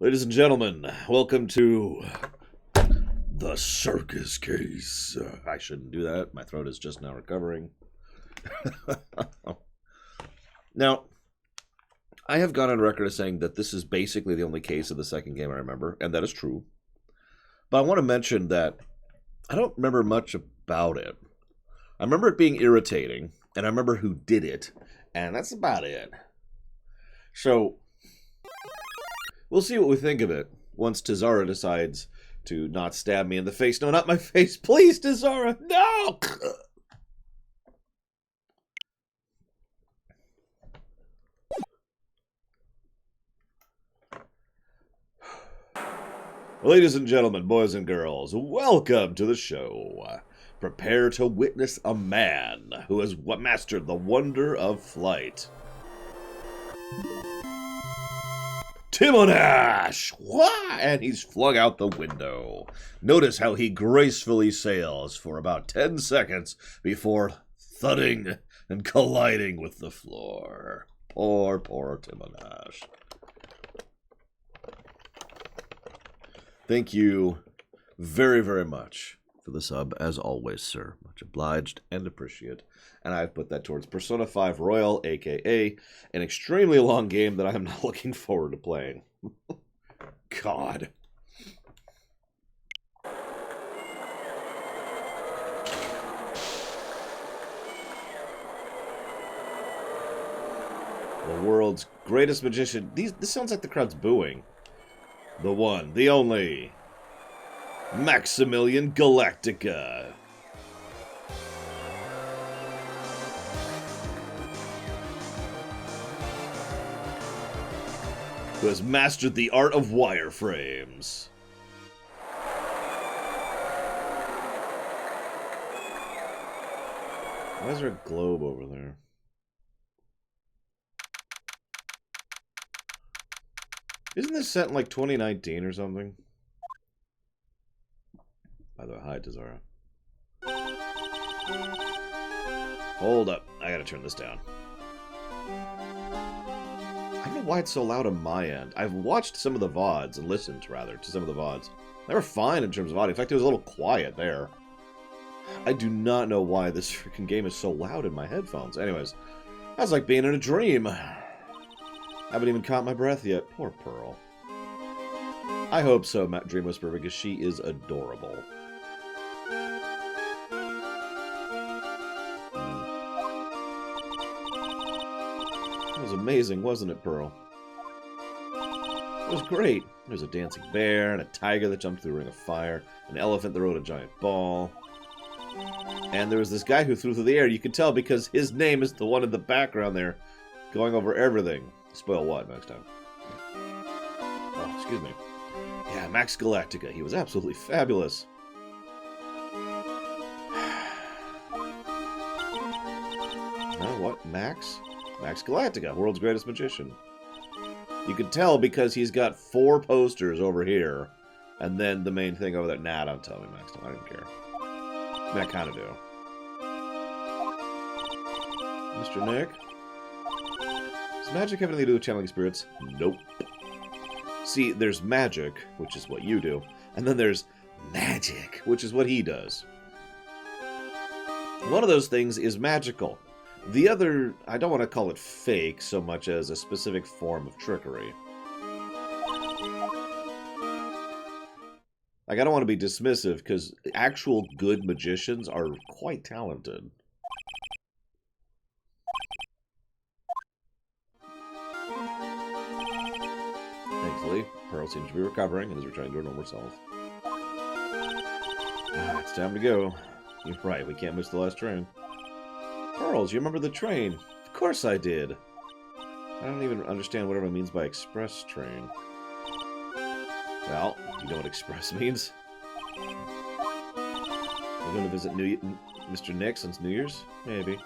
Ladies and gentlemen, welcome to the circus case. I shouldn't do that. My throat is just now recovering. Now, I have gone on record as saying that this is basically the only case of the second game I remember, and that is true. But I want to mention that I don't remember much about it. I remember it being irritating, and I remember who did it, and that's about it. So, we'll see what we think of it once Tazara decides to not stab me in the face. No, not my face. Please, Tazara, no! Ladies and gentlemen, boys and girls, welcome to the show. Prepare to witness a man who has mastered the wonder of flight. Timonash! Wah! And he's flung out the window. Notice how he gracefully sails for about 10 seconds before thudding and colliding with the floor. Poor Timonash. Thank you very, very much for the sub, as always, sir. Much obliged and appreciate. And I've put that towards Persona 5 Royal, a.k.a. an extremely long game that I am not looking forward to playing. God. The world's greatest magician. This sounds like the crowd's booing. The one, the only, Maximilian Galactica. Who has mastered the art of wireframes. Why is there a globe over there? Isn't this set in like 2019 or something? By the way, hi, Tazara. Hold up. I gotta turn this down. I don't know why it's so loud on my end. I've watched some of the VODs, and listened, rather, to some of the VODs. They were fine in terms of audio. In fact, it was a little quiet there. I do not know why this freaking game is so loud in my headphones. Anyways, that's like being in a dream. I haven't even caught my breath yet. Poor Pearl. I hope so, Dream Whisperer, because she is adorable. It was amazing, wasn't it, Pearl? It was great. There's a dancing bear, and a tiger that jumped through a ring of fire, an elephant that rode a giant ball. And there was this guy who flew through the air. You could tell because his name is the one in the background there, going over everything. Spoil what next time? Oh, excuse me. Yeah, Max Galactica. He was absolutely fabulous. What? Max? Max Galactica, world's greatest magician. You can tell because he's got 4 posters over here, and then the main thing over there. Nah, don't tell me, Max. I don't care. I mean, I kind of do. Mr. Nick? Does magic have anything to do with channeling spirits? Nope. See, there's magic, which is what you do, and then there's magic, which is what he does. One of those things is magical. The other, I don't want to call it fake so much as a specific form of trickery. Like, I don't want to be dismissive, because actual good magicians are quite talented. Thankfully, Pearl seems to be recovering and is returning to her normal self. It's time to go. You're right, we can't miss the last train. Pearls, you remember the train? Of course I did. I don't even understand what everyone means by express train. Well, you know what express means? You're going to visit Mr. Nick since New Year's? Maybe.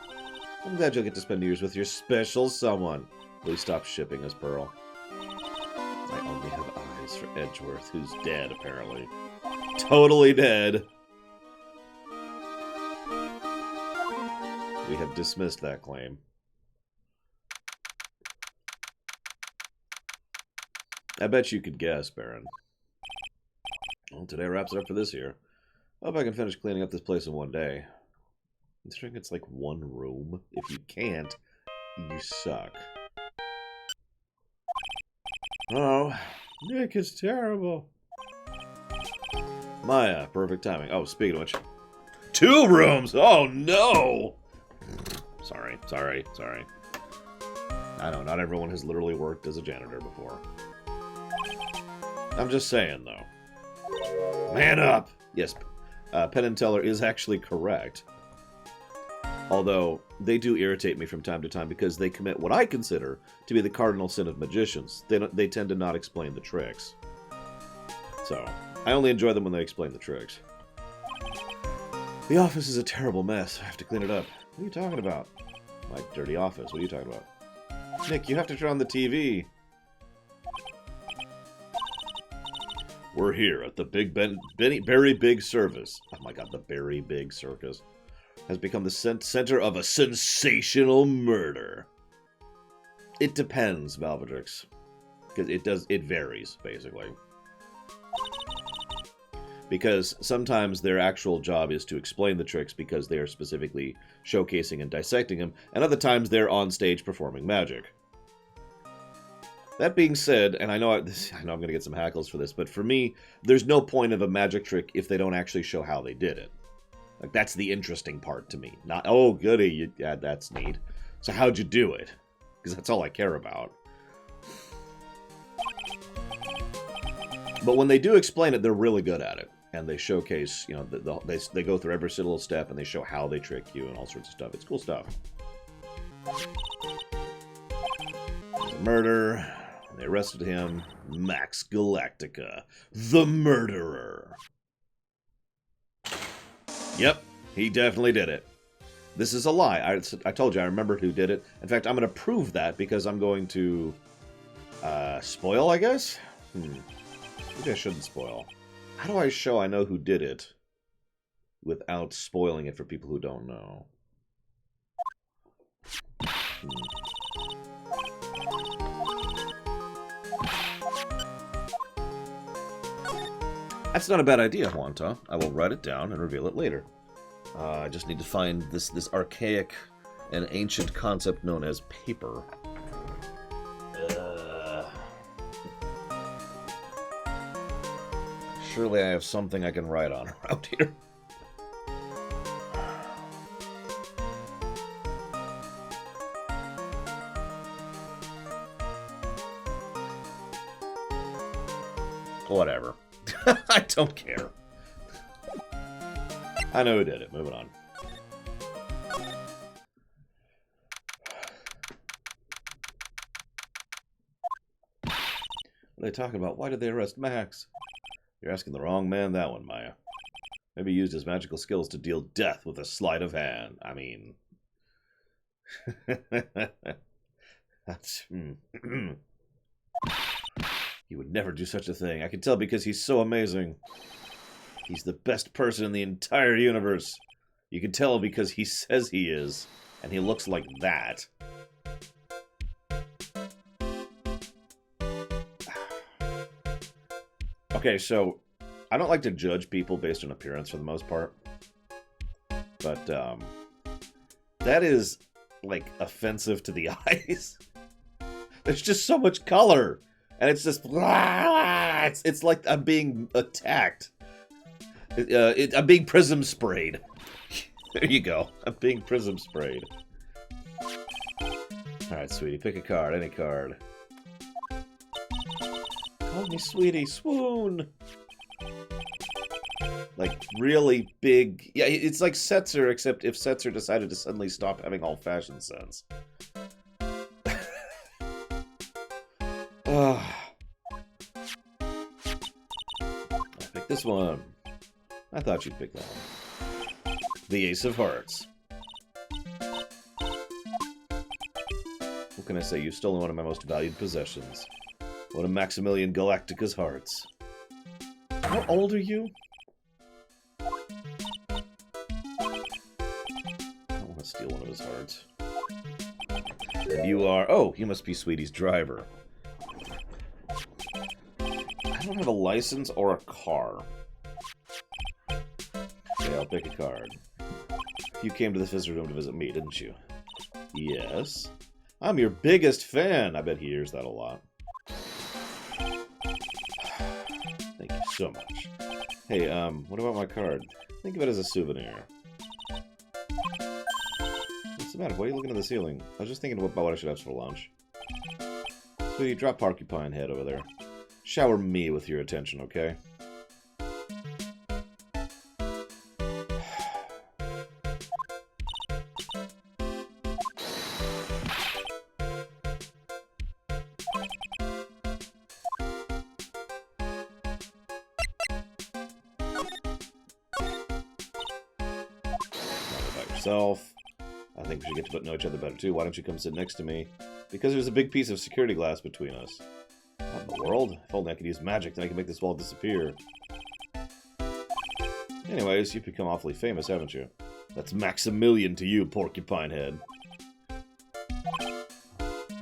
I'm glad you'll get to spend New Year's with your special someone. Please stop shipping us, Pearl. I only have eyes for Edgeworth, who's dead, apparently. Totally dead. We have dismissed that claim. I bet you could guess, Baron. Well, today wraps it up for this year. I hope I can finish cleaning up this place in one day. Considering it's like one room. If you can't, you suck. Oh, Nick is terrible. Maya, perfect timing. Oh, speaking of which, 2 rooms! Oh, no! Sorry. I know, not everyone has literally worked as a janitor before. I'm just saying, though. Man up! Yes, Penn and Teller is actually correct. Although, they do irritate me from time to time because they commit what I consider to be the cardinal sin of magicians. They tend to not explain the tricks. So, I only enjoy them when they explain the tricks. The office is a terrible mess. I have to clean it up. What are you talking about? My dirty office. What are you talking about? Nick, you have to turn on the TV. We're here at the Berry Big Service. Oh my god, the Berry Big Circus has become the center of a sensational murder. It depends, Valvedrix. Because it varies, basically. Because sometimes their actual job is to explain the tricks because they are specifically showcasing and dissecting them, and other times they're on stage performing magic. That being said, and I know I'm going to get some hackles for this, but for me, there's no point of a magic trick if they don't actually show how they did it. Like, that's the interesting part to me. Not, oh, goody, yeah, that's neat. So how'd you do it? Because that's all I care about. But when they do explain it, they're really good at it. And they showcase, you know, they go through every single step and they show how they trick you and all sorts of stuff. It's cool stuff. There's a murder. They arrested him. Max Galactica, the murderer. Yep, he definitely did it. This is a lie. I told you, I remembered who did it. In fact, I'm going to prove that because I'm going to spoil, I guess? Maybe I shouldn't spoil. How do I show I know who did it without spoiling it for people who don't know? That's not a bad idea, Juanta. I will write it down and reveal it later. I just need to find this archaic and ancient concept known as paper. Surely I have something I can write on around here. Whatever. I don't care. I know who did it. Moving on. What are they talking about? Why did they arrest Max? You're asking the wrong man that one, Maya. Maybe he used his magical skills to deal death with a sleight of hand. I mean... That's... He would never do such a thing. I can tell because he's so amazing. He's the best person in the entire universe. You can tell because he says he is. And he looks like that. Okay, so I don't like to judge people based on appearance for the most part. But, that is, like, offensive to the eyes. There's just so much color. And it's just... It's like I'm being attacked. I'm being prism sprayed. There you go. I'm being prism sprayed. Alright, sweetie. Pick a card. Any card. Call me sweetie. Swoon! Like, really big... Yeah, it's like Setzer, except if Setzer decided to suddenly stop having all fashion sense. I picked this one. I thought you'd pick that one. The Ace of Hearts. What can I say? You've stolen one of my most valued possessions. One of Maximilian Galactica's hearts. How old are you? I don't want to steal one of his hearts. And you are... Oh, you must be Sweetie's driver. don't have a license or a car. Okay, I'll pick a card. You came to this visitor room to visit me, didn't you? Yes. I'm your biggest fan. I bet he hears that a lot. Thank you so much. Hey, what about my card? Think of it as a souvenir. What's the matter? Why are you looking at the ceiling? I was just thinking about what I should have for lunch. Sweetie, drop Porcupine Head over there. Shower me with your attention, okay? Yourself. I think we should get to know each other better too. Why don't you come sit next to me? Because there's a big piece of security glass between us. What in the world? If only I could use magic, then I could make this wall disappear. Anyways, you've become awfully famous, haven't you? That's Maximilian to you, Porcupine Head. You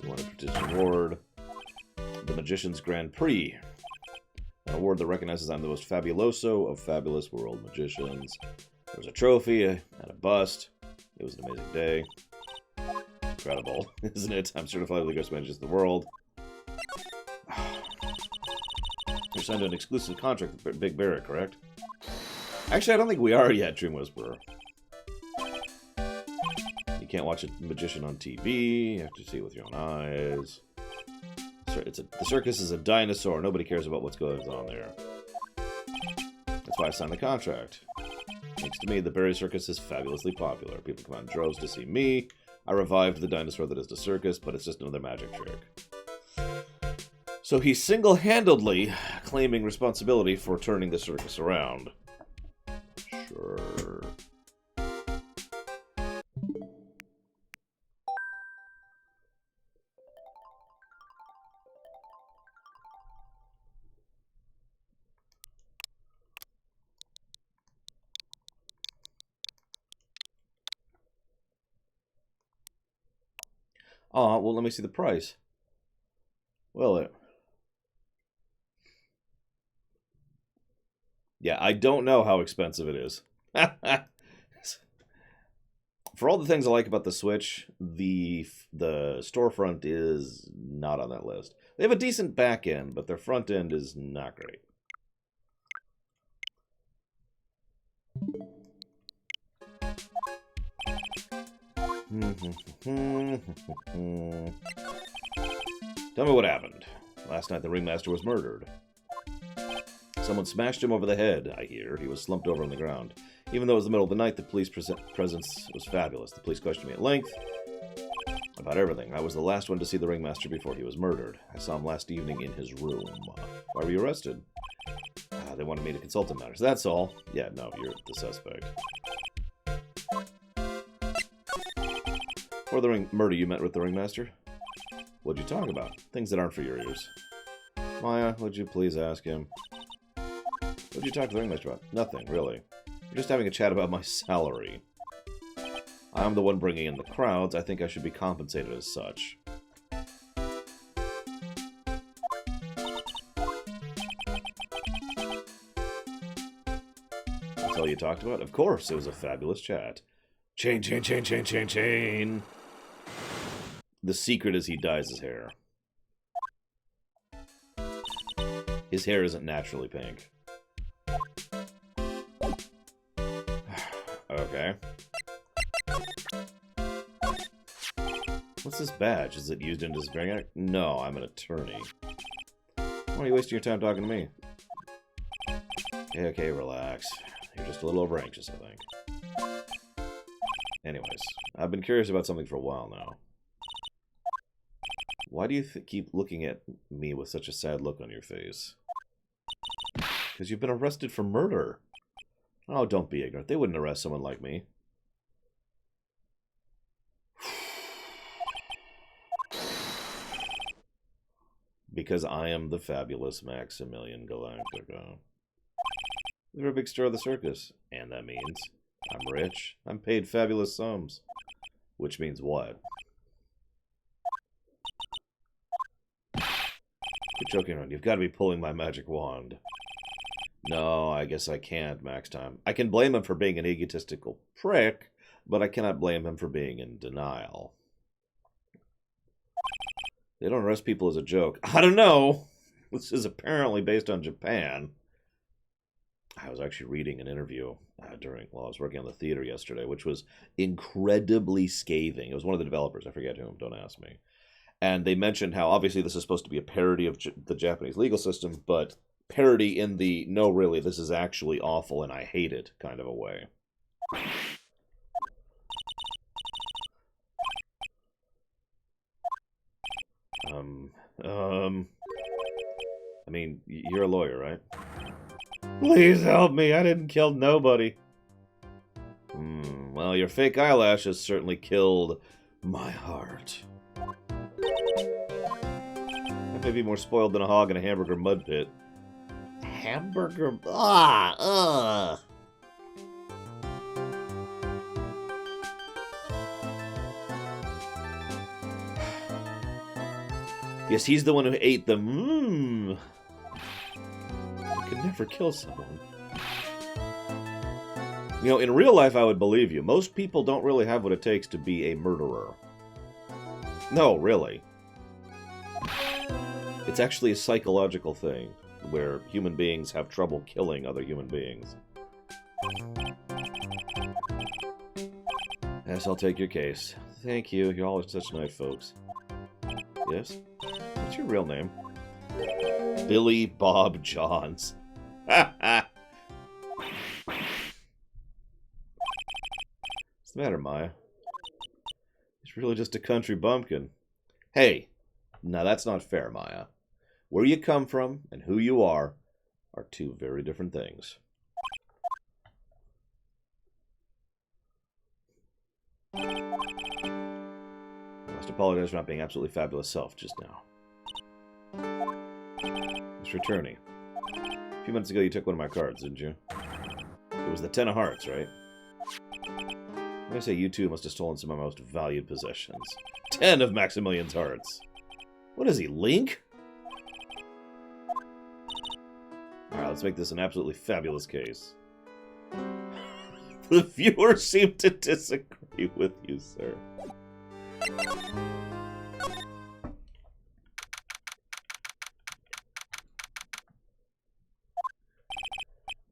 want a prestigious award? The Magician's Grand Prix. An award that recognizes I'm the most fabuloso of fabulous world magicians. There's a trophy and a bust. It was an amazing day. Incredible, isn't it? I'm certified with the greatest magicians in the world. You're signed to an exclusive contract with Big Barrett, correct? Actually, I don't think we are yet, Dream Whisperer. You can't watch a magician on TV. You have to see it with your own eyes. The circus is a dinosaur. Nobody cares about what's going on there. That's why I signed the contract. Thanks to me, the Berry Circus is fabulously popular. People come out in droves to see me. I revived the dinosaur that is the circus, but it's just another magic trick. So he's single-handedly claiming responsibility for turning the circus around. Sure. Oh, well, let me see the price. Well, yeah, I don't know how expensive it is. For all the things I like about the Switch, the storefront is not on that list. They have a decent back end, but their front end is not great. Tell me what happened. Last night the ringmaster was murdered. Someone smashed him over the head, I hear. He was slumped over on the ground. Even though it was the middle of the night, the police presence was fabulous. The police questioned me at length about everything. I was the last one to see the ringmaster before he was murdered. I saw him last evening in his room. Why were you arrested? They wanted me to consult in matters. That's all. Yeah, no, you're the suspect. For the murder, you met with the ringmaster? What'd you talk about? Things that aren't for your ears. Maya, would you please ask him? What'd you talk to the ringmaster about? Nothing, really. You're just having a chat about my salary. I'm the one bringing in the crowds. I think I should be compensated as such. That's all you talked about? Of course, it was a fabulous chat. Chain, chain, chain, chain, chain, chain. The secret is he dyes his hair. His hair isn't naturally pink. Okay. What's this badge? Is it used in disappearing act? No, I'm an attorney. Why are you wasting your time talking to me? Okay, relax. You're just a little over anxious, I think. Anyways, I've been curious about something for a while now. Why do you keep looking at me with such a sad look on your face? Because you've been arrested for murder. Oh, don't be ignorant. They wouldn't arrest someone like me. Because I am the fabulous Maximilian Galactica. They're a big star of the circus. And that means I'm rich. I'm paid fabulous sums. Which means what? Quit joking around. You've got to be pulling my magic wand. No, I guess I can't, Max Time. I can blame him for being an egotistical prick, but I cannot blame him for being in denial. They don't arrest people as a joke. I don't know. This is apparently based on Japan. I was actually reading an interview while I was working on the theater yesterday, which was incredibly scathing. It was one of the developers. I forget whom. Don't ask me. And they mentioned how obviously this is supposed to be a parody of the Japanese legal system, but parody in the, no, really, this is actually awful and I hate it kind of a way. I mean, you're a lawyer, right? Please help me, I didn't kill nobody. Well, your fake eyelashes certainly killed my heart. I may be more spoiled than a hog in a hamburger mud pit. Hamburger... ugh. Yes, he's the one who ate them. I could never kill someone. You know, in real life, I would believe you. Most people don't really have what it takes to be a murderer. No, really. It's actually a psychological thing, where human beings have trouble killing other human beings. Yes, I'll take your case. Thank you. You're always such nice folks. Yes? What's your real name? Billy Bob Johns. What's the matter, Maya? He's really just a country bumpkin. Hey, now that's not fair, Maya. Where you come from and who you are two very different things. I must apologize for not being absolutely fabulous self just now. Mr. Attorney, a few minutes ago you took one of my cards, didn't you? It was the 10 of hearts, right? I say you two must have stolen some of my most valued possessions. 10 of Maximilian's hearts. What is he, Link? Alright, let's make this an absolutely fabulous case. The viewers seem to disagree with you, sir.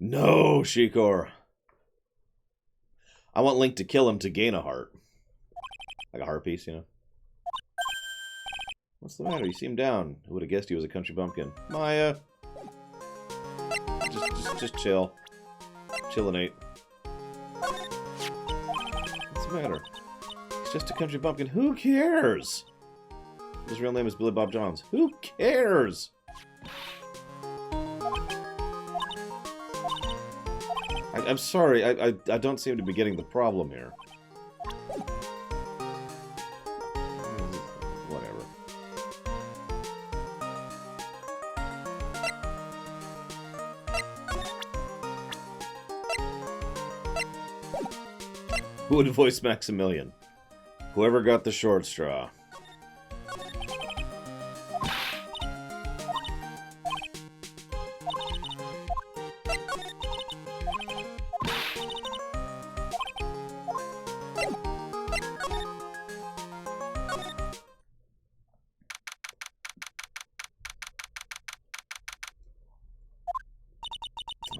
No, Shikor. I want Link to kill him to gain a heart. Like a heart piece, you know? What's the matter? You seem down. Who would have guessed he was a country bumpkin? Maya. Just chill. Chillinate. What's the matter? He's just a country bumpkin. Who cares? His real name is Billy Bob Johns. Who cares? I'm sorry, I don't seem to be getting the problem here. Whatever. Who would voice Maximilian? Whoever got the short straw.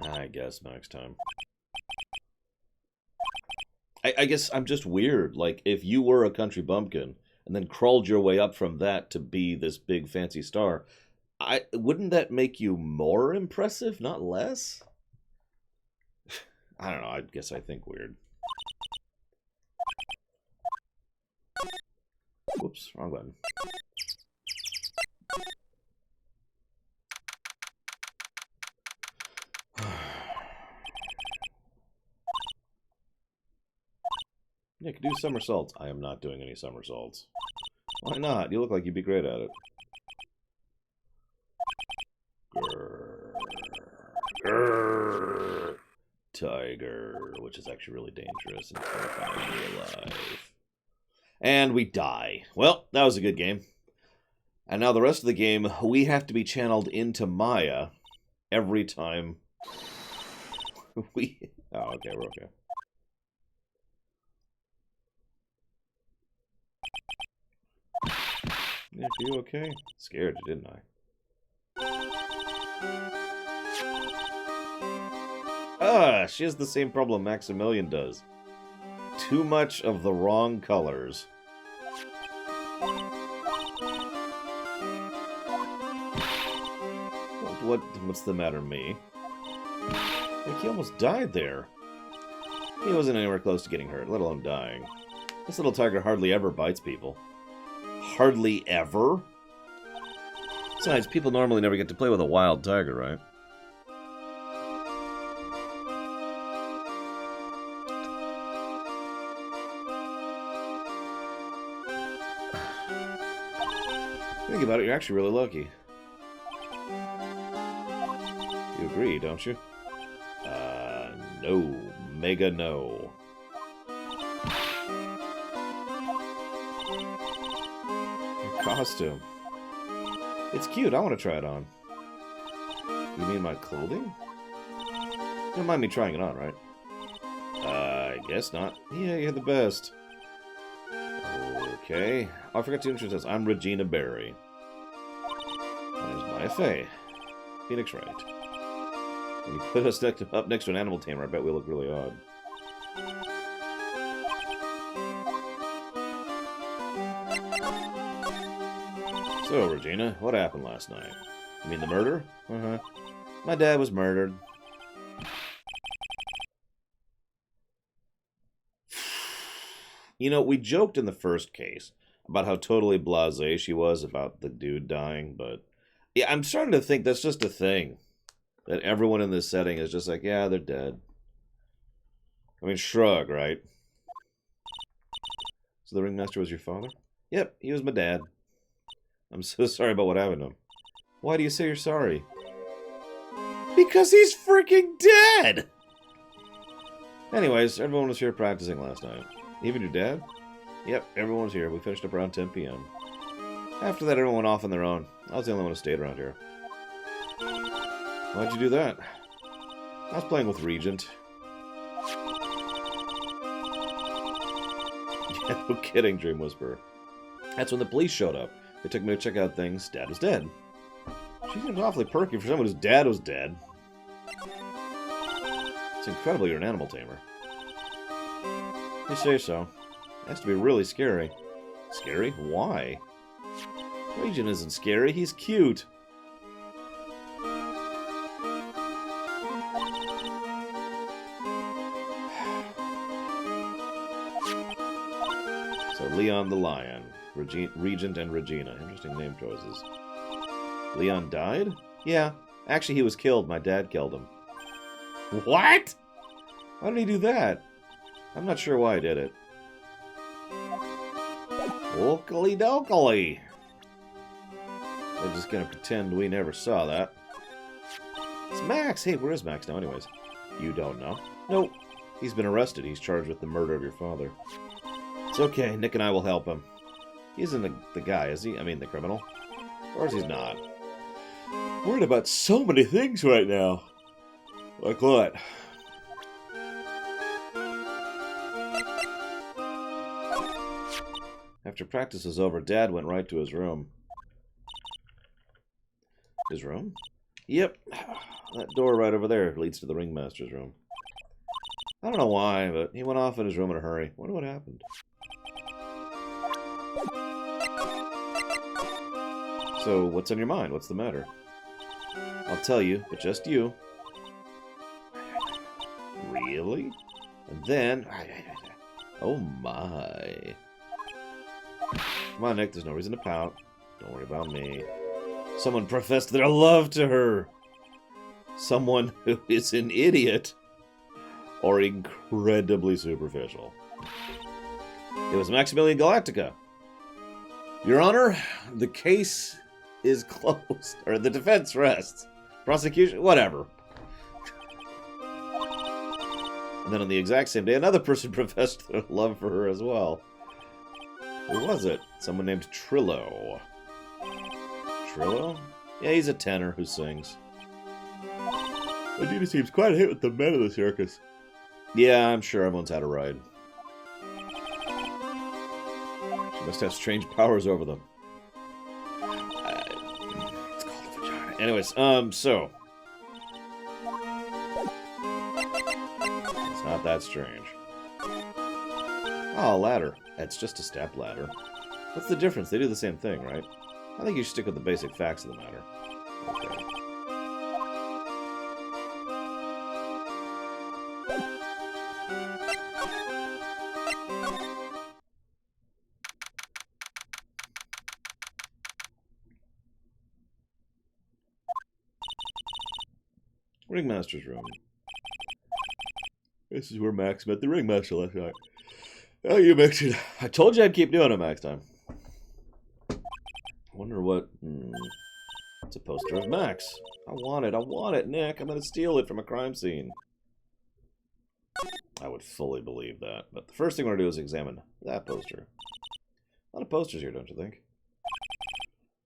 I guess next time. I guess I'm just weird. Like, if you were a country bumpkin and then crawled your way up from that to be this big fancy star, wouldn't that make you more impressive, not less? I don't know. I guess I think weird. Whoops, wrong button. Nick, do somersaults. I am not doing any somersaults. Why not? You look like you'd be great at it. Grrr. Grrr. Tiger, which is actually really dangerous and terrifying in real life. And we die. Well, that was a good game. And now the rest of the game, we have to be channeled into Maya every time we... Oh, okay, we're okay. Yeah, you okay? Scared you, didn't I? She has the same problem Maximilian does. Too much of the wrong colors. What's the matter, me? Like, he almost died there. He wasn't anywhere close to getting hurt, let alone dying. This little tiger hardly ever bites people. Hardly ever? Besides, people normally never get to play with a wild tiger, right? Think about it, you're actually really lucky. You agree, don't you? No. Mega no. Your costume. It's cute, I want to try it on. You mean my clothing? You don't mind me trying it on, right? I guess not. Yeah, you're the best. Okay. Oh, I forgot to introduce us. I'm Regina Berry. There's my Faye. Phoenix Wright. When you put us up next to an animal tamer, I bet we look really odd. So, Regina, what happened last night? You mean the murder? Uh-huh. My dad was murdered. You know, we joked in the first case about how totally blasé she was about the dude dying, but... Yeah, I'm starting to think that's just a thing. That everyone in this setting is just like, yeah, they're dead. I mean, shrug, right? So the ringmaster was your father? Yep, he was my dad. I'm so sorry about what happened to him. Why do you say you're sorry? Because he's freaking dead! Anyways, everyone was here practicing last night. Even your dad? Yep, everyone was here. We finished up around 10 p.m. After that, everyone went off on their own. I was the only one who stayed around here. Why'd you do that? I was playing with Regent. Yeah, no kidding, Dream Whisperer. That's when the police showed up. They took me to check out things. Dad was dead. She seems awfully perky for someone whose dad was dead. It's incredible you're an animal tamer. You say so. It has to be really scary. Scary? Why? Regent isn't scary. He's cute. So, Leon the Lion. Regent and Regina. Interesting name choices. Leon died? Yeah. Actually, he was killed. My dad killed him. What? Why did he do that? I'm not sure why I did it. Okily dokily. We're just gonna pretend we never saw that. It's Max! Hey, where is Max now anyways? You don't know? Nope. He's been arrested. He's charged with the murder of your father. It's okay. Nick and I will help him. He isn't the guy, is he? I mean, the criminal? Or is he not? Worried about so many things right now. Like what? After practice was over, Dad went right to his room. His room? Yep. That door right over there leads to the ringmaster's room. I don't know why, but he went off in his room in a hurry. Wonder what happened. So, what's on your mind? What's the matter? I'll tell you, but just you. Really? And then... Oh my. Come on, Nick, there's no reason to pout. Don't worry about me. Someone professed their love to her. Someone who is an idiot. Or incredibly superficial. It was Maximilian Galactica. Your Honor, the case is closed. Or the defense rests. Prosecution, whatever. And then on the exact same day, another person professed their love for her as well. Who was it? Someone named Trillo. Trillo? Yeah, he's a tenor who sings. Adina seems quite a hit with the men of the circus. Yeah, I'm sure everyone's had a ride. She must have strange powers over them. It's called a vagina. Anyways, so. It's not that strange. Oh, a ladder. It's just a step ladder. What's the difference? They do the same thing, right? I think you should stick with the basic facts of the matter. Okay. Ringmaster's room. This is where Max met the ringmaster last night. Oh, you Max. I told you I'd keep doing it next time. I wonder what... It's a poster of Max. I want it, Nick. I'm going to steal it from a crime scene. I would fully believe that. But the first thing we're going to do is examine that poster. A lot of posters here, don't you think?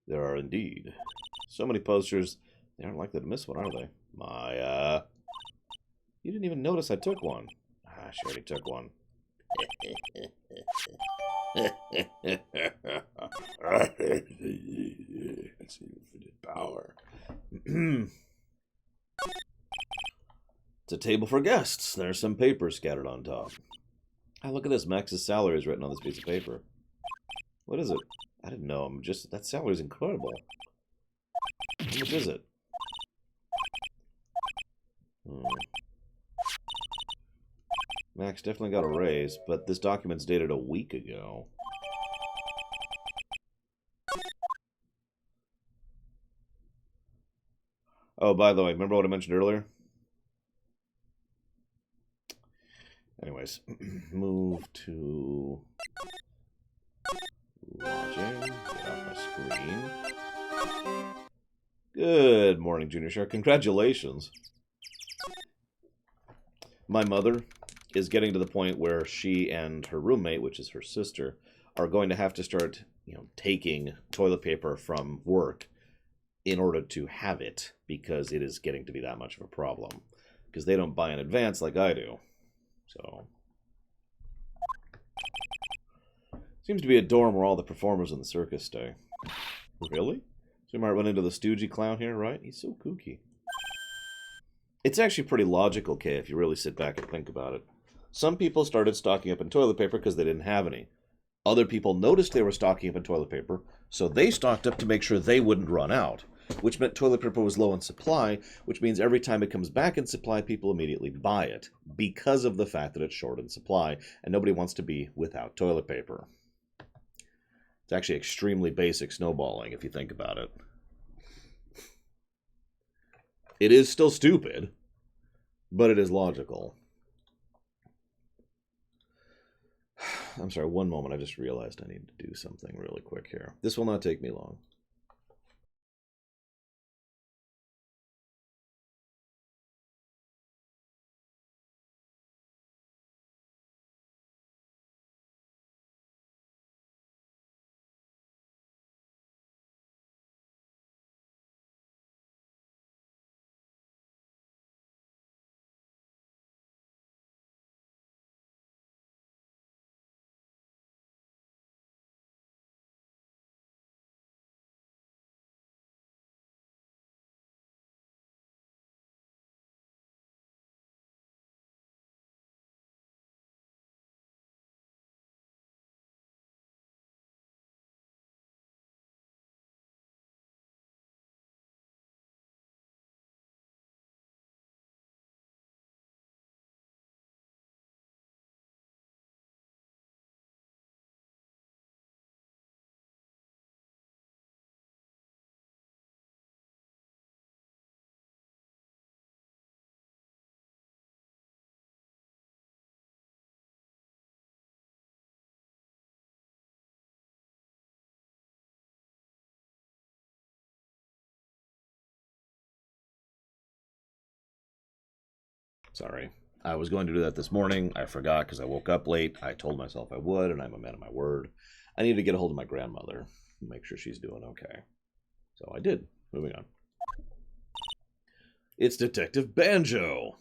There are indeed. So many posters. They aren't likely to miss one, are they? Maya. You didn't even notice I took one. Ah, she already took one. Power. It's a table for guests. There's some paper scattered on top. Ah, look at this. Max's salary is written on this piece of paper. What is it? I didn't know. That salary is incredible. How much is it? Max definitely got a raise, but this document's dated a week ago. Oh, by the way, remember what I mentioned earlier? Anyways, move to lodging. Get off my screen. Good morning, Junior Shark. Congratulations. My mother is getting to the point where she and her roommate, which is her sister, are going to have to start, taking toilet paper from work in order to have it, because it is getting to be that much of a problem. Because they don't buy in advance like I do. So, seems to be a dorm where all the performers in the circus stay. Really? So we might run into the Stoogie clown here, right? He's so kooky. It's actually pretty logical, Kay, if you really sit back and think about it. Some people started stocking up in toilet paper because they didn't have any. Other people noticed they were stocking up in toilet paper, so they stocked up to make sure they wouldn't run out, which meant toilet paper was low in supply, which means every time it comes back in supply, people immediately buy it, because of the fact that it's short in supply, and nobody wants to be without toilet paper. It's actually extremely basic snowballing, if you think about it. It is still stupid, but it is logical. I'm sorry, one moment. I just realized I need to do something really quick here. This will not take me long. Sorry. I was going to do that this morning. I forgot because I woke up late. I told myself I would, and I'm a man of my word. I need to get a hold of my grandmother and make sure she's doing okay. So I did. Moving on. It's Detective Banjo.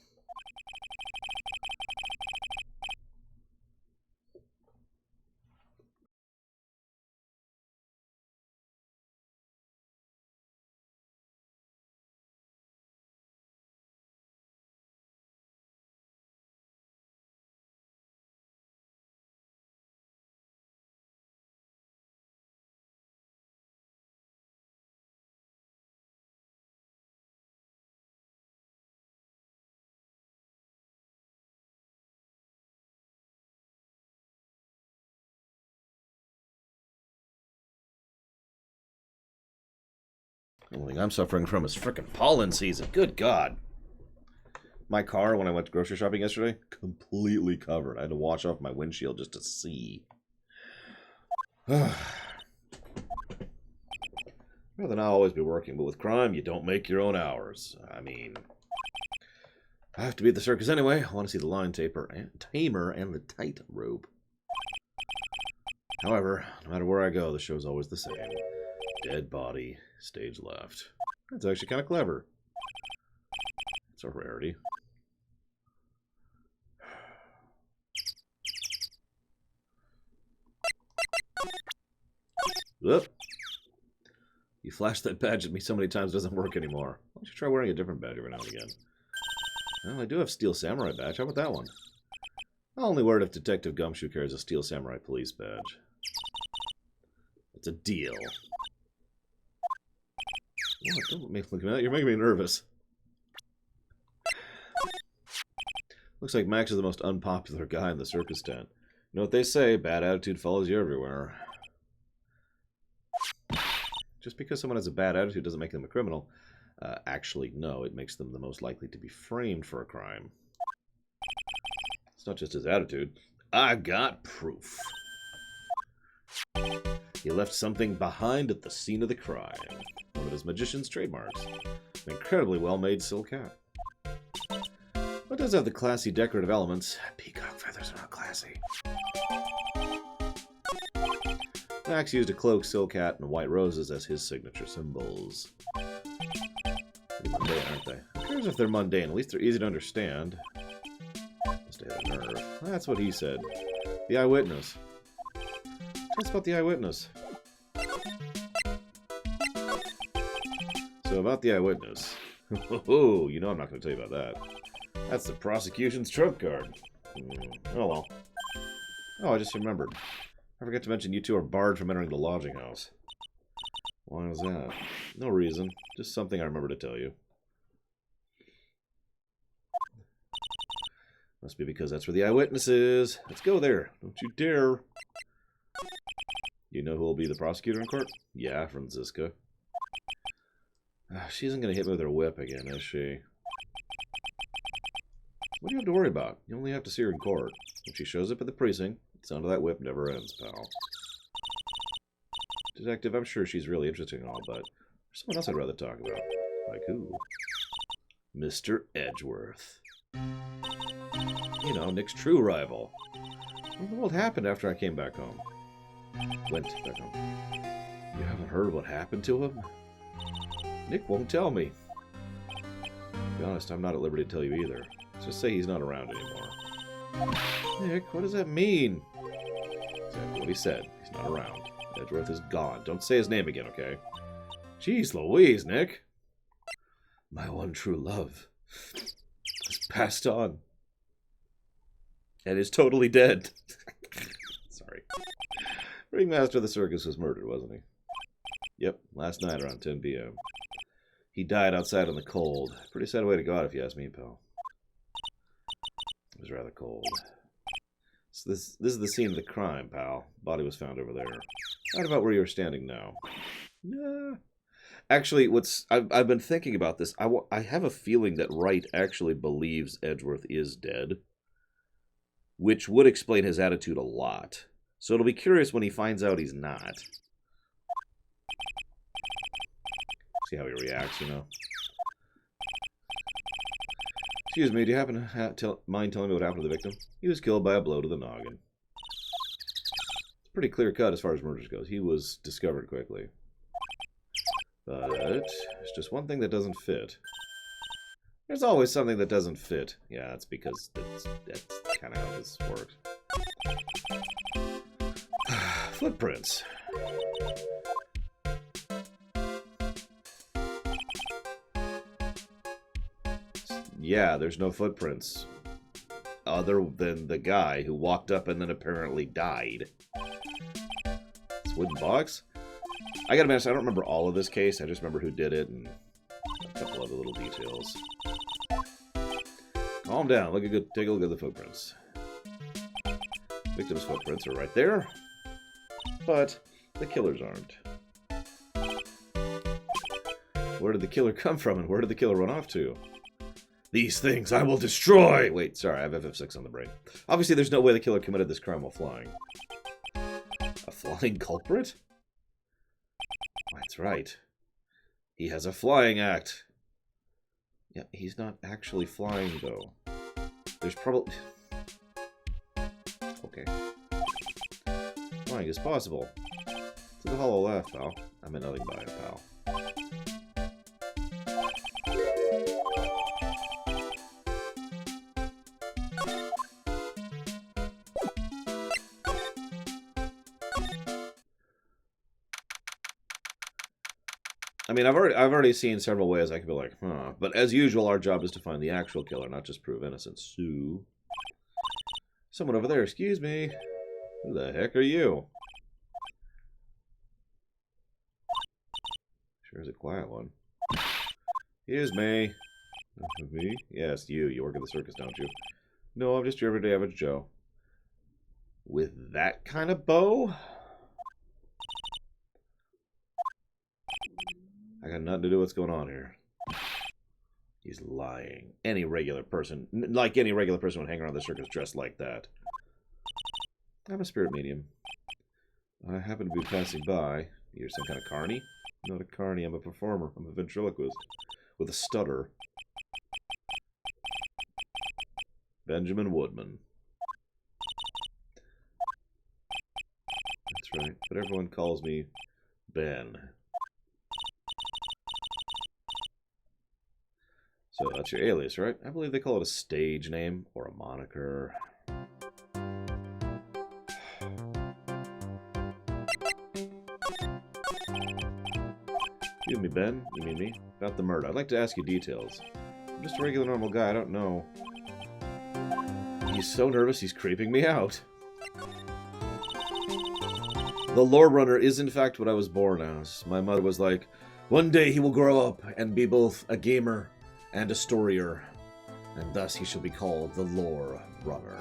The only thing I'm suffering from is frickin' pollen season. Good God. My car, when I went grocery shopping yesterday, completely covered. I had to wash off my windshield just to see. Rather not always be working, but with crime, you don't make your own hours. I mean, I have to be at the circus anyway. I want to see the lion tamer and the tightrope. However, no matter where I go, the show's always the same. Dead body, stage left. That's actually kind of clever. It's a rarity. Whoop. You flashed that badge at me so many times, it doesn't work anymore. Why don't you try wearing a different badge every now and again? Well, I do have Steel Samurai badge. How about that one? I'll only wear it if Detective Gumshoe carries a Steel Samurai police badge. It's a deal. What? Don't make me look at that. You're making me nervous. Looks like Max is the most unpopular guy in the circus tent. You know what they say, bad attitude follows you everywhere. Just because someone has a bad attitude doesn't make them a criminal. Actually, no, it makes them the most likely to be framed for a crime. It's not just his attitude. I got proof. He left something behind at the scene of the crime. One of his magician's trademarks. An incredibly well-made silk hat. It does have the classy decorative elements. Peacock feathers are not classy. Max used a cloak, silk hat, and white roses as his signature symbols. Pretty mundane, aren't they? Who cares if they're mundane? At least they're easy to understand. Stay on nerve. That's what he said. The eyewitness. Tell us about the eyewitness. So about the eyewitness. Oh, you know I'm not going to tell you about that. That's the prosecution's trump card. Oh well. Oh, I just remembered. I forgot to mention you two are barred from entering the lodging house. Why was that? No reason. Just something I remember to tell you. Must be because that's where the eyewitness is. Let's go there. Don't you dare. You know who will be the prosecutor in court? Yeah, Franziska. She isn't going to hit me with her whip again, is she? What do you have to worry about? You only have to see her in court. When she shows up at the precinct, the sound of that whip never ends, pal. Detective, I'm sure she's really interesting and all, but there's someone else I'd rather talk about. Like who? Mr. Edgeworth. You know, Nick's true rival. What in the world happened after I came back home? Went back home. You haven't heard what happened to him? Nick won't tell me. To be honest, I'm not at liberty to tell you either. Let's just say he's not around anymore. Nick, what does that mean? Exactly what he said. He's not around. Edgeworth is gone. Don't say his name again, okay? Jeez Louise, Nick. My one true love has passed on. And is totally dead. Sorry. Ringmaster of the circus was murdered, wasn't he? Yep, last night around 10 p.m. He died outside in the cold. Pretty sad way to go out if you ask me, pal. It was rather cold. So this is the scene of the crime, pal. Body was found over there. Right about where you're standing now. Nah. Actually, I've been thinking about this. I have a feeling that Wright actually believes Edgeworth is dead, which would explain his attitude a lot. So it'll be curious when he finds out he's not. See how he reacts, you know. Excuse me, do you happen to mind telling me what happened to the victim? He was killed by a blow to the noggin. It's pretty clear cut as far as murders goes. He was discovered quickly. But there's just one thing that doesn't fit. There's always something that doesn't fit. Yeah, that's because that's kind of how this works. Footprints. Yeah, there's no footprints. Other than the guy who walked up and then apparently died. This wooden box? I gotta be honest, I don't remember all of this case. I just remember who did it and a couple other little details. Calm down. Take a look at the footprints. Victim's footprints are right there. But the killer's aren't. Where did the killer come from and where did the killer run off to? These things I will destroy! Wait, sorry, I have FF6 on the brain. Obviously, there's no way the killer committed this crime while flying. A flying culprit? That's right. He has a flying act. Yeah, he's not actually flying, though. There's probably... Okay. Flying is possible. To the hollow laugh, pal. I meant nothing by it, pal. I mean, I've already seen several ways I could be like, huh. But as usual, our job is to find the actual killer, not just prove innocence. So, someone over there, excuse me. Who the heck are you? Sure is a quiet one. Excuse me. Me? Yes, you. You work at the circus, don't you? No, I'm just your everyday average Joe. With that kind of bow? I got nothing to do with what's going on here. He's lying. Any regular person, like any regular person would hang around the circus dressed like that. I'm a spirit medium. I happen to be passing by. You're some kind of carny? I'm not a carny, I'm a performer. I'm a ventriloquist. With a stutter. Benjamin Woodman. That's right, but everyone calls me Ben. So that's your alias, right? I believe they call it a stage name or a moniker. You mean me, Ben? You mean me? About the murder. I'd like to ask you details. I'm just a regular normal guy, I don't know. He's so nervous he's creeping me out. The lore runner is in fact what I was born as. My mother was like, one day he will grow up and be both a gamer and a storyer, and thus he shall be called the Lore Runner.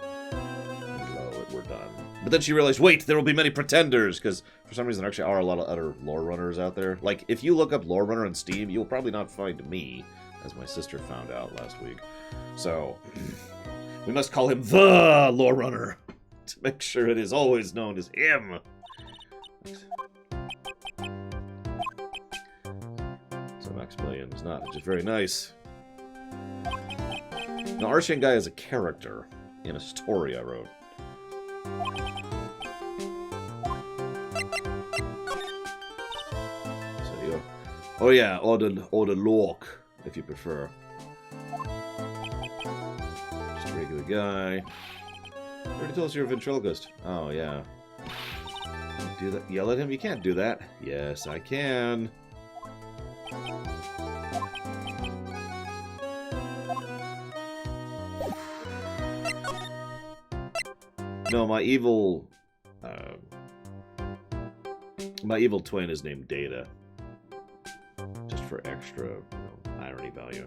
And lo, we're done. But then she realized, wait, there will be many pretenders, because for some reason there actually are a lot of other Lore Runners out there. Like, if you look up Lore Runner on Steam, you'll probably not find me, as my sister found out last week. So, we must call him the Lore Runner, to make sure it is always known as him. Maximilian is not just very nice. Now, Arshan Guy is a character in a story I wrote. So you, oh yeah, or the Lork, if you prefer. Just a regular guy. You already told us you're a ventriloquist. Oh yeah. Do that? Yell at him? You can't do that. Yes, I can. No, my evil twin is named Data, just for extra, irony value.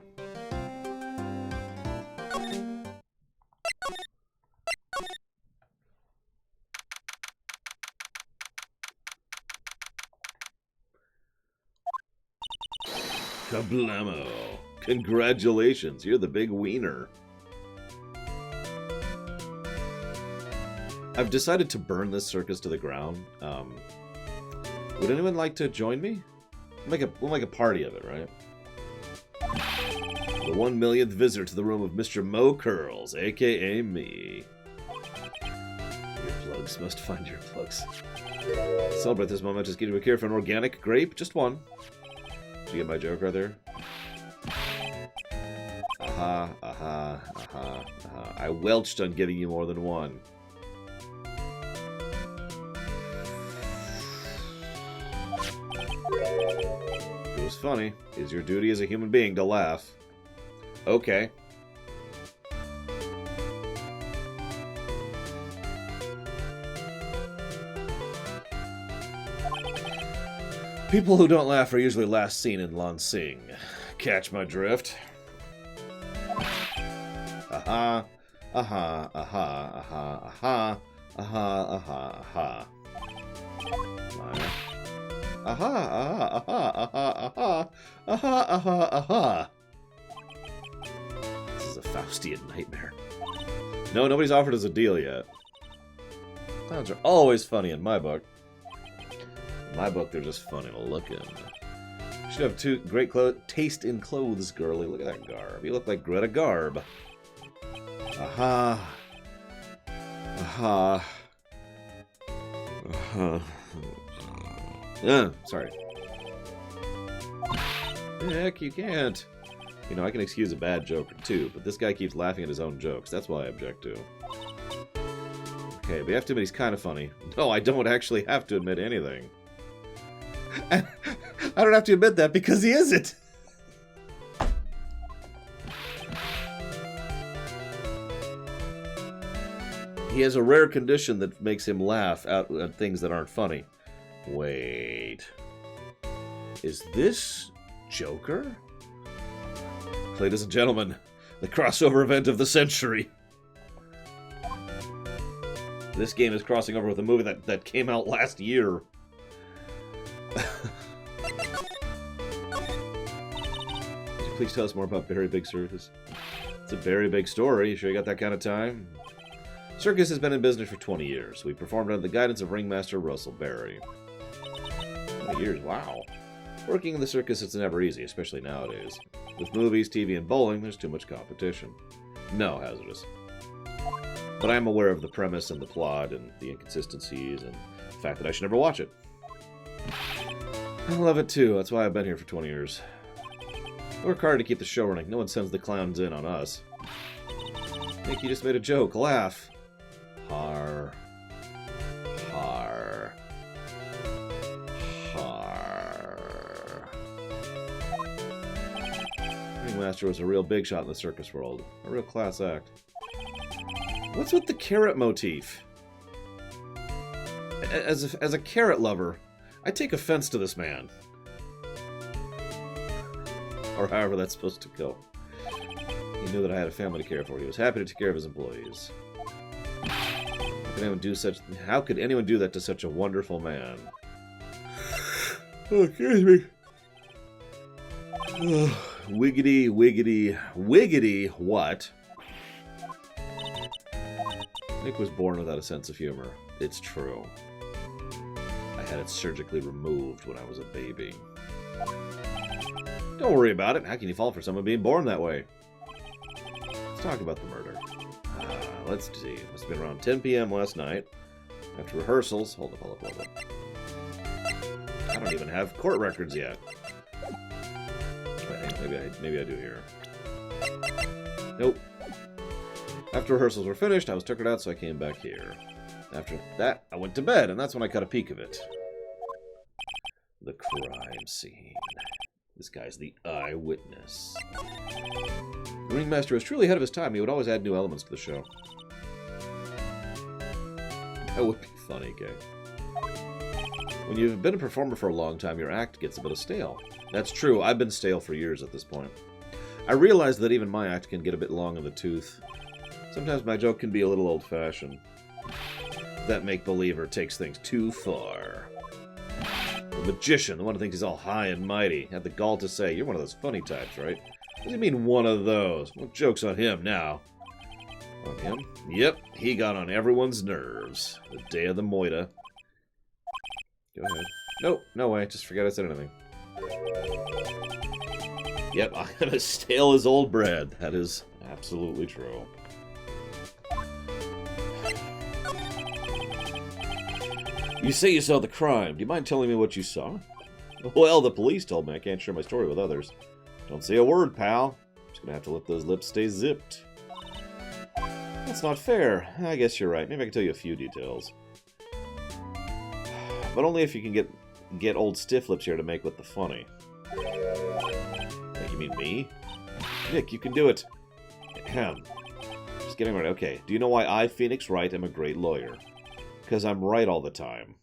Kablamo! Congratulations, you're the big wiener. I've decided to burn this circus to the ground. Would anyone like to join me? We'll make a party of it, right? The 1 millionth visitor to the room of Mr. Mo Curls, aka me. Earplugs earplugs. Must find earplugs. Celebrate this moment. Just give you a cure for an organic grape. Just one. Did you get my joke right there? Aha, aha, aha, aha. I welched on giving you more than one. It was funny. It is your duty as a human being to laugh. Okay. People who don't laugh are usually last seen in Lansing. Catch my drift? Aha, aha, aha, aha, aha, aha, aha, aha. Aha, aha, aha, aha, aha, aha, aha, aha. This is a Faustian nightmare. No, nobody's offered us a deal yet. Clowns are always funny in my book. In my book, they're just funny looking. You should have two great taste in clothes, girly. Look at that garb. You look like Greta Garb. Aha. Aha. Aha. Sorry. Heck, you can't. You know, I can excuse a bad joke or two, but this guy keeps laughing at his own jokes. That's what I object to. Okay, but you have to admit he's kind of funny. No, I don't actually have to admit anything. I don't have to admit that because he isn't. He has a rare condition that makes him laugh out at things that aren't funny. Wait. Is this Joker? Ladies and gentlemen, the crossover event of the century. This game is crossing over with a movie that came out last year. Could you please tell us more about Very Big Circus? It's a very big story. You sure you got that kind of time? Circus has been in business for 20 years. We performed under the guidance of ringmaster Russell Berry. 20 years, wow. Working in the circus is never easy, especially nowadays. With movies, TV, and bowling, there's too much competition. No, hazardous. But I am aware of the premise and the plot and the inconsistencies and the fact that I should never watch it. I love it too. That's why I've been here for 20 years. Work hard to keep the show running. No one sends the clowns in on us. Think you just made a joke. Laugh. Har. Har. Har. Ringmaster was a real big shot in the circus world. A real class act. What's with the carrot motif? As a carrot lover, I take offense to this man. Or however that's supposed to go. He knew that I had a family to care for. He was happy to take care of his employees. How could anyone do that to such a wonderful man? Oh, excuse me. Wiggity, wiggity, wiggity, what? Nick was born without a sense of humor. It's true. I had it surgically removed when I was a baby. Don't worry about it. How can you fall for someone being born that way? Let's talk about the murder. Let's see. It must have been around 10 p.m. last night. After rehearsals. Hold up. I don't even have court records yet. Maybe I do here. Nope. After rehearsals were finished, I was tuckered out, so I came back here. After that, I went to bed, and that's when I caught a peek of it. The crime scene. This guy's the eyewitness. The ringmaster was truly ahead of his time. He would always add new elements to the show. That would be funny, okay? When you've been a performer for a long time, your act gets a bit stale. That's true. I've been stale for years at this point. I realize that even my act can get a bit long in the tooth. Sometimes my joke can be a little old-fashioned. That make-believer takes things too far. The magician, the one who thinks he's all high and mighty, had the gall to say, "You're one of those funny types, right?" What does he mean, one of those? What joke's on him now? On him? Yep, he got on everyone's nerves. The day of the moida. Go ahead. Nope, no way, just forget I said anything. Yep, I'm as stale as old bread. That is absolutely true. You say you saw the crime. Do you mind telling me what you saw? Well, the police told me I can't share my story with others. Don't say a word, pal. Just gonna have to let those lips stay zipped. That's not fair. I guess you're right. Maybe I can tell you a few details. But only if you can get old stiff lips here to make with the funny. You mean me? Nick, you can do it. Ahem. Just getting right. Okay. Do you know why I, Phoenix Wright, am a great lawyer? Because I'm right all the time.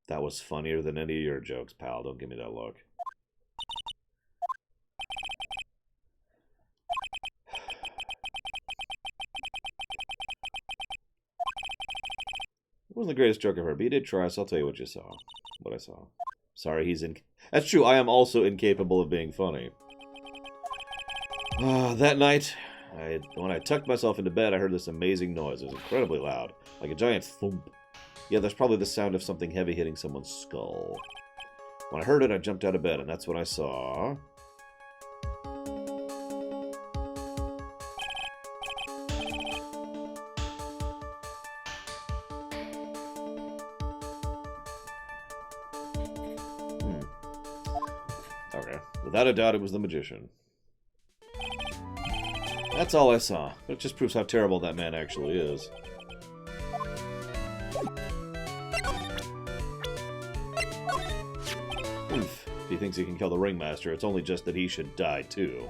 That was funnier than any of your jokes, pal. Don't give me that look. It wasn't the greatest joke I've heard, but you did try, so I'll tell you what you saw. What I saw. Sorry, he's in... That's true, I am also incapable of being funny. That night, when I tucked myself into bed, I heard this amazing noise. It was incredibly loud, like a giant thump. Yeah, that's probably the sound of something heavy hitting someone's skull. When I heard it, I jumped out of bed, and that's what I saw. Okay. Without a doubt, it was the magician. That's all I saw. But it just proves how terrible that man actually is. Oof. If he thinks he can kill the ringmaster, it's only just that he should die too.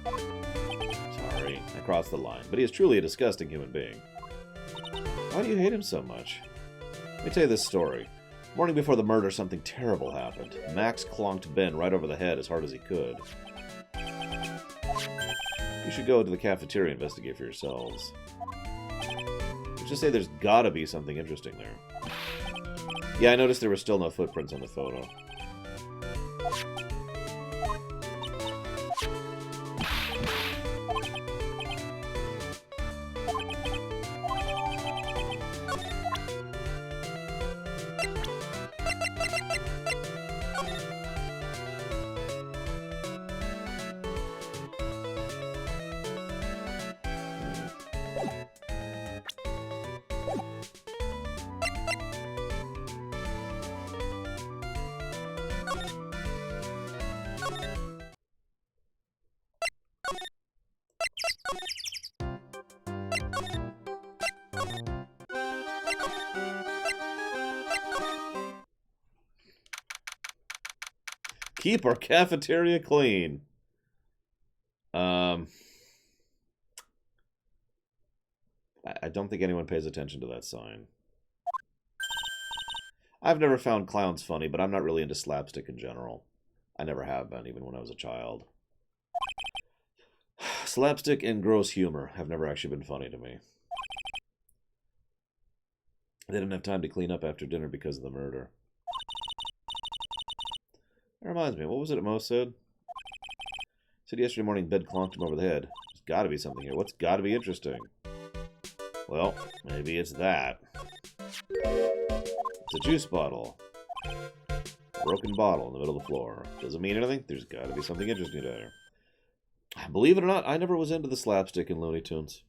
Sorry, I crossed the line. But he is truly a disgusting human being. Why do you hate him so much? Let me tell you this story. Morning before the murder, something terrible happened. Max clonked Ben right over the head as hard as he could. You should go to the cafeteria and investigate for yourselves. Let's just say there's gotta be something interesting there. Yeah, I noticed there were still no footprints on the photo. Keep our cafeteria clean. I don't think anyone pays attention to that sign. I've never found clowns funny, but I'm not really into slapstick in general. I never have been, even when I was a child. Slapstick and gross humor have never actually been funny to me. They didn't have time to clean up after dinner because of the murder. That reminds me, what was it Mo said? Said yesterday morning bed clonked him over the head. There's gotta be something here. What's gotta be interesting? Well, maybe it's that. It's a juice bottle. A broken bottle in the middle of the floor. Doesn't mean anything. There's gotta be something interesting there. Believe it or not, I never was into the slapstick in Looney Tunes.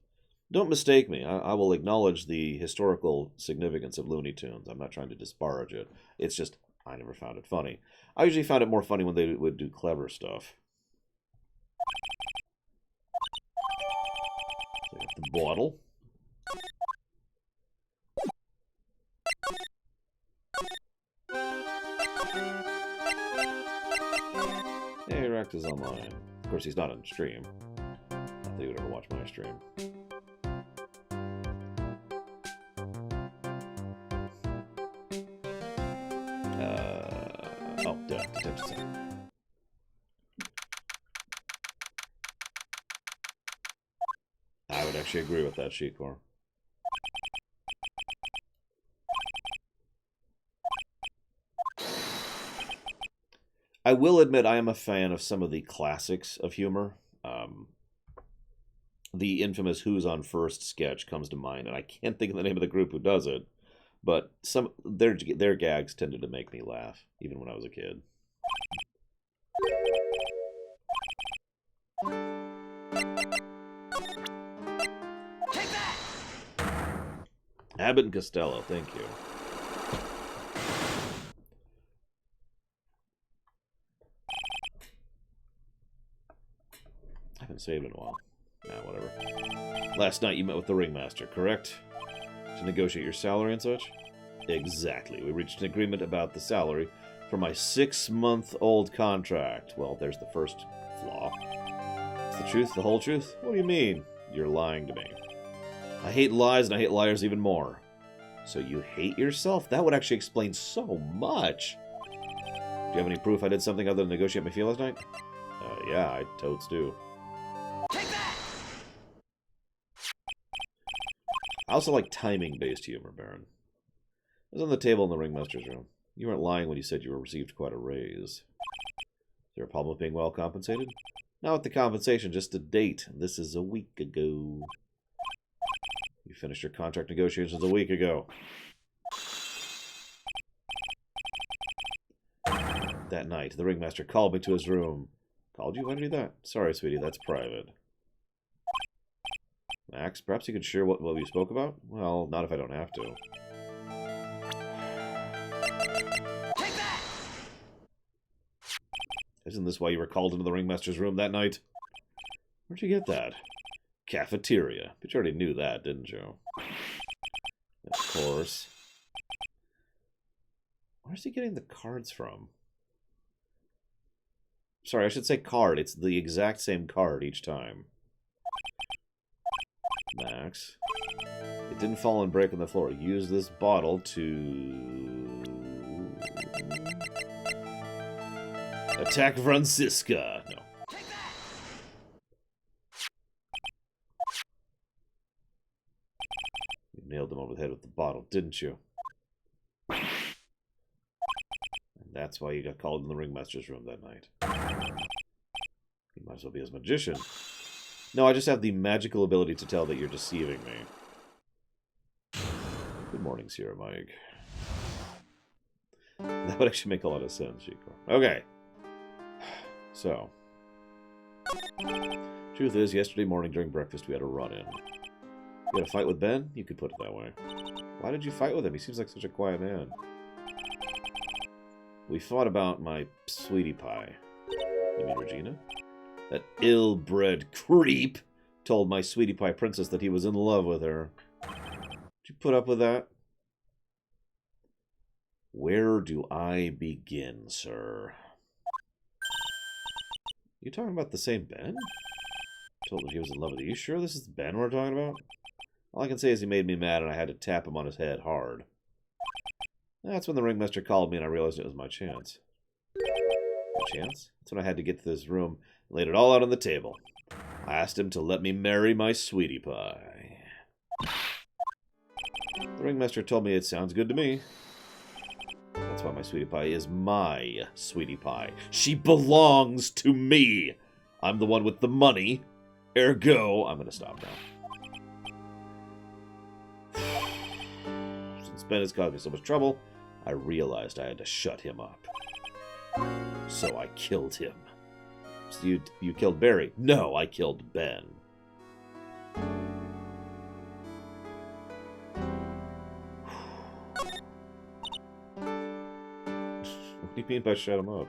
Don't mistake me. I will acknowledge the historical significance of Looney Tunes. I'm not trying to disparage it. It's just, I never found it funny. I usually found it more funny when they would do clever stuff. So you have the bottle. Hey, Rex is online. Of course, he's not on stream. Not that he would ever watch my stream. Oh, duh. Detention center. I would actually agree with that, Shikor. I will admit I am a fan of some of the classics of humor. The infamous Who's on First sketch comes to mind, and I can't think of the name of the group who does it, but some their gags tended to make me laugh, even when I was a kid. Abbott and Costello, thank you. I haven't saved in a while. Nah, whatever. Last night you met with the ringmaster, correct? To negotiate your salary and such? Exactly. We reached an agreement about the salary for my 6-month-old contract. Well, there's the first flaw. It's the truth, the whole truth? What do you mean? You're lying to me. I hate lies, and I hate liars even more. So you hate yourself? That would actually explain so much. Do you have any proof I did something other than negotiate my fee last night? Yeah, I totes do. Take that! I also like timing-based humor, Baron. I was on the table in the ringmaster's room. You weren't lying when you said you received quite a raise. Is there a problem with being well compensated? Not with the compensation, just a date. This is a week ago. You finished your contract negotiations a week ago. That night, the ringmaster called me to his room. Called you? Why did he do that? Sorry, sweetie, that's private. Max, perhaps you could share what we spoke about? Well, not if I don't have to. Take that! Isn't this why you were called into the ringmaster's room that night? Where'd you get that? Cafeteria. But you already knew that, didn't you? Of course. Where's he getting the cards from? Sorry, I should say card. It's the exact same card each time. Max. It didn't fall and break on the floor. Use this bottle to... attack Franziska. No. You nailed him over the head with the bottle, didn't you? And that's why you got called in the ringmaster's room that night. You might as well be his magician. No, I just have the magical ability to tell that you're deceiving me. Good morning, Sierra Mike. That would actually make a lot of sense, Chico. Okay. So. Truth is, yesterday morning during breakfast we had a run-in. You had a fight with Ben? You could put it that way. Why did you fight with him? He seems like such a quiet man. We fought about my sweetie pie. You mean Regina? That ill-bred creep told my sweetie pie princess that he was in love with her. Did you put up with that? Where do I begin, sir? You talking about the same Ben? Told that he was in love with you. You sure this is Ben we're talking about? All I can say is he made me mad and I had to tap him on his head hard. That's when the ringmaster called me and I realized it was my chance. My chance? That's when I had to get to this room and laid it all out on the table. I asked him to let me marry my sweetie pie. The ringmaster told me it sounds good to me. That's why my sweetie pie is my sweetie pie. She belongs to me. I'm the one with the money. Ergo, I'm going to stop now. Since Ben has caused me so much trouble, I realized I had to shut him up. So I killed him. So you killed Barry? No, I killed Ben. What do you mean by shut him up?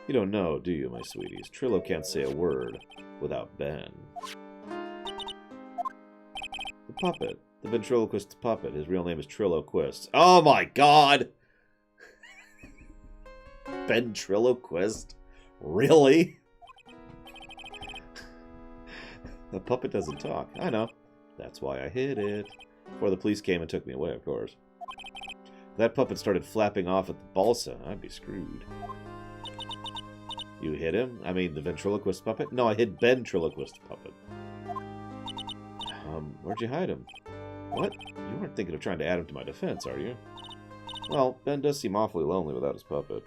You don't know, do you, my sweeties? Trillo can't say a word without Ben. The puppet. The ventriloquist puppet. His real name is Trillo Quist. Oh my god! Ventriloquist? Really? The puppet doesn't talk. I know. That's why I hid it. Before the police came and took me away, of course. If that puppet started flapping off at the balsa, I'd be screwed. You hit him? I mean, the ventriloquist puppet? No, I hit ventriloquist puppet. Where'd you hide him? What? You weren't thinking of trying to add him to my defense, are you? Well, Ben does seem awfully lonely without his puppet.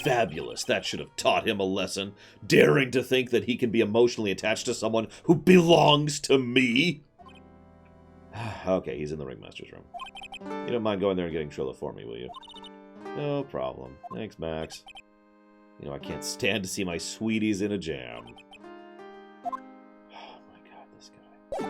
Fabulous. That should have taught him a lesson. Daring to think that he can be emotionally attached to someone who belongs to me. Okay, he's in the ringmaster's room. You don't mind going there and getting Trillo for me, will you? No problem. Thanks, Max. You know, I can't stand to see my sweeties in a jam. Oh my god, this guy.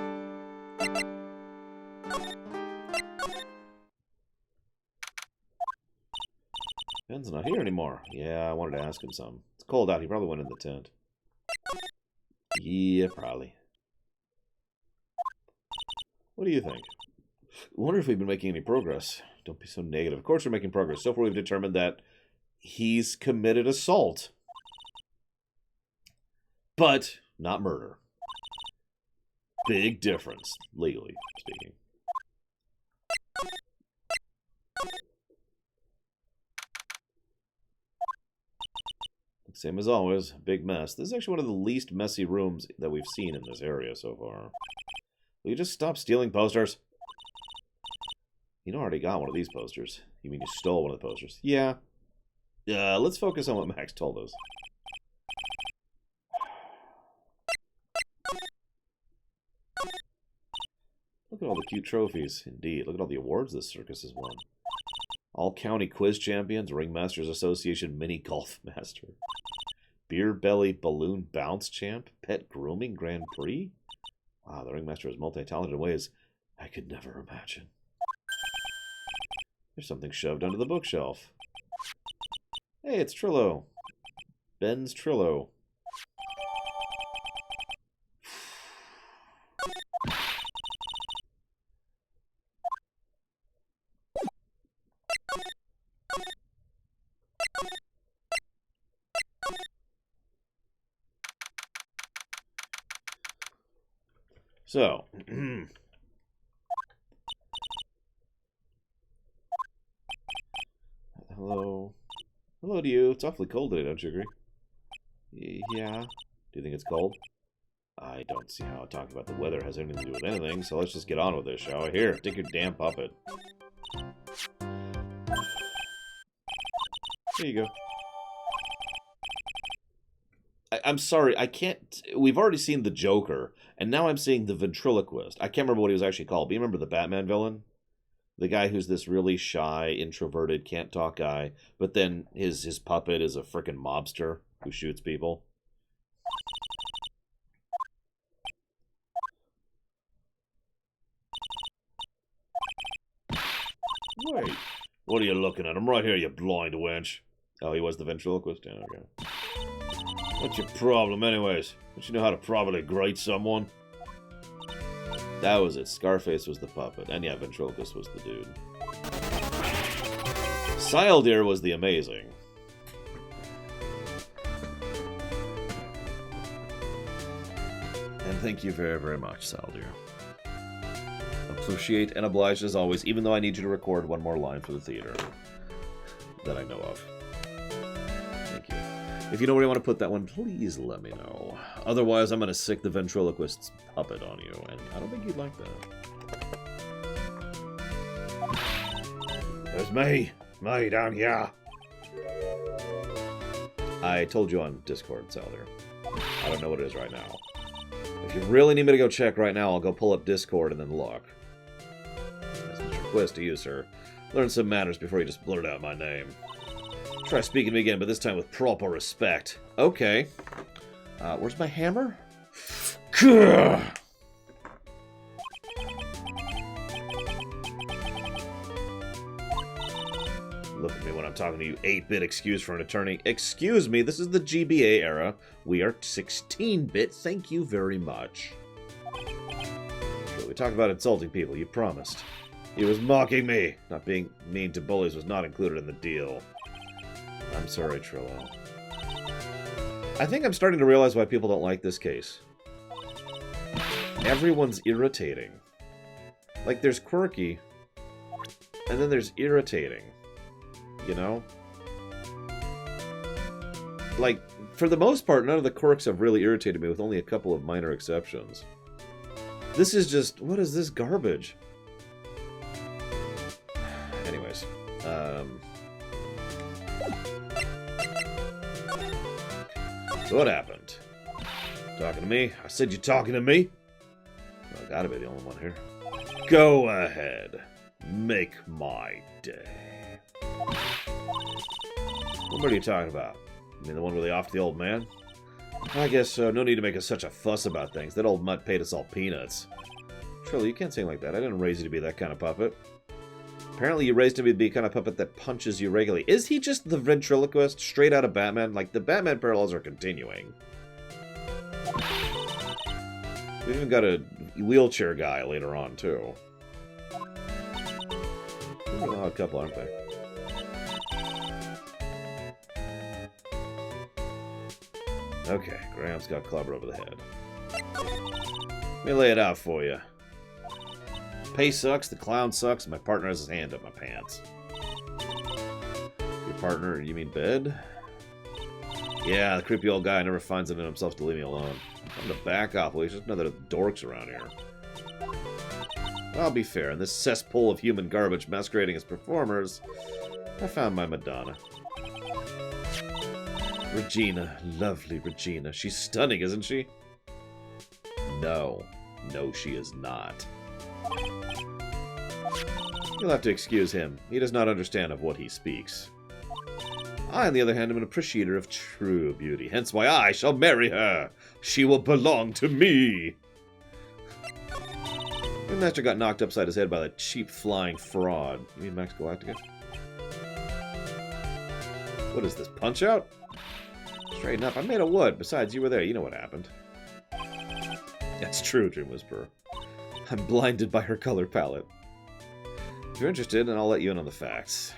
Ben's not here anymore. Yeah, I wanted to ask him some. It's cold out. He probably went in the tent. Yeah, probably. What do you think? I wonder if we've been making any progress. Don't be so negative. Of course we're making progress. So far we've determined that he's committed assault. But not murder. Big difference, legally speaking. Same as always, big mess. This is actually one of the least messy rooms that we've seen in this area so far. Will you just stop stealing posters? You know, I already got one of these posters. You mean you stole one of the posters? Yeah. Let's focus on what Max told us. Look at all the cute trophies. Indeed, look at all the awards this circus has won. All-County Quiz Champions, Ringmasters Association Mini Golf Master. Beer Belly Balloon Bounce Champ, Pet Grooming Grand Prix. Wow, the Ringmaster is multi-talented in ways I could never imagine. There's something shoved under the bookshelf. Hey, it's Trillo. Ben's Trillo. So, hello. Hello to you. It's awfully cold today, don't you agree? Yeah. Do you think it's cold? I don't see how talking about the weather has anything to do with anything, so let's just get on with this, shall we? Here, take your damn puppet. There you go. I'm sorry, I can't... We've already seen the Joker, and now I'm seeing the ventriloquist. I can't remember what he was actually called. Do you remember the Batman villain? The guy who's this really shy, introverted, can't talk guy, but then his puppet is a frickin' mobster who shoots people. Wait, what are you looking at? I'm right here, you blind wench. Oh, he was the ventriloquist? Yeah, okay. What's your problem, anyways? Don't you know how to properly grate someone? That was it. Scarface was the puppet. And yeah, ventriloquist was the dude. Sildear was the amazing. And thank you very, very much, Sildear. Appreciate and oblige as always, even though I need you to record one more line for the theater that I know of. Thank you. If you know where you want to put that one, please let me know. Otherwise, I'm going to sick the ventriloquist's puppet on you, and I don't think you'd like that. There's me down here. I told you on Discord, Salder. I don't know what it is right now. If you really need me to go check right now, I'll go pull up Discord and then look. That's a request to you, sir. Learn some manners before you just blurt out my name. Try speaking to me again, but this time with proper respect. Okay. Where's my hammer? Look at me when I'm talking to you, 8-bit excuse for an attorney. Excuse me, this is the GBA era. We are 16-bit, thank you very much. We talk about insulting people, you promised. He was mocking me. Not being mean to bullies was not included in the deal. I'm sorry, Trillo. I think I'm starting to realize why people don't like this case. Everyone's irritating. Like, there's quirky, and then there's irritating. You know? Like, for the most part, none of the quirks have really irritated me, with only a couple of minor exceptions. This is just... what is this garbage? Anyways. So what happened? Talking to me? I said you talking to me? Well, I gotta be the only one here. Go ahead. Make my day. What are you talking about? You mean the one where they offed the old man? I guess so. No need to make such a fuss about things. That old mutt paid us all peanuts. Trilly, you can't sing like that. I didn't raise you to be that kind of puppet. Apparently you raised him to be kind of puppet that punches you regularly. Is he just the ventriloquist straight out of Batman? Like, the Batman parallels are continuing. We've even got a wheelchair guy later on, too. They're an odd couple, aren't they? Okay, Graham's got clobbered over the head. Let me lay it out for you. Pay sucks, the clown sucks, and my partner has his hand up my pants. Your partner, you mean bed? Yeah, the creepy old guy never finds it in himself to leave me alone. I'm to back off, well, he's just another dorks around here. I'll be fair, in this cesspool of human garbage masquerading as performers, I found my Madonna. Regina, lovely Regina. She's stunning, isn't she? No. No, she is not. You'll have to excuse him. He does not understand of what he speaks. I, on the other hand, am an appreciator of true beauty, hence why I shall marry her. She will belong to me. The master got knocked upside his head by that cheap flying fraud. You mean Max Galactica? What is this, Punch-Out? Straighten up. I'm made of wood. Besides, you were there. You know what happened. That's true, Dream Whisperer. I'm blinded by her color palette. If you're interested, then I'll let you in on the facts.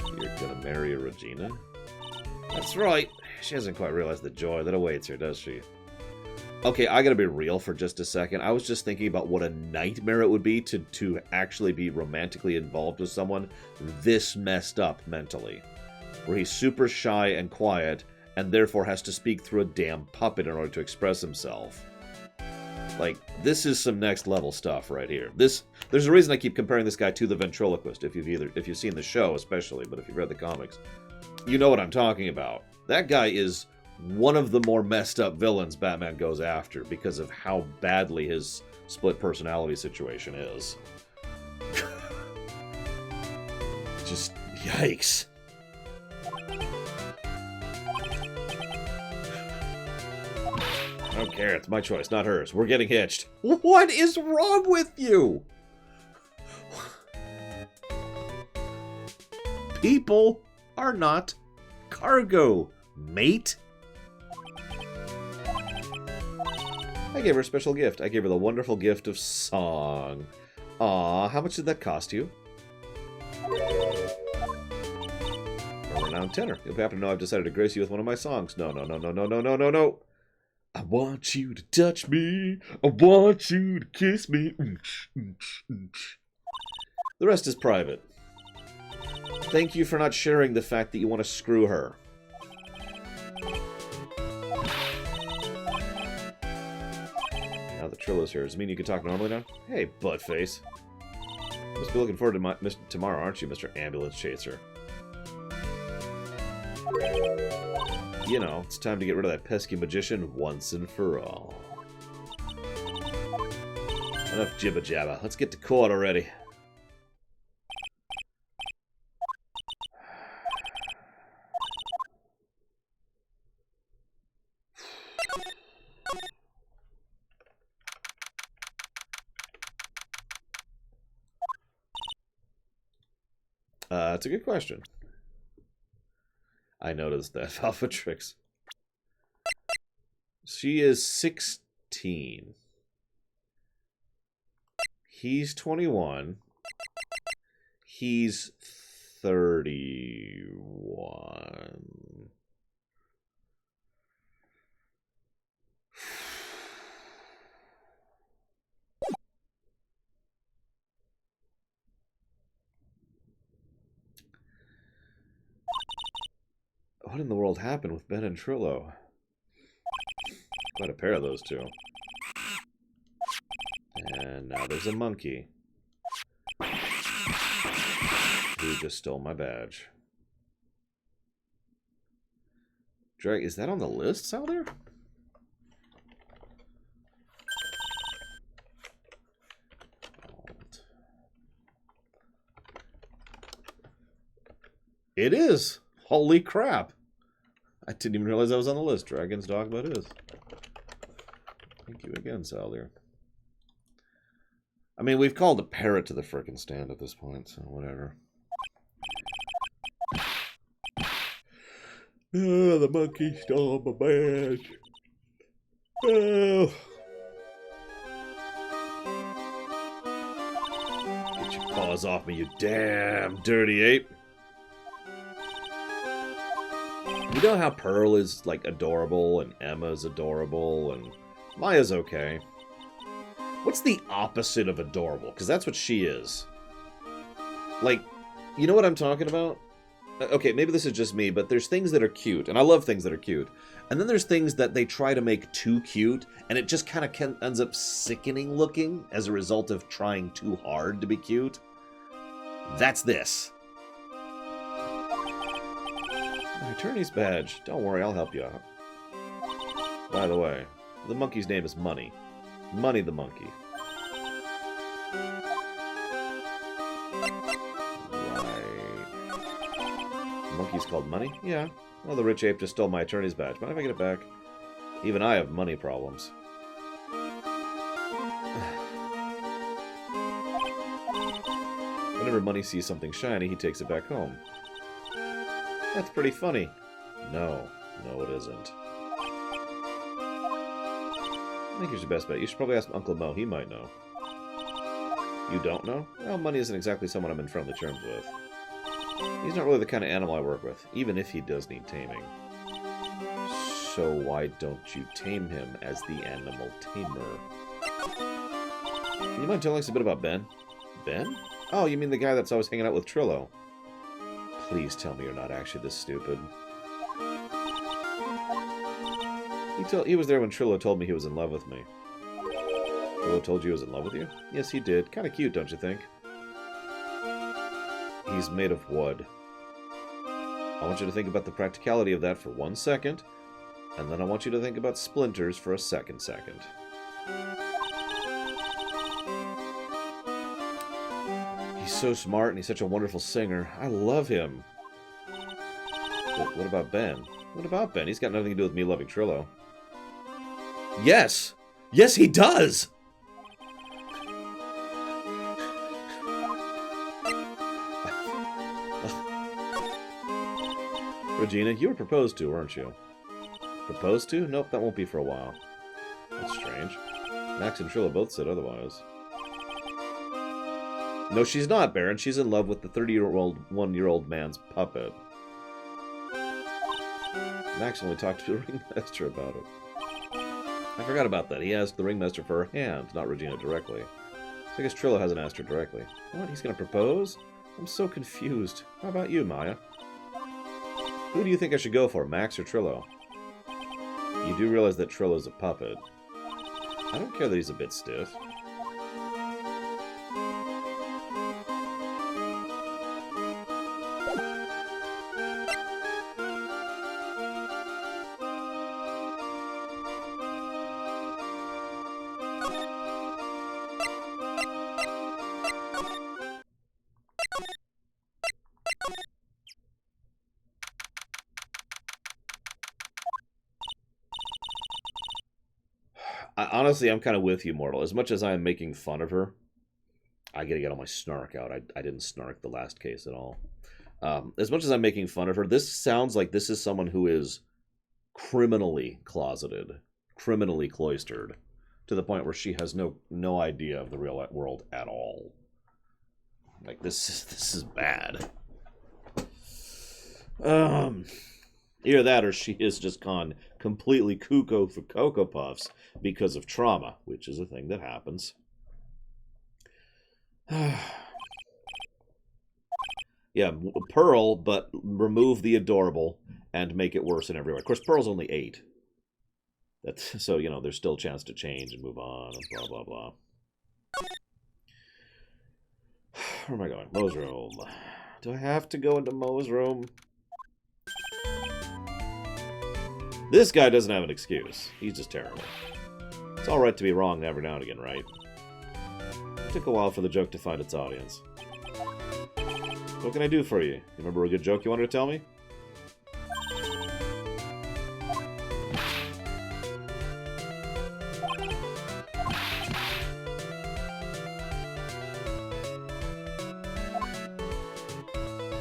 You're gonna marry a Regina? That's right. She hasn't quite realized the joy that awaits her, does she? Okay, I gotta be real for just a second. I was just thinking about what a nightmare it would be to actually be romantically involved with someone this messed up mentally. Where he's super shy and quiet, and therefore has to speak through a damn puppet in order to express himself. Like, this is some next level stuff right here. There's a reason I keep comparing this guy to the ventriloquist, if you've seen the show especially, but if you've read the comics, you know what I'm talking about. That guy is one of the more messed up villains Batman goes after because of how badly his split personality situation is. Just yikes. I don't care. It's my choice, not hers. We're getting hitched. What is wrong with you? People are not cargo, mate. I gave her a special gift. I gave her the wonderful gift of song. Aw, how much did that cost you? A renowned tenor. You'll happen to know I've decided to grace you with one of my songs. No, no, no, no, no, no, no, no, no. I want you to touch me. I want you to kiss me. The rest is private. Thank you for not sharing the fact that you want to screw her. Now the Trilo's here. Does it mean you can talk normally now? Hey, buttface. Must be looking forward to tomorrow, aren't you, Mr. Ambulance Chaser? You know, it's time to get rid of that pesky magician once and for all. Enough jibba-jabba. Let's get to court already. That's a good question. I noticed that. Alphatrix. She is 16. He's 21. He's 31. What in the world happened with Ben and Trillo? Quite a pair of those two. And now there's a monkey. Who just stole my badge. Drag, is that on the list out there? It is! Holy crap! I didn't even realize that was on the list. Dragon's Dogma it is. Thank you again, Saldir. I mean, we've called a parrot to the frickin' stand at this point, so whatever. Oh, the monkey stole my badge. Oh. Get your paws off me, you damn dirty ape. You know how Pearl is, like, adorable, and Emma's adorable, and Maya's okay. What's the opposite of adorable? Because that's what she is. Like, you know what I'm talking about? Okay, maybe this is just me, but there's things that are cute, and I love things that are cute. And then there's things that they try to make too cute, and it just kind of ends up sickening looking as a result of trying too hard to be cute. That's this. My attorney's badge. Don't worry, I'll help you out. By the way, the monkey's name is Money. Money the monkey. Monkey's called Money? Yeah. Well, the rich ape just stole my attorney's badge. Mind if I get it back? Even I have money problems. Whenever Money sees something shiny, he takes it back home. That's pretty funny. No. No, it isn't. I think here's your best bet. You should probably ask Uncle Mo. He might know. You don't know? Well, Money isn't exactly someone I'm in friendly terms with. He's not really the kind of animal I work with, even if he does need taming. So why don't you tame him as the animal tamer? Can you mind telling us a bit about Ben? Ben? Oh, you mean the guy that's always hanging out with Trillo? Please tell me you're not actually this stupid. He was there when Trillo told me he was in love with me. Trillo told you he was in love with you? Yes, he did. Kind of cute, don't you think? He's made of wood. I want you to think about the practicality of that for 1 second, and then I want you to think about splinters for a second. He's so smart and he's such a wonderful singer. I love him. But what about Ben? What about Ben? He's got nothing to do with me loving Trillo. Yes! Yes, he does! Regina, you were proposed to, weren't you? Proposed to? Nope, that won't be for a while. That's strange. Max and Trillo both said otherwise. No, she's not, Baron. She's in love with the 1-year-old man's puppet. Max only talked to the ringmaster about it. I forgot about that. He asked the ringmaster for her hand, not Regina directly. So I guess Trillo hasn't asked her directly. What? He's gonna propose? I'm so confused. How about you, Maya? Who do you think I should go for, Max or Trillo? You do realize that Trillo's a puppet. I don't care that he's a bit stiff. Honestly, I'm kind of with you, Mortal. As much as I am making fun of her, I gotta get all my snark out. I didn't snark the last case at all. As much as I'm making fun of her, this sounds like this is someone who is criminally closeted, criminally cloistered, to the point where she has no idea of the real world at all. Like, this is bad. Either that or she has just gone completely cuckoo for Cocoa Puffs because of trauma, which is a thing that happens. Yeah, Pearl, but remove the adorable and make it worse in every way. Of course, Pearl's only 8. So, you know, there's still a chance to change and move on and blah, blah, blah. Where am I going? Mo's room. Do I have to go into Mo's room? This guy doesn't have an excuse. He's just terrible. It's alright to be wrong every now and again, right? It took a while for the joke to find its audience. What can I do for you? You remember a good joke you wanted to tell me?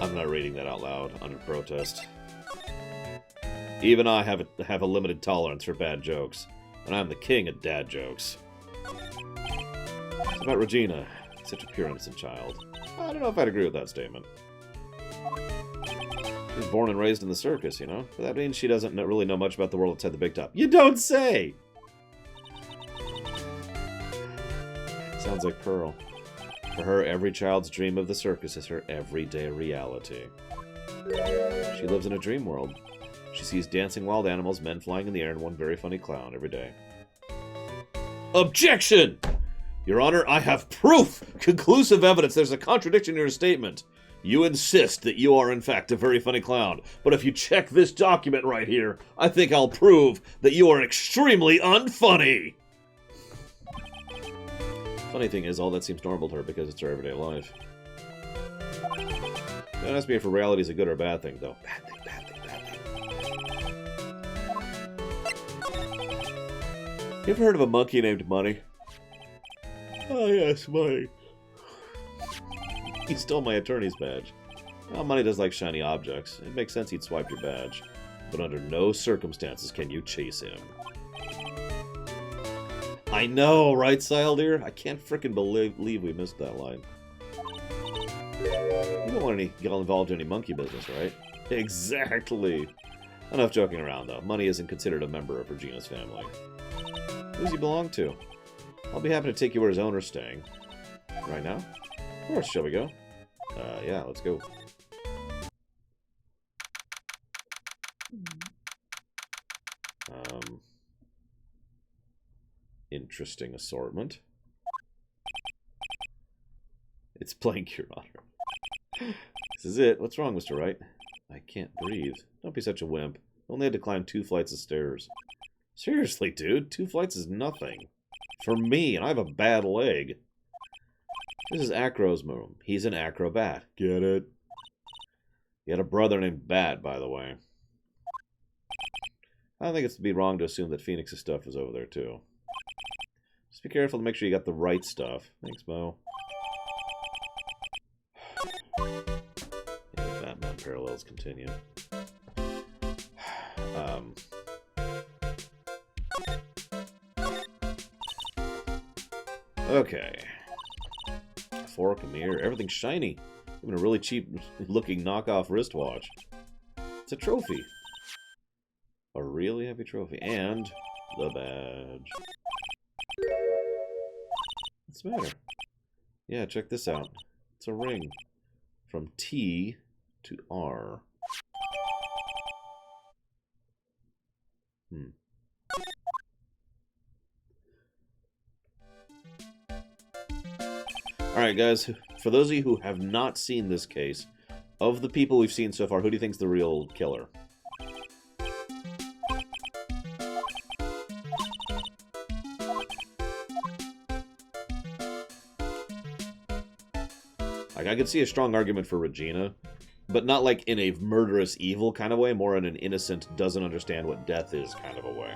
I'm not reading that out loud under protest. Even I have a limited tolerance for bad jokes, and I'm the king of dad jokes. It's about Regina, such a pure innocent child. I don't know if I'd agree with that statement. She was born and raised in the circus, you know? But that means she doesn't really know much about the world outside the big top. You don't say! Sounds like Pearl. For her, every child's dream of the circus is her everyday reality. She lives in a dream world. She sees dancing wild animals, men flying in the air, and one very funny clown every day. Objection! Your Honor, I have proof! Conclusive evidence there's a contradiction in your statement. You insist that you are, in fact, a very funny clown. But if you check this document right here, I think I'll prove that you are extremely unfunny! Funny thing is, all that seems normal to her because it's her everyday life. Don't ask me if reality is a good or bad thing, though. Bad thing, bad thing, bad thing. You ever heard of a monkey named Money? Oh, yes, Money. He stole my attorney's badge. Well, Money does like shiny objects. It makes sense he'd swipe your badge. But under no circumstances can you chase him. I know, right, Deer? I can't frickin' believe we missed that line. You don't want to get involved in any monkey business, right? Exactly. Enough joking around, though. Money isn't considered a member of Regina's family. Who does he belong to? I'll be happy to take you where his owner's staying. Right now? Of course, shall we go? Yeah, let's go. Interesting assortment. It's blank, Your Honor. This is it. What's wrong, Mr. Wright? I can't breathe. Don't be such a wimp. Only had to climb 2 flights of stairs. Seriously, dude. 2 flights is nothing. For me, and I have a bad leg. This is Acro's room. He's an acrobat. Get it? He had a brother named Bat, by the way. I don't think it's to be wrong to assume that Phoenix's stuff is over there, too. Just be careful to make sure you got the right stuff. Thanks, Mo. Yeah, the Batman parallels continue. Okay. Fork, a mirror, everything's shiny. Even a really cheap-looking knockoff wristwatch. It's a trophy. A really heavy trophy. And the badge. What's the matter? Yeah, check this out. It's a ring. From T to R. Alright, guys. For those of you who have not seen this case, of the people we've seen so far, who do you think's the real killer? Like, I could see a strong argument for Regina, but not like in a murderous evil kind of way, more in an innocent, doesn't understand what death is kind of a way.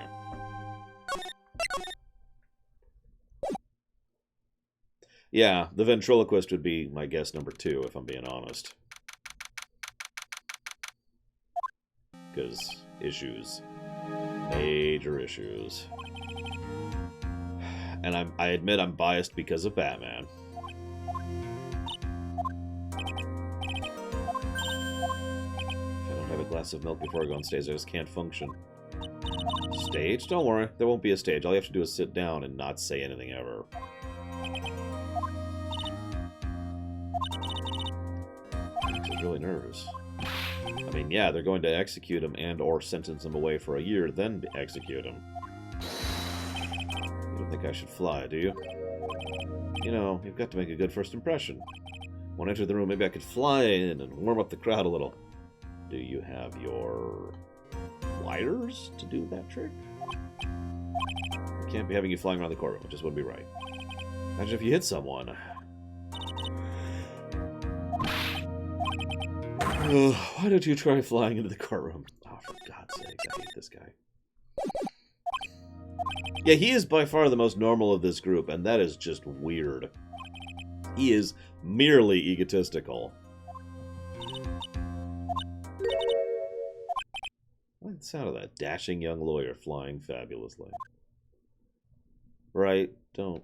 Yeah, the ventriloquist would be my guess number 2, if I'm being honest. Because issues. Major issues. And I admit I'm biased because of Batman. If I don't have a glass of milk before I go on stage, I just can't function. Stage? Don't worry, there won't be a stage. All you have to do is sit down and not say anything ever. Really nervous. I mean, yeah, they're going to execute him and or sentence him away for a year, then execute him. You don't think I should fly, do you? You know, you've got to make a good first impression. When I enter the room, maybe I could fly in and warm up the crowd a little. Do you have your gliders to do that trick? I can't be having you flying around the courtroom. It just wouldn't be right. Imagine if you hit someone. Why don't you try flying into the courtroom? Oh, for God's sake, I hate this guy. Yeah, he is by far the most normal of this group, and that is just weird. He is merely egotistical. the sound of that dashing young lawyer flying fabulously. Right, don't.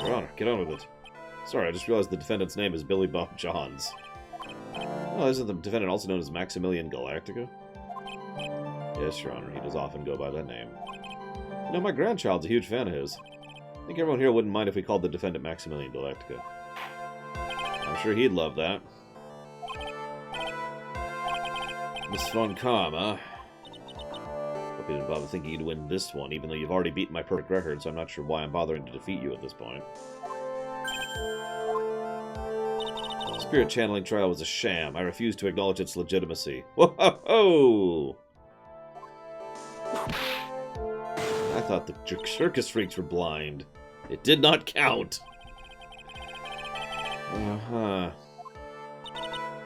Your Honor, get on with it. Sorry, I just realized the defendant's name is Billy Bob Johns. Oh, isn't the defendant also known as Maximilian Galactica? Yes, Your Honor, he does often go by that name. You know, my grandchild's a huge fan of his. I think everyone here wouldn't mind if we called the defendant Maximilian Galactica. I'm sure he'd love that. Miss Von Kamm, huh? Hope you didn't bother thinking you'd win this one, even though you've already beaten my perfect record, so I'm not sure why I'm bothering to defeat you at this point. The spirit channeling trial was a sham. I refuse to acknowledge its legitimacy. Whoa! I thought the circus freaks were blind. It did not count. Uh-huh.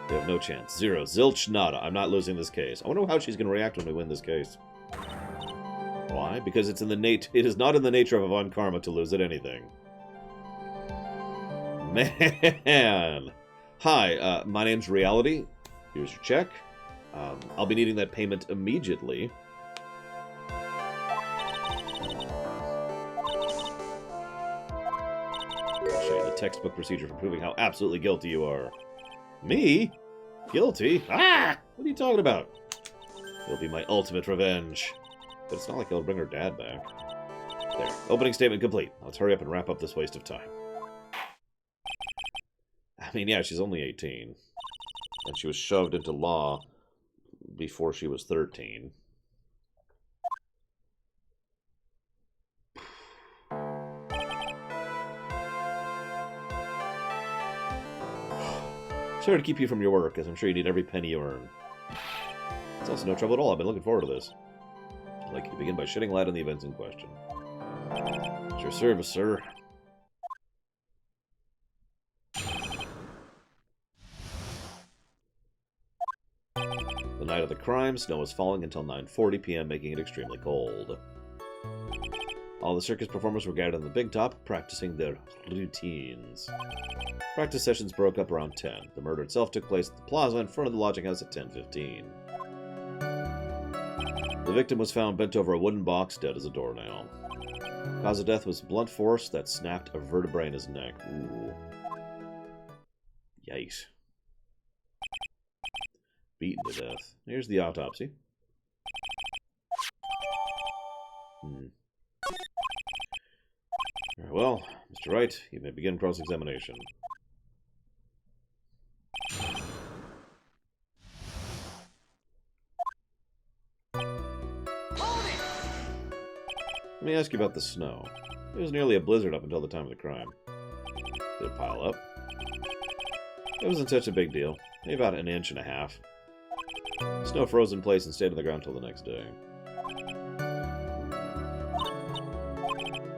We have no chance. Zero. Zilch nada. I'm not losing this case. I wonder how she's going to react when we win this case. Why? Because it is not in the nature of a Von Karma to lose at anything. Man! Hi, my name's Reality. Here's your check. I'll be needing that payment immediately. I'll show you the textbook procedure for proving how absolutely guilty you are. Me? Guilty? Ah! What are you talking about? It'll be my ultimate revenge. But it's not like he'll bring her dad back. There. Opening statement complete. Let's hurry up and wrap up this waste of time. I mean, yeah, she's only 18. And she was shoved into law before she was 13. Sorry to keep you from your work, as I'm sure you need every penny you earn. It's also no trouble at all. I've been looking forward to this. I'd like you to begin by shedding light on the events in question. At your service, sir. The night of the crime, snow was falling until 9:40 p.m., making it extremely cold. All the circus performers were gathered on the big top, practicing their routines. Practice sessions broke up around 10. The murder itself took place at the plaza in front of the lodging house at 10:15. The victim was found bent over a wooden box, dead as a doornail. Cause of death was blunt force that snapped a vertebrae in his neck. Ooh. Yikes. Beaten to death. Here's the autopsy. Very well, Mr. Wright, you may begin cross-examination. Let me ask you about the snow. It was nearly a blizzard up until the time of the crime. Did it pile up? It wasn't such a big deal. Maybe about 1.5 inches. Snow froze in place and stayed on the ground until the next day.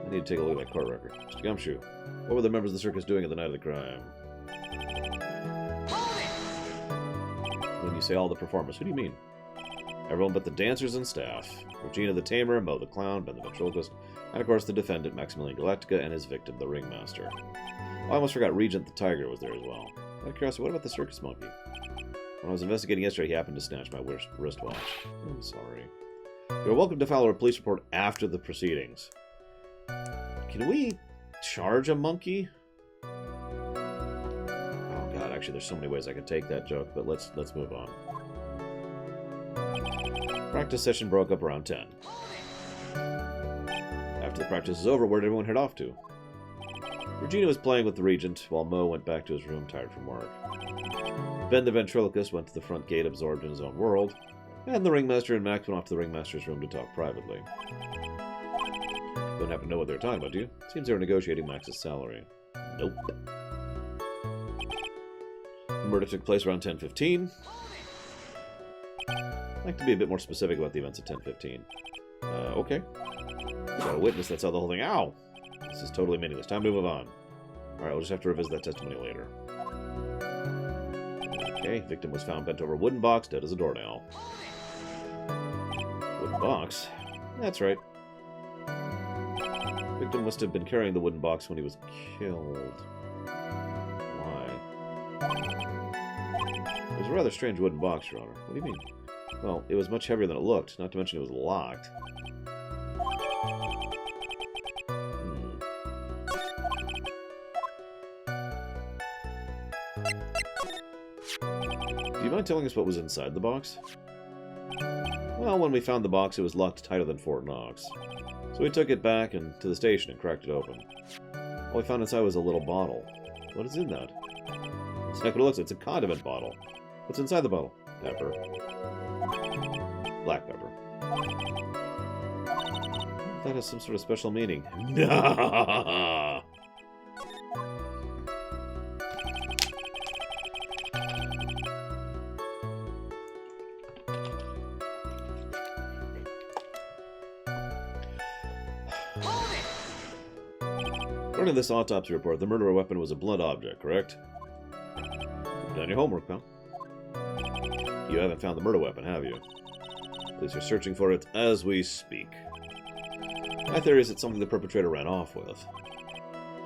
I need to take a look at that court record. Mr. Gumshoe, what were the members of the circus doing at the night of the crime? When you say all the performers, who do you mean? Everyone but the dancers and staff. Regina the Tamer, Mo the Clown, Ben the Ventriloquist, and of course the defendant, Maximilian Galactica, and his victim, the Ringmaster. Oh, I almost forgot Regent the Tiger was there as well. Out of curiosity, what about the circus monkey? When I was investigating yesterday, he happened to snatch my wristwatch. I'm sorry. You're welcome to file a police report after the proceedings. Can we charge a monkey? Oh god, actually there's so many ways I could take that joke, but let's move on. Practice session broke up around 10. After the practice was over, where did everyone head off to? Regina was playing with the Regent, while Mo went back to his room tired from work. Ben the Ventriloquist went to the front gate absorbed in his own world, and the Ringmaster and Max went off to the Ringmaster's room to talk privately. Don't happen to know what they're talking about, do you? Seems they were negotiating Max's salary. Nope. The murder took place around 10:15. I'd like to be a bit more specific about the events at 10:15. Okay. We got a witness that saw the whole thing. Ow! This is totally meaningless. Time to move on. Alright, we'll just have to revisit that testimony later. Okay, victim was found bent over a wooden box, dead as a doornail. Wooden box? That's right. The victim must have been carrying the wooden box when he was killed. Why? It was a rather strange wooden box, Your Honor. What do you mean? Well, it was much heavier than it looked, not to mention it was locked. Do you mind telling us what was inside the box? Well, when we found the box, it was locked tighter than Fort Knox. So we took it back to the station and cracked it open. All we found inside was a little bottle. What is in that? It's like what it looks like. It's a condiment bottle. What's inside the bottle? Pepper. Black pepper. That has some sort of special meaning. Nah! According to this autopsy report, the murder weapon was a blunt object, correct? You've done your homework, pal. You haven't found the murder weapon, have you? Police are searching for it as we speak. My theory is it's something the perpetrator ran off with.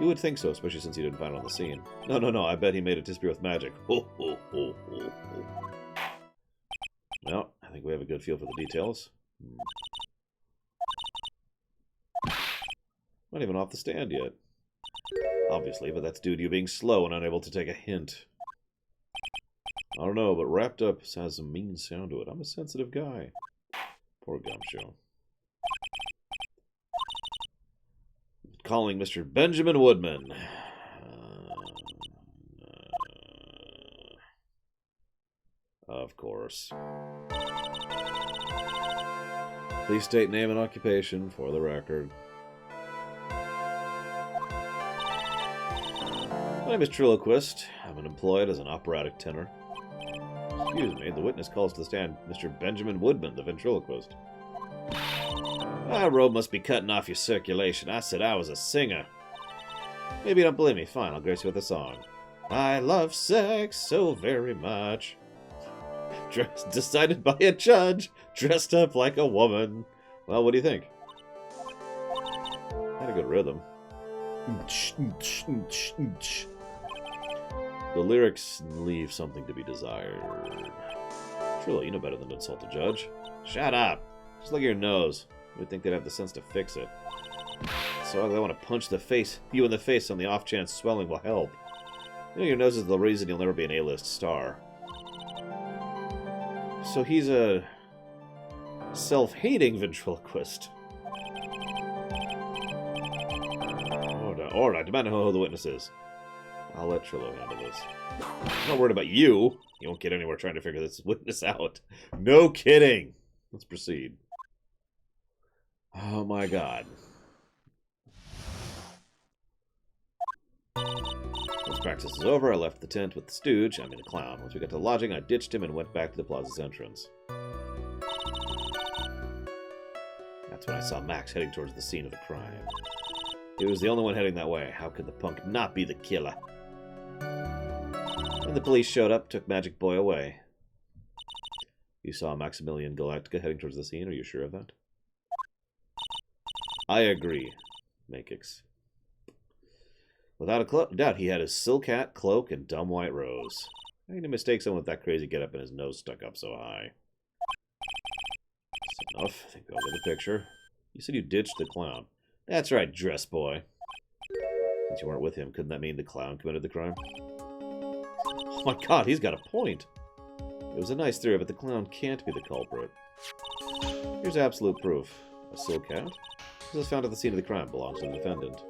You would think so, especially since he didn't find it on the scene. No, I bet he made it disappear with magic. Ho, ho, ho, ho, ho. Well, I think we have a good feel for the details. Not even off the stand yet. Obviously, but that's due to you being slow and unable to take a hint. I don't know, but wrapped up has a mean sound to it. I'm a sensitive guy. Poor Gumshoe. Calling Mr. Benjamin Woodman. Of course. Please state name and occupation for the record. My name is Triloquist. I'm employed as an operatic tenor. Excuse me, the witness calls to the stand Mr. Benjamin Woodman, the ventriloquist. My robe must be cutting off your circulation. I said I was a singer. Maybe you don't believe me. Fine, I'll grace you with a song. I love sex so very much. Decided by a judge, dressed up like a woman. Well, what do you think? Had a good rhythm. The lyrics leave something to be desired. Truly, you know better than to insult a judge. Shut up! Just look at your nose. You would think they'd have the sense to fix it. So ugly, I want to punch you in the face on the off chance swelling will help. You know your nose is the reason you'll never be an A-list star. So he's a self-hating ventriloquist. Alright, I demand to know who the witness is. I'll let Trillo handle this. I'm not worried about you. You won't get anywhere trying to figure this witness out. No kidding. Let's proceed. Oh my god. Once practice is over, I left the tent with the stooge. I mean the clown. Once we got to the lodging, I ditched him and went back to the plaza's entrance. That's when I saw Max heading towards the scene of the crime. He was the only one heading that way. How could the punk not be the killer? When the police showed up, took Magic Boy away. You saw Maximilian Galactica heading towards the scene. Are you sure of that? I agree, Makix. Without a doubt, he had his silk hat, cloak, and dumb white rose. How can you mistake someone with that crazy getup and his nose stuck up so high? That's enough. I think I'll get the picture. You said you ditched the clown. That's right, dress boy. Since you weren't with him, couldn't that mean the clown committed the crime? Oh my god, he's got a point. It was a nice theory, but the clown can't be the culprit. Here's absolute proof. A silk hat? This was found at the scene of the crime, belongs to the defendant.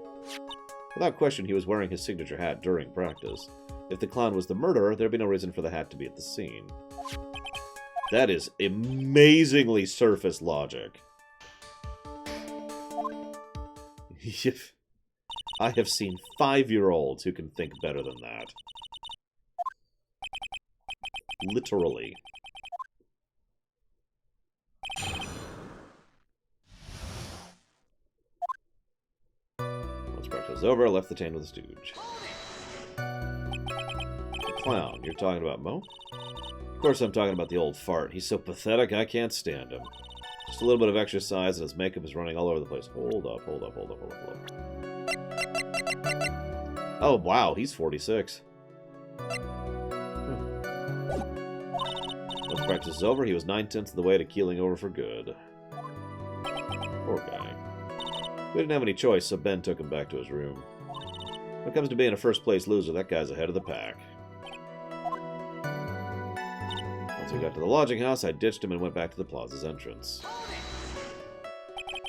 Without question, he was wearing his signature hat during practice. If the clown was the murderer, there'd be no reason for the hat to be at the scene. That is amazingly surface logic. I have seen 5-year-olds who can think better than that. Literally. Once practice was over, I left the tent with the stooge. The clown, you're talking about Mo? Of course I'm talking about the old fart. He's so pathetic I can't stand him. Just a little bit of exercise and his makeup is running all over the place. Hold up. Oh, wow, he's 46. Once practice is over, he was 9/10 of the way to keeling over for good. Poor guy. We didn't have any choice, so Ben took him back to his room. When it comes to being a first-place loser, that guy's ahead of the pack. Once we got to the lodging house, I ditched him and went back to the plaza's entrance.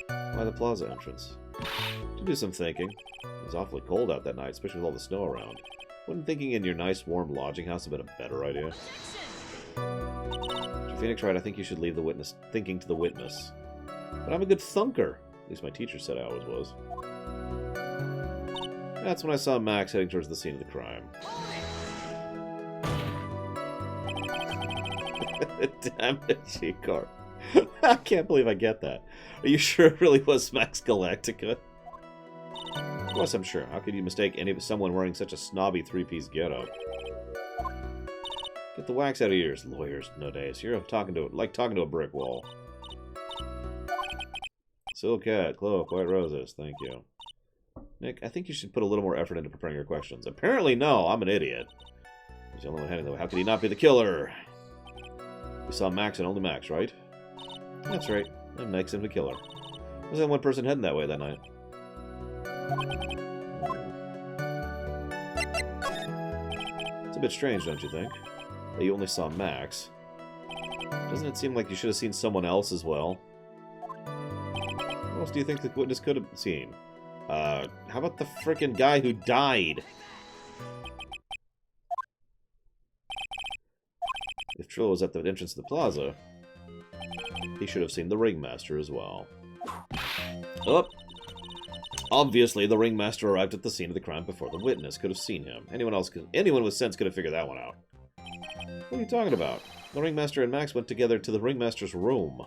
Why the plaza entrance? To do some thinking. It was awfully cold out that night, especially with all the snow around. Wouldn't thinking in your nice, warm lodging house have been a better idea? Mr. Phoenix, right, I think you should leave the witness thinking to the witness. But I'm a good thunker. At least my teacher said I always was. That's when I saw Max heading towards the scene of the crime. Damn it, G-Car. I can't believe I get that. Are you sure it really was Max Galactica? Of course I'm sure. How could you mistake someone wearing such a snobby three-piece getup? Get the wax out of your ears, lawyers nowadays. You're talking to a brick wall. Silk Cat, Cloak, White Roses, thank you. Nick, I think you should put a little more effort into preparing your questions. Apparently no, I'm an idiot. He's the only one heading the way. How could he not be the killer? You saw Max and only Max, right? That's right. That makes him the killer. There's only one person heading that way that night. It's a bit strange, don't you think? That you only saw Max. Doesn't it seem like you should have seen someone else as well? What else do you think the witness could have seen? How about the frickin' guy who died? If Trill was at the entrance to the plaza, he should have seen the ringmaster as well. Oh! Obviously, the ringmaster arrived at the scene of the crime before the witness could have seen him. Anyone with sense could have figured that one out. What are you talking about? The ringmaster and Max went together to the ringmaster's room.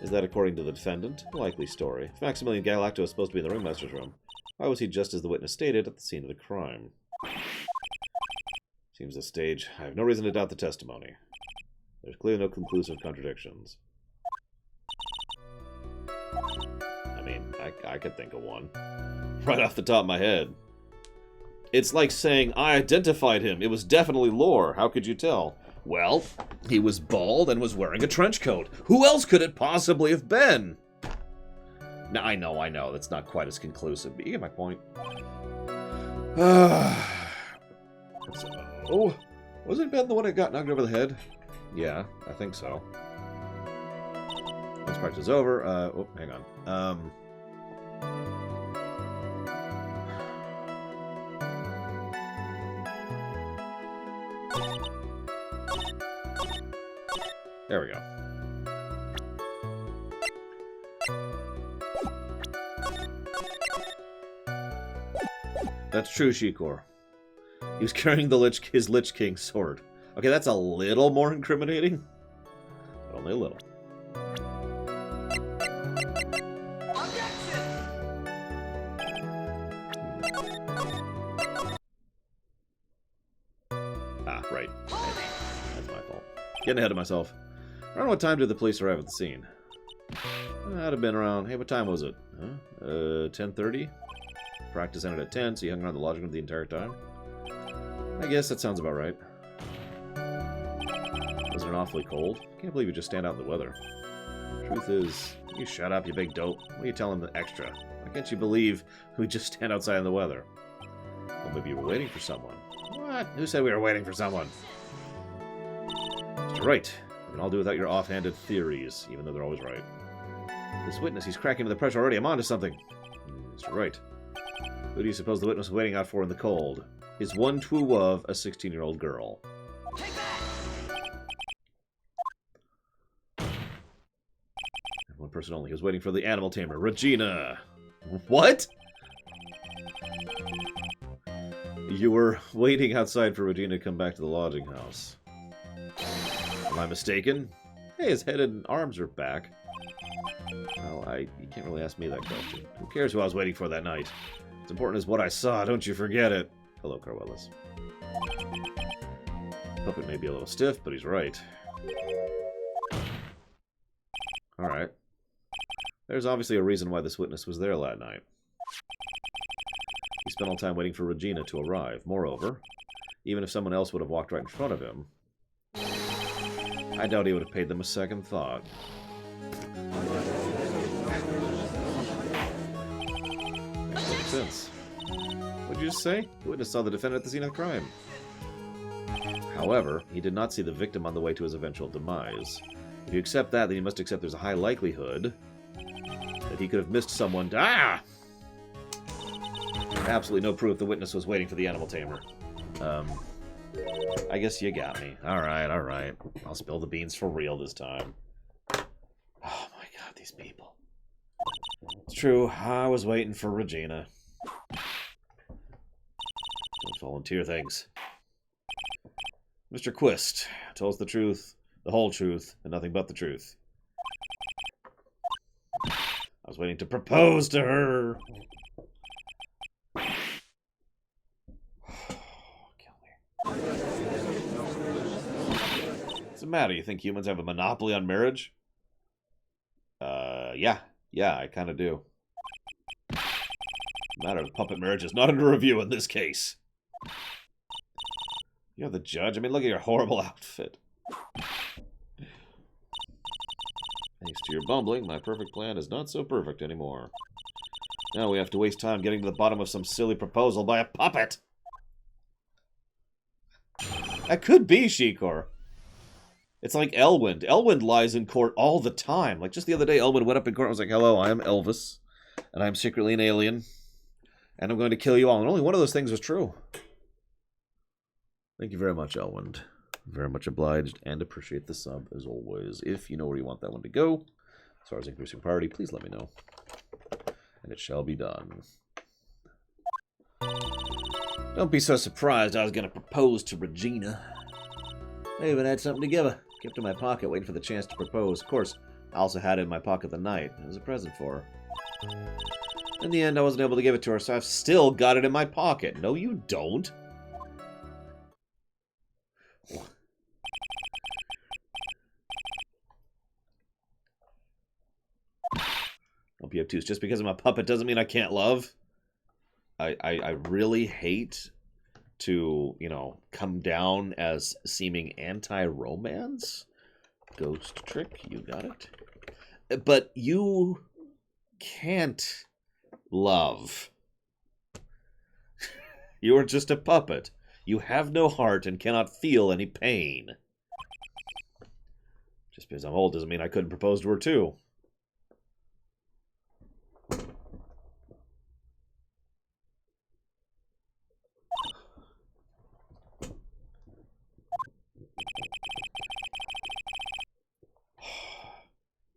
Is that according to the defendant? Likely story. If Maximilian Galacto is supposed to be in the ringmaster's room, why was he just as the witness stated at the scene of the crime? Seems a stage. I have no reason to doubt the testimony. There's clearly no conclusive contradictions. I mean, I could think of one. Right off the top of my head. It's like saying, I identified him. It was definitely Lore. How could you tell? Well, he was bald and was wearing a trench coat. Who else could it possibly have been? Now, I know. That's not quite as conclusive, but you get my point. So, wasn't Ben the one that got knocked over the head? Yeah, I think so. This part is over. Oh, hang on. There we go. That's true, Shikor. He was carrying his Lich King sword. Okay, that's a little more incriminating. But only a little. Ah, right. That's my fault. Getting ahead of myself. Around what time did the police arrive at the scene? I'd have been around... Hey, what time was it? 10:30? Practice ended at 10, so you hung around the lodging room the entire time? I guess that sounds about right. Wasn't it awfully cold? Can't believe you just stand out in the weather. Truth is... You shut up, you big dope. What are you telling the extra? Why can't you believe we just stand outside in the weather? Well, maybe you were waiting for someone. What? Who said we were waiting for someone? Mr. Right. We can all do without your offhanded theories, even though they're always right. This witness, he's cracking to the pressure already. I'm onto something. Mr. Right. Who do you suppose the witness was waiting out for in the cold? His one true love, a 16-year-old girl. Take that! One person only. He was waiting for the animal tamer, Regina. What? You were waiting outside for Regina to come back to the lodging house. Am I mistaken? Hey, his head and arms are back. Well, you can't really ask me that question. Who cares who I was waiting for that night? What's important is what I saw, don't you forget it. Hello, Carwellis. Puppet may be a little stiff, but he's right. Alright. There's obviously a reason why this witness was there that night. He spent all time waiting for Regina to arrive. Moreover, even if someone else would have walked right in front of him, I doubt he would have paid them a second thought. Makes sense. What'd you just say? The witness saw the defendant at the scene of the crime. However, he did not see the victim on the way to his eventual demise. If you accept that, then you must accept there's a high likelihood that he could have missed someone. Ah! Absolutely no proof the witness was waiting for the animal tamer. I guess you got me. Alright, alright. I'll spill the beans for real this time. Oh my god, these people. It's true, I was waiting for Regina. Don't volunteer things. Mr. Quist tells the truth, the whole truth, and nothing but the truth. I was waiting to propose to her. What's the matter? You think humans have a monopoly on marriage? Yeah. Yeah, I kind of do. The matter of puppet marriage is not under review in this case. You're the judge? I mean, look at your horrible outfit. Thanks to your bumbling, my perfect plan is not so perfect anymore. Now we have to waste time getting to the bottom of some silly proposal by a puppet. That could be Shikor. It's like Elwind. Elwind lies in court all the time. Like, just the other day, Elwind went up in court and was like, hello, I am Elvis, and I'm secretly an alien, and I'm going to kill you all. And only one of those things was true. Thank you very much, Elwind. Very much obliged, and appreciate the sub, as always. If you know where you want that one to go, as far as increasing priority, please let me know. And it shall be done. Don't be so surprised I was going to propose to Regina. I even had something to give her. Kept it in my pocket, waiting for the chance to propose. Of course, I also had it in my pocket the night. It was a present for her. In the end, I wasn't able to give it to her, so I've still got it in my pocket. No, you don't. Don't be obtuse. Just because I'm a puppet doesn't mean I can't love. I really hate to, you know, come down as seeming anti-romance. Ghost trick, you got it. But you can't love. You are just a puppet. You have no heart and cannot feel any pain. Just because I'm old doesn't mean I couldn't propose to her too.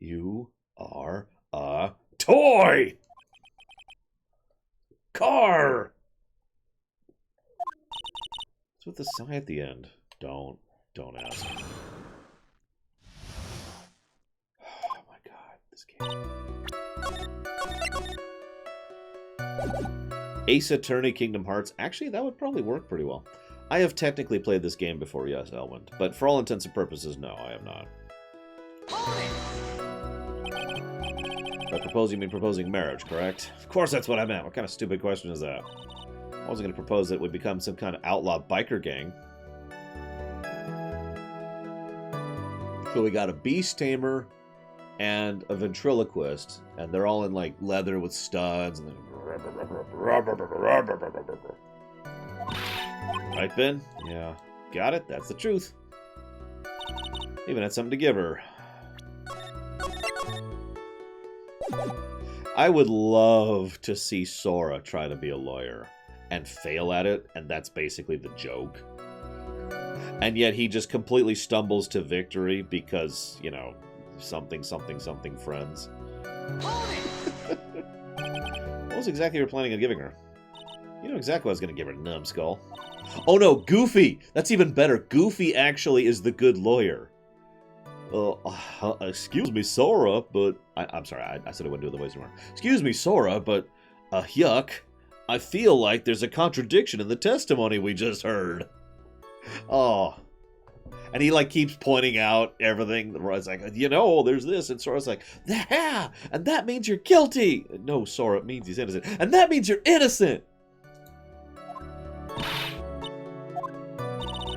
You are a toy! Car! What's with the sigh at the end? Don't ask. Oh my god, this game. Ace Attorney Kingdom Hearts. Actually, that would probably work pretty well. I have technically played this game before, yes, Elwind. But for all intents and purposes, no, I have not. By propose, you mean proposing marriage, correct? Of course that's what I meant. What kind of stupid question is that? I wasn't going to propose that it would become some kind of outlaw biker gang. So we got a beast tamer and a ventriloquist, and they're all in, like, leather with studs. And right, Ben? Yeah. Got it? That's the truth. Even had something to give her. I would love to see Sora try to be a lawyer and fail at it, and that's basically the joke. And yet he just completely stumbles to victory because, you know, something friends. What was exactly you were planning on giving her? You know exactly what I was going to give her, numbskull. Oh no, Goofy! That's even better. Goofy actually is the good lawyer. Excuse me, Sora, but... I'm sorry, I said I wouldn't do the voice anymore. Excuse me, Sora, but... yuck. I feel like there's a contradiction in the testimony we just heard. Oh. And he, like, keeps pointing out everything. It's like, you know, there's this. And Sora's like, yeah, and that means you're guilty. No, Sora, it means he's innocent. And that means you're innocent.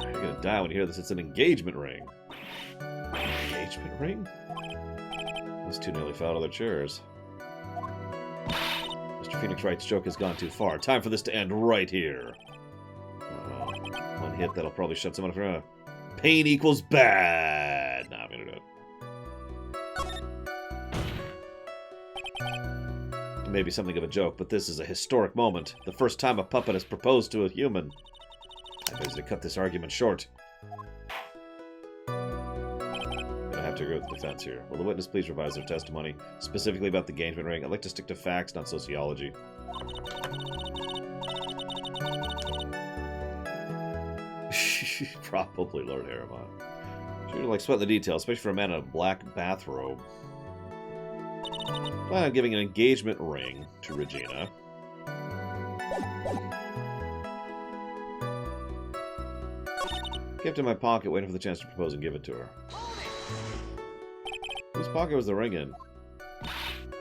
You're going to die when you hear this. It's an engagement ring. Engagement ring? Those two nearly fell out of their chairs. Mr. Phoenix Wright's joke has gone too far. Time for this to end right here. One hit that'll probably shut someone up. Pain equals bad. Nah, I'm gonna do it. Maybe something of a joke, but this is a historic moment. The first time a puppet has proposed to a human. I basically cut this argument short. I have to agree with the defense here. Will the witness please revise their testimony, specifically about the engagement ring? I'd like to stick to facts, not sociology. Probably Lord Harriman. She would like sweat the details, especially for a man in a black bathrobe. Plan on giving an engagement ring to Regina. Kept it in my pocket, waiting for the chance to propose and give it to her. Whose pocket was the ring in?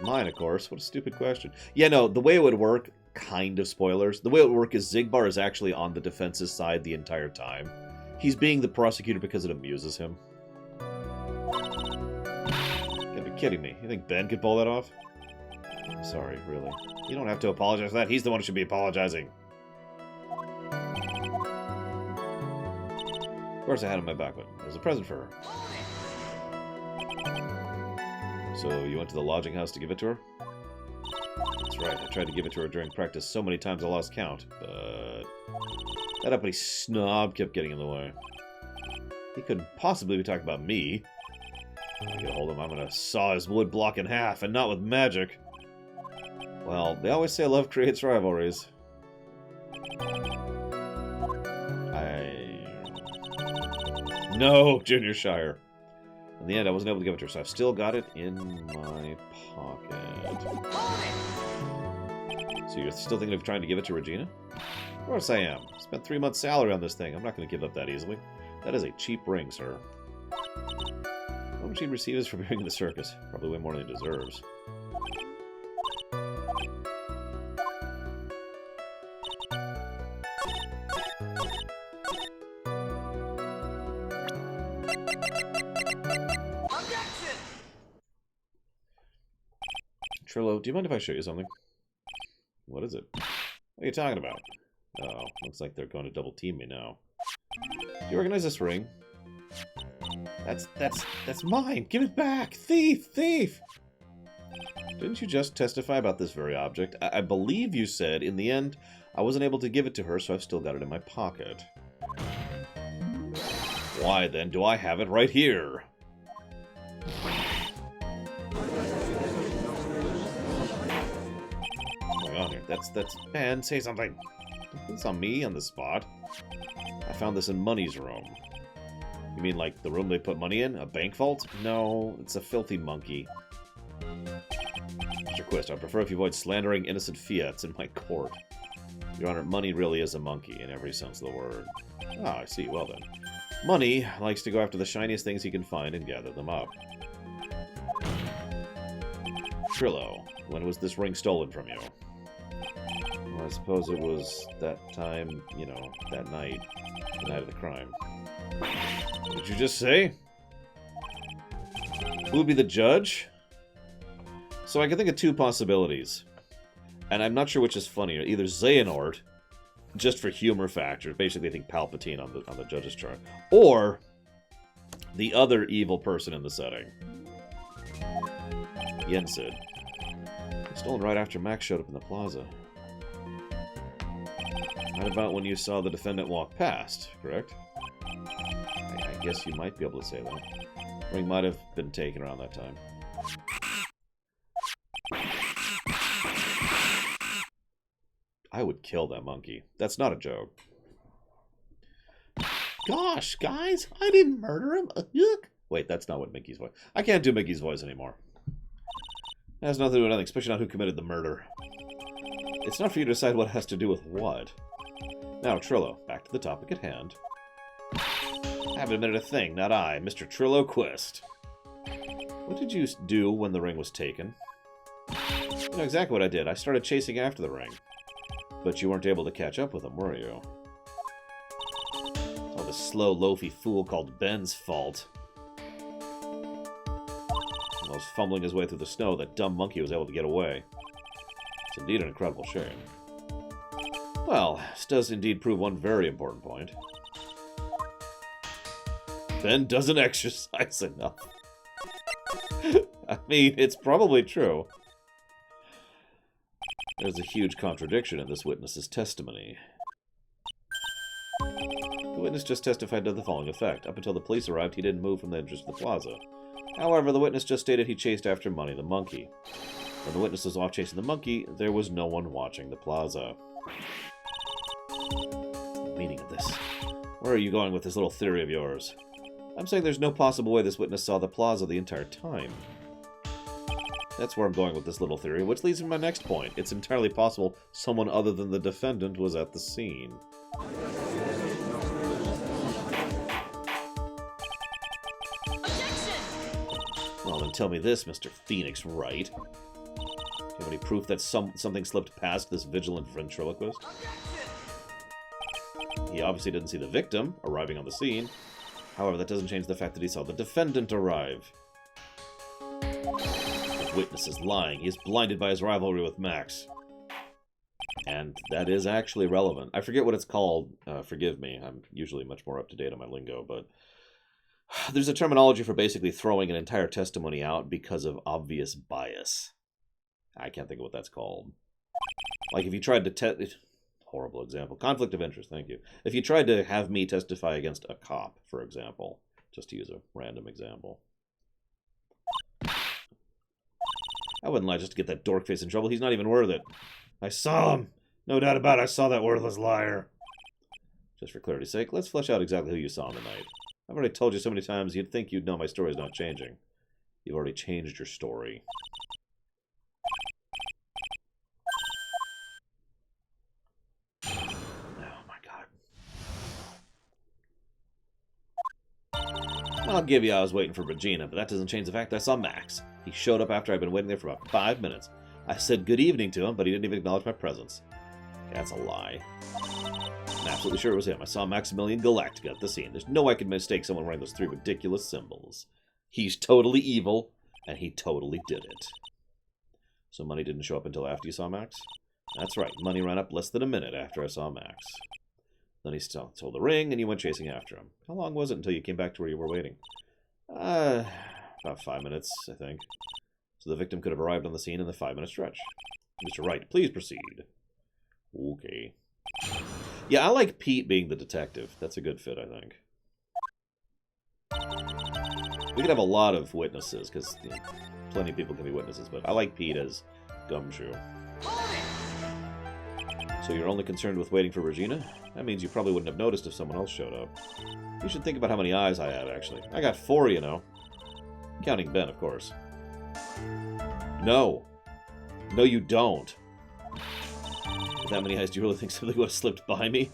Mine, of course. What a stupid question. Yeah, no, the way it would work, kind of spoilers, the way it would work is Xigbar is actually on the defense's side the entire time. He's being the prosecutor because it amuses him. You gotta be kidding me. You think Ben could pull that off? I'm sorry, really. You don't have to apologize for that. He's the one who should be apologizing. Of course I had it in my back, but it was a present for her. So, you went to the lodging house to give it to her? That's right, I tried to give it to her during practice so many times I lost count, but... that uppity snob kept getting in the way. He couldn't possibly be talking about me. When I get a hold of him, I'm gonna saw his wood block in half, and not with magic. Well, they always say love creates rivalries. No, Junior Shire. In the end, I wasn't able to give it to her, so I've still got it in my pocket. So you're still thinking of trying to give it to Regina? Of course I am. I spent 3 months' salary on this thing. I'm not going to give up that easily. That is a cheap ring, sir. How much he receives for appearing in the circus? Probably way more than he deserves. Trillo, do you mind if I show you something? What is it? What are you talking about? Oh, looks like they're going to double team me now. Do you recognize this ring? That's mine! Give it back! Thief! Thief! Didn't you just testify about this very object? I believe you said, in the end, I wasn't able to give it to her, so I've still got it in my pocket. Why, then, do I have it right here? That's Ben, say something. It's on me on the spot. I found this in Money's room. You mean like the room they put money in? A bank vault? No, it's a filthy monkey. Mr. Quist, I prefer if you avoid slandering innocent fiats in my court. Your Honor, Money really is a monkey in every sense of the word. Ah, I see. Well then. Money likes to go after the shiniest things he can find and gather them up. Trillo, when was this ring stolen from you? Well, I suppose it was that time, you know, that night. The night of the crime. What did you just say? Who would be the judge? So I can think of two possibilities. And I'm not sure which is funnier. Either Xehanort, just for humor factor, basically I think Palpatine on the judge's chart. Or the other evil person in the setting. Yensid. Stolen right after Max showed up in the plaza. Right about when you saw the defendant walk past, correct? I guess you might be able to say that. Ring might have been taken around that time. I would kill that monkey. That's not a joke. Gosh, guys, I didn't murder him. Wait, that's not what Mickey's voice. I can't do Mickey's voice anymore. It has nothing to do with anything, especially not who committed the murder. It's not for you to decide what has to do with what. Now, Trillo, back to the topic at hand. haven't admitted a thing, not I, Mr. Triloquist. What did you do when the ring was taken? You know exactly what I did. I started chasing after the ring. But you weren't able to catch up with him, were you? Oh, this slow, loafy fool called Ben's fault. While he was fumbling his way through the snow, that dumb monkey was able to get away. It's indeed an incredible shame. Well, this does indeed prove one very important point. Ben doesn't exercise enough. I mean, it's probably true. There's a huge contradiction in this witness's testimony. The witness just testified to the following effect. Up until the police arrived, he didn't move from the entrance to the plaza. However, the witness just stated he chased after Money the monkey. When the witness was off chasing the monkey, there was no one watching the plaza. The meaning of this. Where are you going with this little theory of yours? I'm saying there's no possible way this witness saw the plaza the entire time. That's where I'm going with this little theory, which leads to my next point. It's entirely possible someone other than the defendant was at the scene. Objection! Well, then tell me this, Mr. Phoenix Wright. Do you have any proof that something slipped past this vigilant ventriloquist? He obviously didn't see the victim arriving on the scene. However, that doesn't change the fact that he saw the defendant arrive. The witness is lying. He is blinded by his rivalry with Max. And that is actually relevant. I forget what it's called. Forgive me. I'm usually much more up-to-date on my lingo, but there's a terminology for basically throwing an entire testimony out because of obvious bias. I can't think of what that's called. Like if you tried to horrible example. Conflict of interest, thank you. If you tried to have me testify against a cop, for example, just to use a random example. I wouldn't lie just to get that dork face in trouble. He's not even worth it. I saw him. No doubt about it, I saw that worthless liar. Just for clarity's sake, let's flesh out exactly who you saw tonight. I've already told you so many times you'd think you'd know my story's not changing. You've already changed your story. I'll give you I was waiting for Regina, but that doesn't change the fact that I saw Max. He showed up after I'd been waiting there for about 5 minutes. I said good evening to him, but he didn't even acknowledge my presence. That's a lie. I'm absolutely sure it was him. I saw Maximilian Galactica at the scene. There's no way I could mistake someone wearing those 3 ridiculous symbols. He's totally evil, and he totally did it. So Money didn't show up until after you saw Max? That's right. Money ran up less than a minute after I saw Max. Then he told the ring, and you went chasing after him. How long was it until you came back to where you were waiting? About 5 minutes, I think. So the victim could have arrived on the scene in the 5-minute stretch. Mr. Wright, please proceed. Okay. Yeah, I like Pete being the detective. That's a good fit, I think. We could have a lot of witnesses, because you know, plenty of people can be witnesses, but I like Pete as Gumshoe. So you're only concerned with waiting for Regina? That means you probably wouldn't have noticed if someone else showed up. You should think about how many eyes I have, actually. I got 4, you know. Counting Ben, of course. No. No, you don't. With that many eyes, do you really think something would have slipped by me?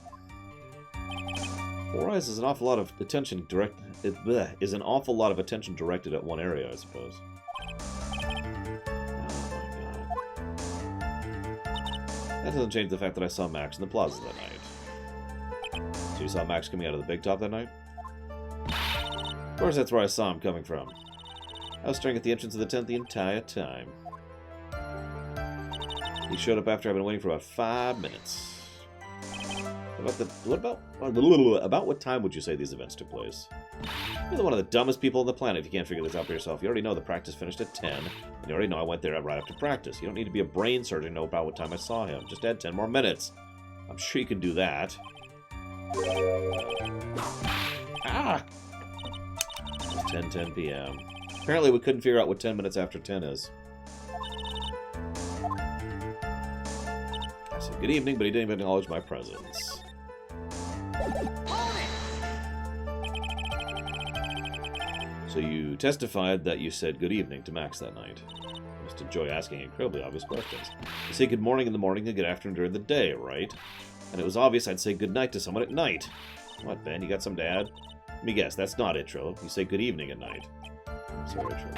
4 eyes is an awful lot of attention directed at one area, I suppose. That doesn't change the fact that I saw Max in the plaza that night. So you saw Max coming out of the big top that night? Of course that's where I saw him coming from. I was staring at the entrance of the tent the entire time. He showed up after I've been waiting for about 5 minutes. About what time would you say these events took place? You're one of the dumbest people on the planet if you can't figure this out for yourself. You already know the practice finished at 10, and you already know I went there right after practice. You don't need to be a brain surgeon to know about what time I saw him. Just add 10 more minutes. I'm sure you can do that. Ah! It's 10:10 p.m. Apparently we couldn't figure out what 10 minutes after 10 is. I said good evening, but he didn't even acknowledge my presence. So you testified that you said good evening to Max that night. I just enjoy asking incredibly obvious questions. You say good morning in the morning and good afternoon during the day, right? And it was obvious I'd say good night to someone at night. What, Ben? You got something to add? Let me guess, that's not it, Trillo. You say good evening at night. Sorry, Trillo.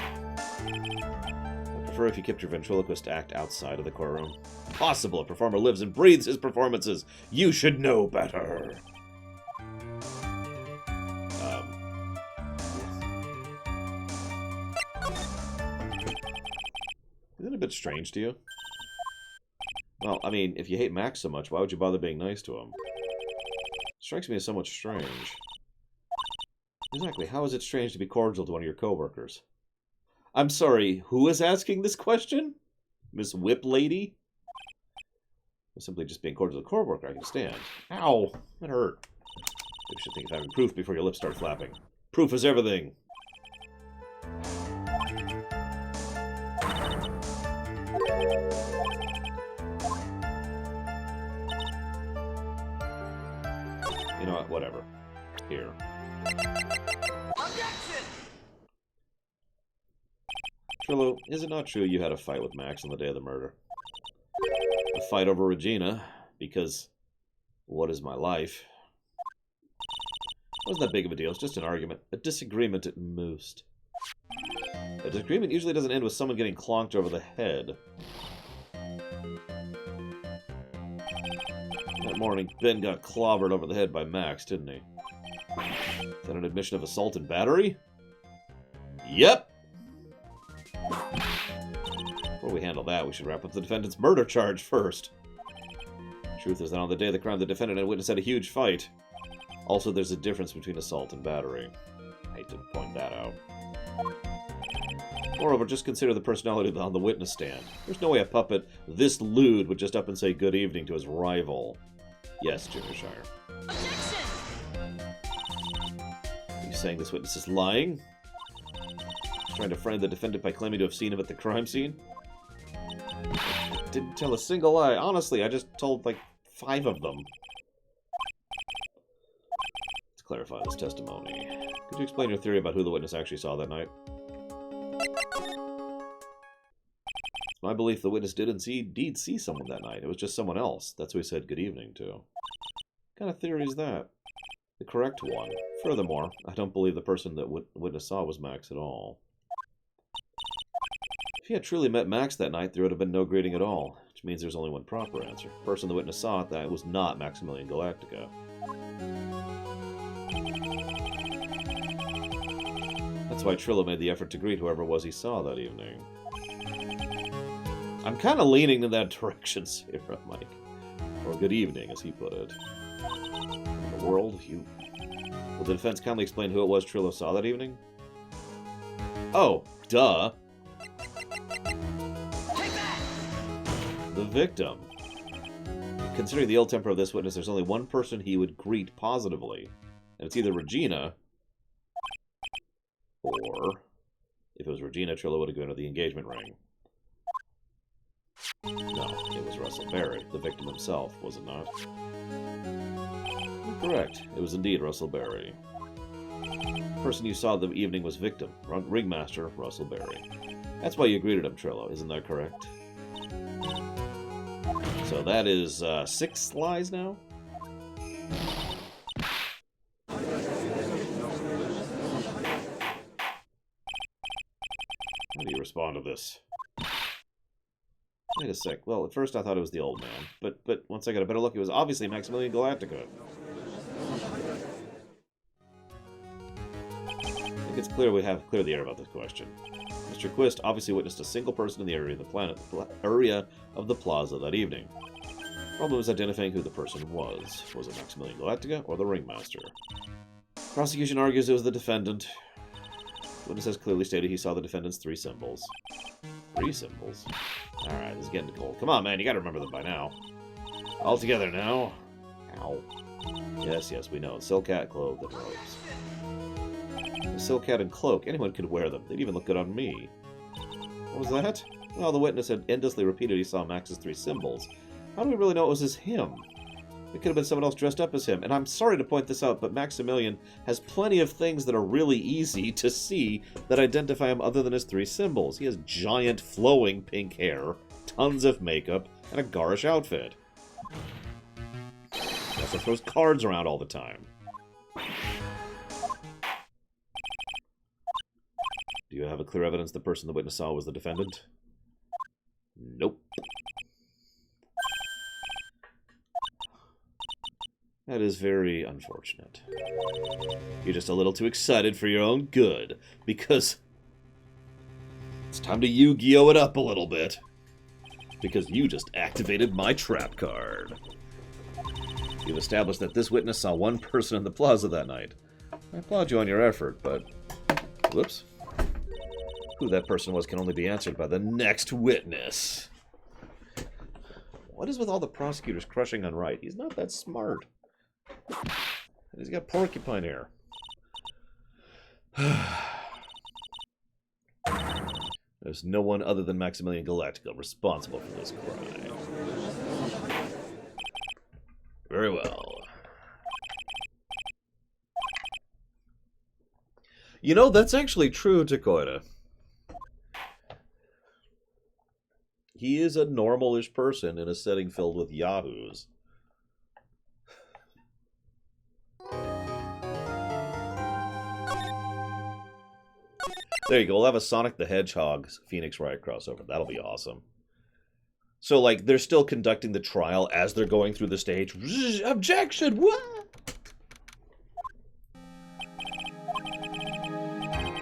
I'd prefer if you kept your ventriloquist act outside of the courtroom. Possible. A performer lives and breathes his performances. You should know better. Isn't it a bit strange to you? Well, I mean, if you hate Max so much, why would you bother being nice to him? Strikes me as somewhat strange. Exactly. How is it strange to be cordial to one of your coworkers? I'm sorry, who is asking this question? Miss Whip Lady? Or simply just being cordial to a coworker, I can stand. Ow! That hurt. Maybe you should think of having proof before your lips start flapping. Proof is everything! You know what? Whatever. Here. Objection! Trillo, is it not true you had a fight with Max on the day of the murder? A fight over Regina, because what is my life? Wasn't that big of a deal, it's just an argument. A disagreement at most. A disagreement usually doesn't end with someone getting clonked over the head. That morning, Ben got clobbered over the head by Max, didn't he? Is that an admission of assault and battery? Yep! Before we handle that, we should wrap up the defendant's murder charge first. Truth is that on the day of the crime, the defendant and witness had a huge fight. Also, there's a difference between assault and battery. I hate to point that out. Moreover, just consider the personality on the witness stand. There's no way a puppet this lewd would just up and say good evening to his rival. Yes, Junior Shire. Objection! Are you saying this witness is lying? Trying to frame the defendant by claiming to have seen him at the crime scene? I didn't tell a single lie. Honestly, I just told like 5 of them. Let's clarify this testimony. Could you explain your theory about who the witness actually saw that night? It's my belief the witness did indeed see someone that night. It was just someone else. That's who he said good evening to. What kind of theory is that? The correct one. Furthermore, I don't believe the person that the witness saw was Max at all. If he had truly met Max that night, there would have been no greeting at all, which means there's only one proper answer. The person the witness saw that was not Maximilian Galactica. That's why Trillo made the effort to greet whoever it was he saw that evening. I'm kind of leaning in that direction, Sarah, Mike. Or good evening, as he put it. In the world, you... Will the defense kindly explain who it was Trillo saw that evening? Oh, duh. Take that! The victim. Considering the ill temper of this witness, there's only one person he would greet positively. And it's either Regina, or, if it was Regina, Trillo would have gone to the engagement ring. No, it was Russell Berry, the victim himself, was it not? Correct. It was indeed Russell Berry. The person you saw the evening was victim, ringmaster Russell Berry. That's why you greeted him, Trillo, isn't that correct? So that is 6 lies now? How do you respond to this? Wait a sec. Well, at first I thought it was the old man, but once I got a better look, it was obviously Maximilian Galactica. I think it's clear we have cleared the air about this question. Mr. Quist obviously witnessed a single person in the area of the plaza that evening. The problem was identifying who the person was. Was it Maximilian Galactica or the ringmaster? Prosecution argues it was the defendant. Witness has clearly stated he saw the defendant's 3 symbols. 3 symbols? Alright, this is getting cold. Come on, man, you gotta remember them by now. All together now. Ow. Yes, we know. Silk hat, cloak, and robes. A silk hat and cloak. Anyone could wear them. They'd even look good on me. What was that? Well, the witness had endlessly repeated he saw Max's 3 symbols. How do we really know it was him? It could have been someone else dressed up as him. And I'm sorry to point this out, but Maximilian has plenty of things that are really easy to see that identify him other than his 3 symbols. He has giant, flowing pink hair, tons of makeup, and a garish outfit. He also throws cards around all the time. clear evidence the person the witness saw was the defendant? Nope. That is very unfortunate. You're just a little too excited for your own good, because it's time to Yu-Gi-Oh! It up a little bit. Because you just activated my trap card. You've established that this witness saw one person in the plaza that night. I applaud you on your effort, but... Whoops. Who that person was can only be answered by the next witness. What is with all the prosecutors crushing on Wright? He's not that smart. He's got porcupine hair. There's no one other than Maximilian Galactico responsible for this crime. Very well. You know, that's actually true, Takoida. He is a normal-ish person in a setting filled with yahoos. There you go. We'll have a Sonic the Hedgehog Phoenix Wright crossover. That'll be awesome. So, like, they're still conducting the trial as they're going through the stage. Objection! What?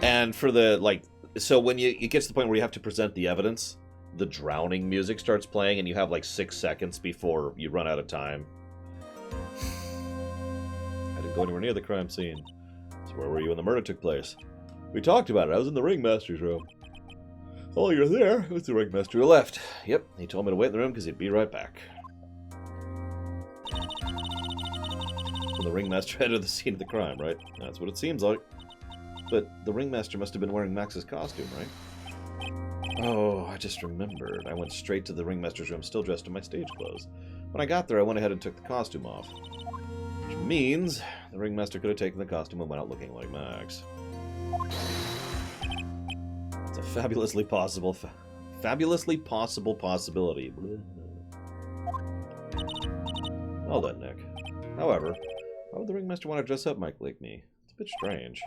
And for the, like, so when it gets to the point where you have to present the evidence, the drowning music starts playing and you have, like, 6 seconds before you run out of time. I didn't go anywhere near the crime scene. So where were you when the murder took place? We talked about it. I was in the ringmaster's room. Oh, you're there? It was the ringmaster who left. Yep, he told me to wait in the room because he'd be right back. When the ringmaster entered the scene of the crime, right? That's what it seems like. But the ringmaster must have been wearing Max's costume, right? Oh, I just remembered. I went straight to the ringmaster's room still dressed in my stage clothes. When I got there, I went ahead and took the costume off. Which means the ringmaster could have taken the costume and went out looking like Max. It's a fabulously possible possibility. Well then, Nick. However, why would the ringmaster want to dress up Mike like me? It's a bit strange.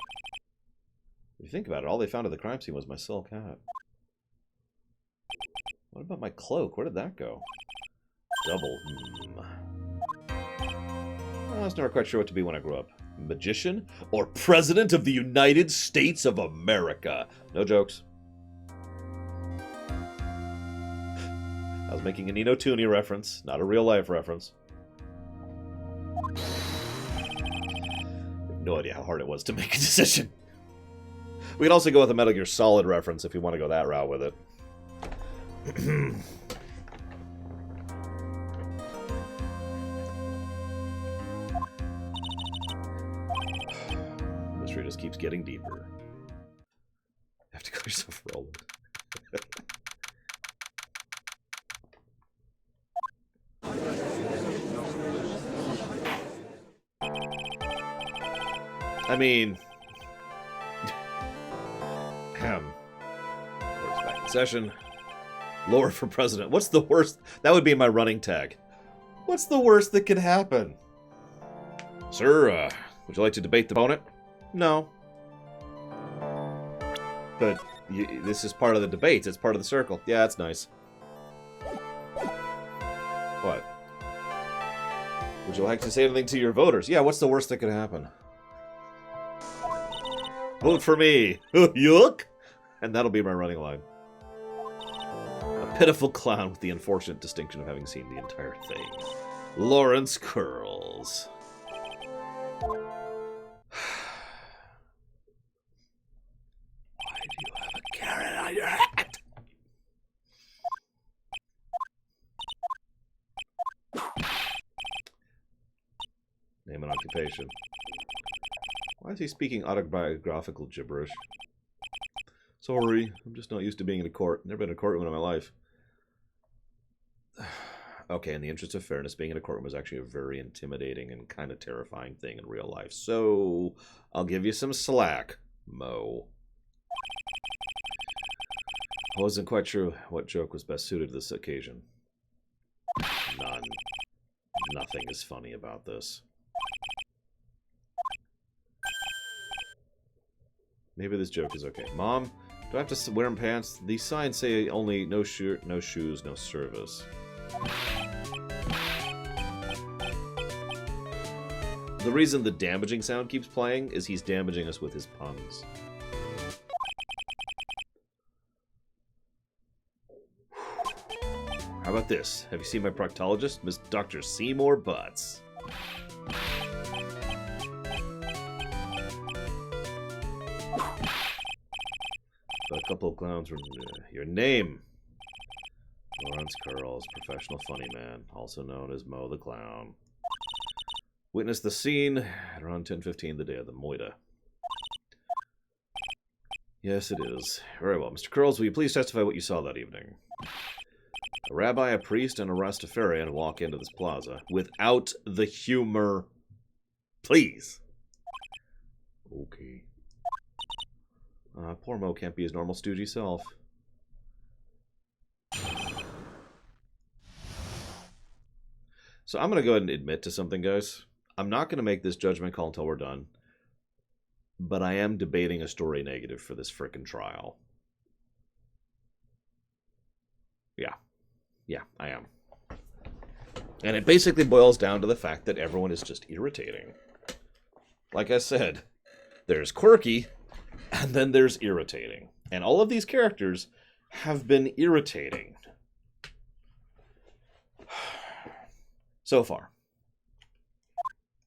If you think about it, all they found at the crime scene was my silk hat. What about my cloak? Where did that go? Double. I was never quite sure what to be when I grew up. Magician or President of the United States of America? No jokes. I was making a Nino Tooney reference, not a real-life reference. I have no idea how hard it was to make a decision. We could also go with a Metal Gear Solid reference if you want to go that route with it. Mystery just keeps getting deeper. You have to go yourself rolling. I mean... Court's back in session. Lord for president. What's the worst? That would be my running tag. What's the worst that could happen? Sir, would you like to debate the opponent? No. But this is part of the debates. It's part of the circle. Yeah, that's nice. What? Would you like to say anything to your voters? Yeah, what's the worst that could happen? Vote for me. Yuck. And that'll be my running line. A pitiful clown with the unfortunate distinction of having seen the entire thing. Lawrence Curls. Why do you have a carrot on your head? Name and occupation. Why is he speaking autobiographical gibberish? Sorry, I'm just not used to being in a court. Never been in a courtroom in my life. Okay, in the interest of fairness, being in a courtroom is actually a very intimidating and kind of terrifying thing in real life. So, I'll give you some slack, Mo. I wasn't quite sure what joke was best suited to this occasion. None. Nothing is funny about this. Maybe this joke is okay. Mom, Do I have to wear pants? These signs say only no shirt, no shoes, no service. The reason the damaging sound keeps playing is he's damaging us with his puns. How about this? Have you seen my proctologist, Miss Dr. Seymour Butts? A couple of clowns from your name. Lawrence Curls, professional funny man, also known as Mo the Clown. Witnessed the scene at around 10:15 the day of the moida. Yes, it is. Very well. Mr. Curls, will you please testify what you saw that evening? A rabbi, a priest, and a Rastafarian walk into this plaza without the humor. Please. Okay. Poor Mo can't be his normal stoogey self. So I'm going to go ahead and admit to something, guys. I'm not going to make this judgment call until we're done. But I am debating a story negative for this frickin' trial. Yeah. Yeah, I am. And it basically boils down to the fact that everyone is just irritating. Like I said, there's quirky, and then there's irritating. And all of these characters have been irritating. So far.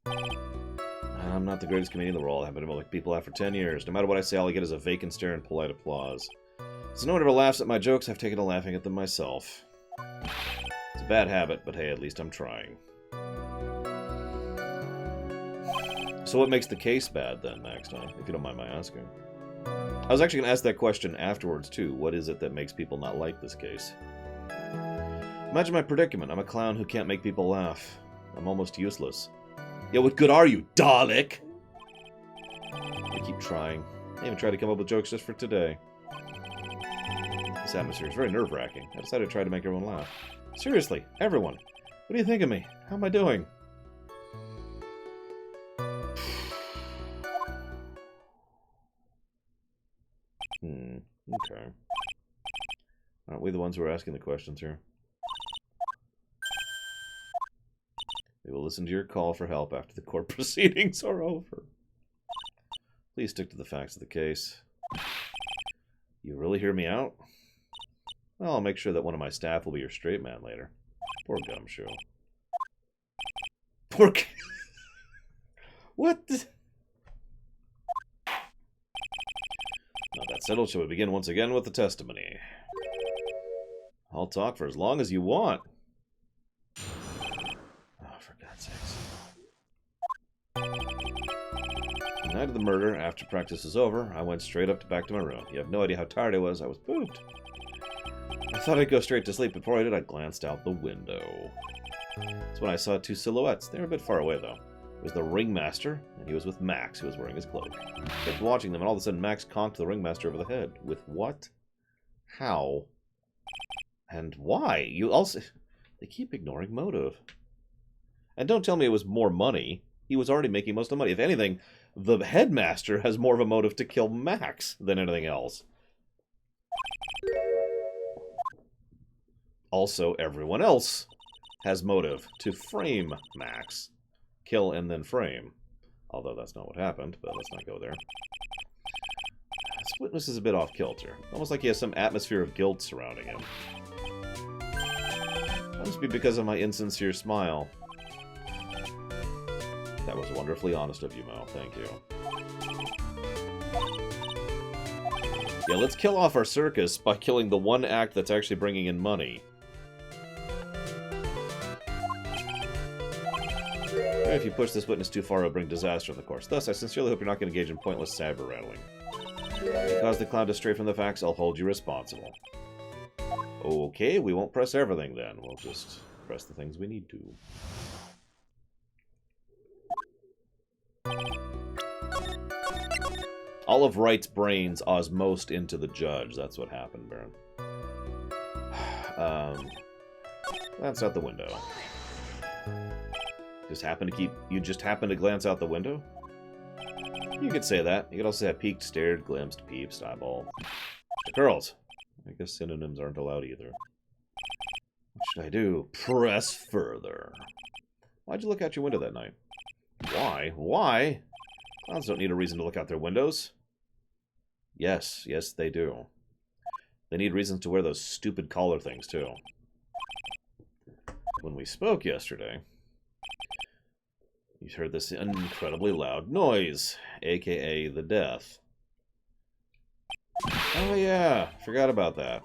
I'm not the greatest comedian in the world. I've been able to make people laugh for 10 years. No matter what I say, all I get is a vacant stare and polite applause. So no one ever laughs at my jokes. I've taken to laughing at them myself. It's a bad habit, but hey, at least I'm trying. So what makes the case bad, then, Max Time, if you don't mind my asking? I was actually going to ask that question afterwards, too. What is it that makes people not like this case? Imagine my predicament. I'm a clown who can't make people laugh. I'm almost useless. Yeah, what good are you, Dalek? I keep trying. I even tried to come up with jokes just for today. This atmosphere is very nerve-wracking. I decided to try to make everyone laugh. Seriously, everyone. What do you think of me? How am I doing? Okay. Aren't we the ones who are asking the questions here? We will listen to your call for help after the court proceedings are over. Please stick to the facts of the case. You really hear me out? Well, I'll make sure that one of my staff will be your straight man later. Poor Gumshoe. Poor... What the... Now that settled, shall we begin once again with the testimony? I'll talk for as long as you want. Oh, for God's sakes. The night of the murder, after practice was over, I went straight back to my room. You have no idea how tired I was. I was pooped. I thought I'd go straight to sleep. Before I did, I glanced out the window. That's when I saw two silhouettes. They were a bit far away, though. It was the ringmaster, and he was with Max, who was wearing his cloak. I kept watching them, and all of a sudden Max conked the ringmaster over the head. With what? How? And why? You also... They keep ignoring motive. And don't tell me it was more money. He was already making most of the money. If anything, the headmaster has more of a motive to kill Max than anything else. Also, everyone else has motive to frame Max. Kill and then frame. Although that's not what happened, but let's not go there. This witness is a bit off kilter. Almost like he has some atmosphere of guilt surrounding him. That must be because of my insincere smile. That was wonderfully honest of you, Mo. Thank you. Yeah, let's kill off our circus by killing the one act that's actually bringing in money. If you push this witness too far, it'll bring disaster on the course. Thus, I sincerely hope you're not going to engage in pointless saber rattling. If you cause the clown to stray from the facts, I'll hold you responsible. Okay, we won't press everything then. We'll just press the things we need to. All of Wright's brains osmosed into the judge. That's what happened, Baron. That's out the window. You just happen to glance out the window? You could say that. You could also have peeked, stared, glimpsed, peeped, eyeballed. Girls. I guess synonyms aren't allowed either. What should I do? Press further. Why'd you look out your window that night? Why? Why? Clowns don't need a reason to look out their windows. Yes, yes, they do. They need reasons to wear those stupid collar things, too. When we spoke yesterday, you heard this incredibly loud noise, aka the death. Oh yeah, forgot about that.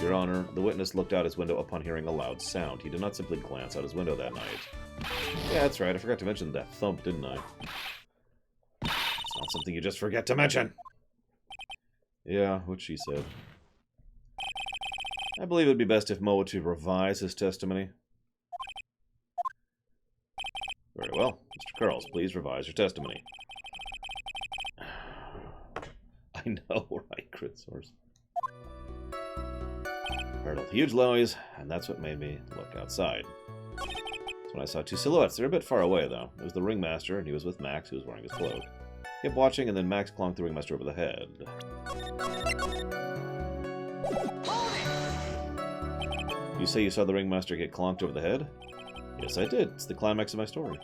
Your Honor, the witness looked out his window upon hearing a loud sound. He did not simply glance out his window that night. Yeah, that's right. I forgot to mention that thump, didn't I? It's not something you just forget to mention. Yeah, what she said. I believe it would be best if Mo were to revise his testimony. Very well. Mr. Curls, please revise your testimony. I know, right, crit source. Heard a huge noise, and that's what made me look outside. That's when I saw two silhouettes. They're a bit far away, though. It was the ringmaster, and he was with Max, who was wearing his cloak. Kept watching, and then Max clonked the ringmaster over the head. You say you saw the ringmaster get clonked over the head? Yes, I did. It's the climax of my story.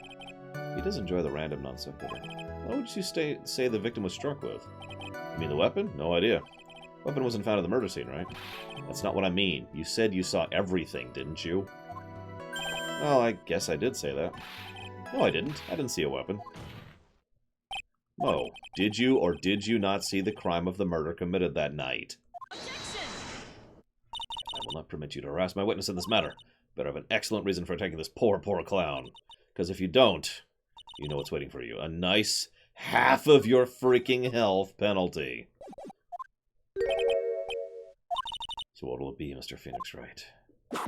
He does enjoy the random non sequitur. What would you say the victim was struck with? You mean the weapon? No idea. Weapon wasn't found at the murder scene, right? That's not what I mean. You said you saw everything, didn't you? Well, I guess I did say that. No, I didn't. I didn't see a weapon. Mo, did you or did you not see the crime of the murder committed that night? Objection! I will not permit you to harass my witness in this matter. Better have an excellent reason for attacking this poor, poor clown. Because if you don't, you know what's waiting for you. A nice half of your freaking health penalty. So what will it be, Mr. Phoenix Wright? Do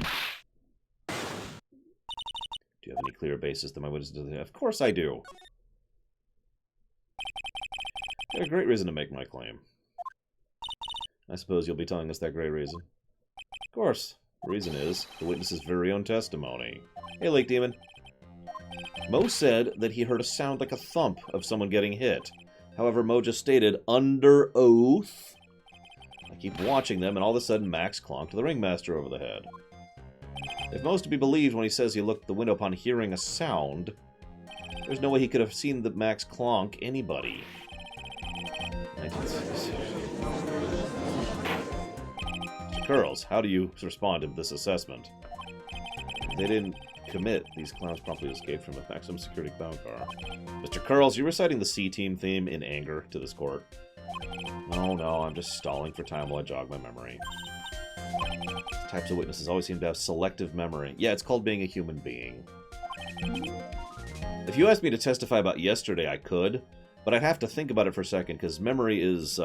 you have any clear basis that my witness doesn't have? Of course I do. I got a great reason to make my claim. I suppose you'll be telling us that great reason. Of course. The reason is the witness's very own testimony. Hey, Lake Demon. Mo said that he heard a sound like a thump of someone getting hit. However, Mo just stated, under oath, I keep watching them, and all of a sudden Max clonked the ringmaster over the head. If Mo's to be believed when he says he looked at the window upon hearing a sound, there's no way he could have seen the Max clonk anybody. 1966. Mr. Curls, how do you respond to this assessment? They didn't commit. These clowns promptly escaped from a maximum security clown car. Mr. Curls, you're reciting the C-Team theme in anger to this court. No, I'm just stalling for time while I jog my memory. Types of witnesses always seem to have selective memory. Yeah, it's called being a human being. If you asked me to testify about yesterday, I could, but I'd have to think about it for a second, because memory is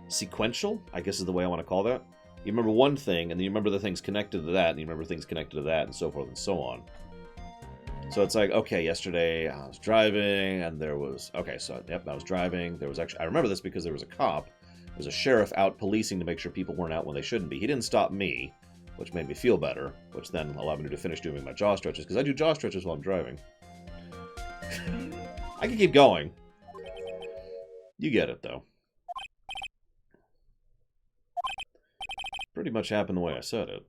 sequential, I guess is the way I want to call that. You remember one thing, and then you remember the things connected to that, and you remember things connected to that, and so forth and so on. So it's like, okay, yesterday I was driving, and there was... Okay, so, yep, I was driving. There was actually... I remember this because there was a cop. There was a sheriff out policing to make sure people weren't out when they shouldn't be. He didn't stop me, which made me feel better, which then allowed me to finish doing my jaw stretches, because I do jaw stretches while I'm driving. I can keep going. You get it, though. Pretty much happened the way I said it.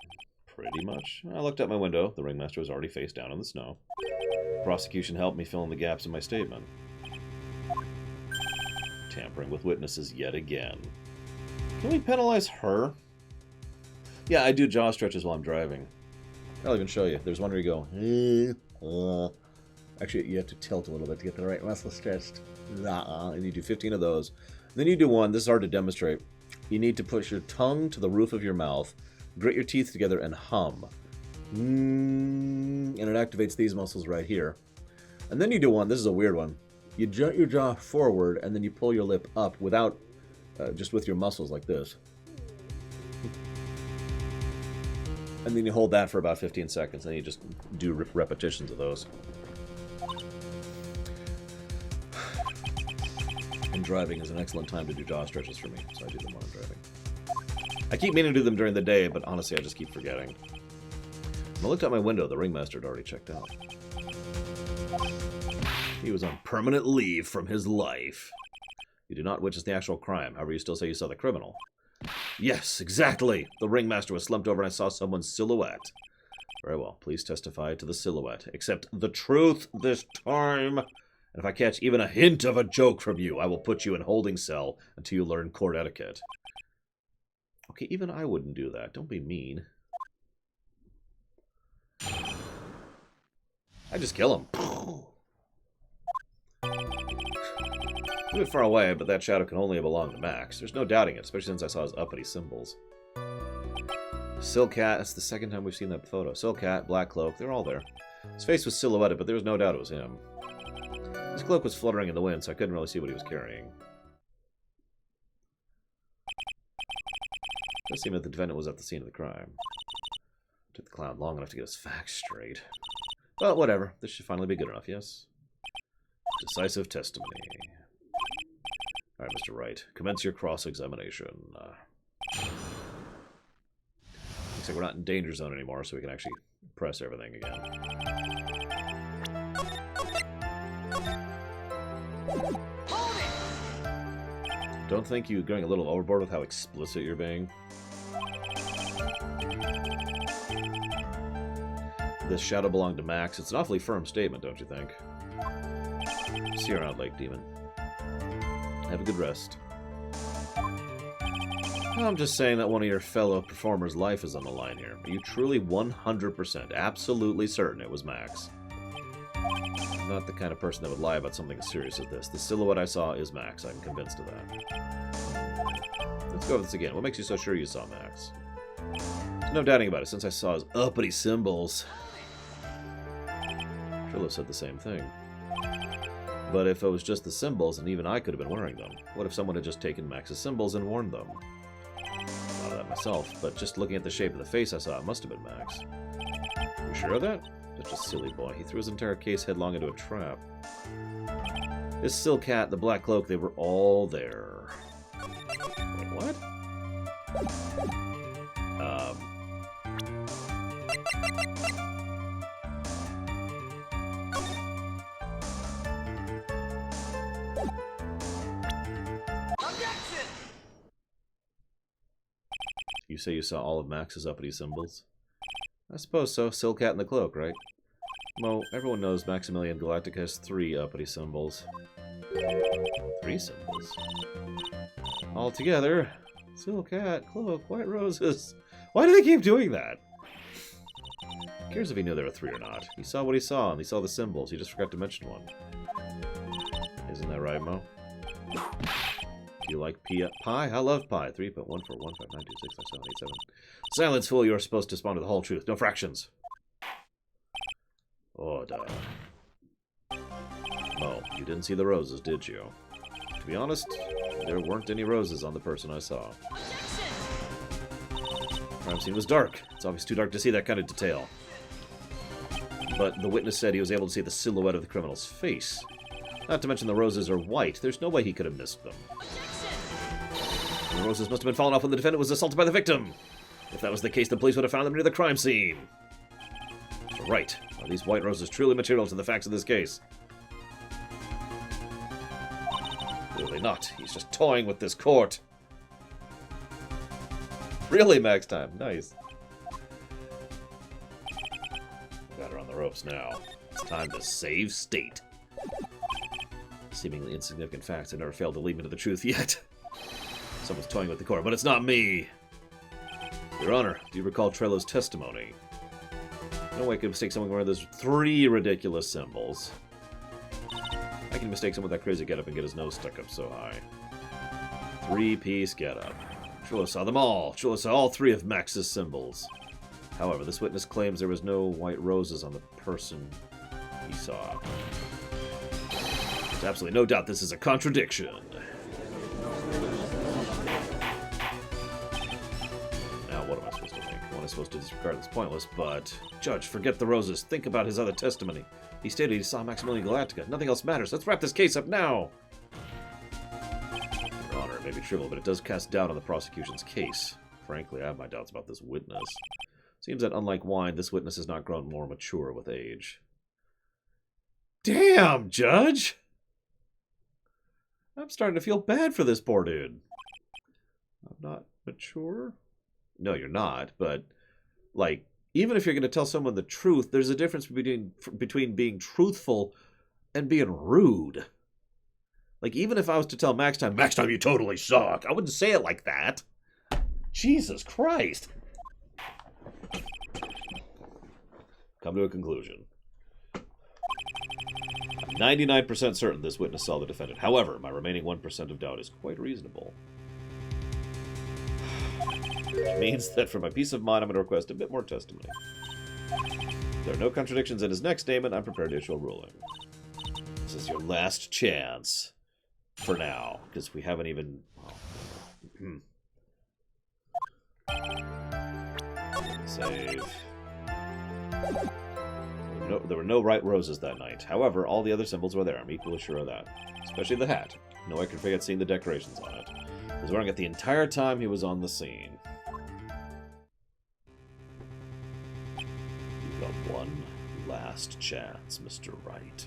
Pretty much. I looked out my window. The ringmaster was already face down in the snow. The prosecution helped me fill in the gaps in my statement. Tampering with witnesses yet again. Can we penalize her? Yeah, I do jaw stretches while I'm driving. I'll even show you. There's one where you go... Actually, you have to tilt a little bit to get the right muscle stretched. And you do 15 of those. Then you do one. This is hard to demonstrate. You need to push your tongue to the roof of your mouth, grit your teeth together, and hum. And it activates these muscles right here. And then you do one. This is a weird one. You jut your jaw forward, and then you pull your lip up without, just with your muscles like this. And then you hold that for about 15 seconds, and then you just do repetitions of those. And driving is an excellent time to do jaw stretches for me, so I do them while I'm driving. I keep meaning to do them during the day, but honestly, I just keep forgetting. When I looked out my window, the ringmaster had already checked out. He was on permanent leave from his life. You do not witness the actual crime. However, you still say you saw the criminal. Yes, exactly. The ringmaster was slumped over and I saw someone's silhouette. Very well. Please testify to the silhouette. Accept the truth this time. And if I catch even a hint of a joke from you, I will put you in holding cell until you learn court etiquette. Okay, even I wouldn't do that. Don't be mean. I just kill him. A bit far away, but that shadow can only belong to Max. There's no doubting it, especially since I saw his uppity symbols. Silcat, that's the second time we've seen that photo. Silcat, Black Cloak, they're all there. His face was silhouetted, but there was no doubt it was him. His cloak was fluttering in the wind, so I couldn't really see what he was carrying. It does seem that the defendant was at the scene of the crime. Took the clown long enough to get his facts straight. But whatever, this should finally be good enough, yes? Decisive testimony. Alright, Mr. Wright, commence your cross-examination. Looks like we're not in danger zone anymore, so we can actually press everything again. Don't think you're going a little overboard with how explicit you're being. This shadow belonged to Max. It's an awfully firm statement, don't you think? See you around, Lake Demon. Have a good rest. I'm just saying that one of your fellow performers' life is on the line here. Are you truly 100% absolutely certain it was Max? I'm not the kind of person that would lie about something as serious as this. The silhouette I saw is Max. I'm convinced of that. Let's go over this again. What makes you so sure you saw Max? There's no doubting about it, since I saw his uppity symbols. Trillo said the same thing. But if it was just the symbols, and even I could have been wearing them, what if someone had just taken Max's symbols and worn them? Thought of that myself, but just looking at the shape of the face I saw, it must have been Max. You sure of that? Such a silly boy. He threw his entire case headlong into a trap. This Silcat, the Black Cloak, they were all there. Wait, what? You say you saw all of Max's uppity symbols? I suppose so. Silcat and the Cloak, right? Mo, everyone knows Maximilian Galactic has 3 uppity symbols. 3 symbols? All together. Silcat, Cloak, White Roses. Why do they keep doing that? Who cares if he knew there were 3 or not? He saw what he saw, and he saw the symbols. He just forgot to mention one. Isn't that right, Mo? Do you like pie? I love pie. 3.14159265787. Silence, fool. You are supposed to respond to the whole truth. No fractions. Order. Oh, you didn't see the roses, did you? To be honest, there weren't any roses on the person I saw. The crime scene was dark. It's obviously too dark to see that kind of detail. But the witness said he was able to see the silhouette of the criminal's face. Not to mention the roses are white. There's no way he could have missed them. The roses must have been fallen off when the defendant was assaulted by the victim. If that was the case, the police would have found them near the crime scene. Right. Are these white roses truly material to the facts of this case? Clearly not. He's just toying with this court. Really, Max time. Nice. Got her on the ropes now. It's time to save state. Seemingly insignificant facts have never failed to lead me to the truth yet. Someone's toying with the court, but it's not me. Your Honor, do you recall Trello's testimony? No way I could mistake someone wearing those 3 ridiculous symbols. I can mistake someone with that crazy getup and get his nose stuck up so high. 3-piece getup. Trello saw them all. Trello saw all 3 of Max's symbols. However, this witness claims there was no white roses on the person he saw. There's absolutely no doubt this is a contradiction. What am I supposed to think? One is supposed to disregard this pointless, but... Judge, forget the roses. Think about his other testimony. He stated he saw Maximilian Galactica. Nothing else matters. Let's wrap this case up now! Your Honor, it may be trivial, but it does cast doubt on the prosecution's case. Frankly, I have my doubts about this witness. Seems that unlike wine, this witness has not grown more mature with age. Damn, Judge! I'm starting to feel bad for this poor dude. I'm not mature? No, you're not, but, like, even if you're going to tell someone the truth, there's a difference between being truthful and being rude. Like, even if I was to tell Max Time, you totally suck, I wouldn't say it like that. Jesus Christ. Come to a conclusion. I'm 99% certain this witness saw the defendant. However, my remaining 1% of doubt is quite reasonable. Which means that for my peace of mind, I'm going to request a bit more testimony. If there are no contradictions in his next statement, I'm prepared to issue a ruling. This is your last chance. For now, because we haven't even... Save. There were no white roses that night. However, all the other symbols were there. I'm equally sure of that. Especially the hat. No, I could forget seeing the decorations on it. He was wearing it the entire time he was on the scene. You've got one last chance, Mr. Wright.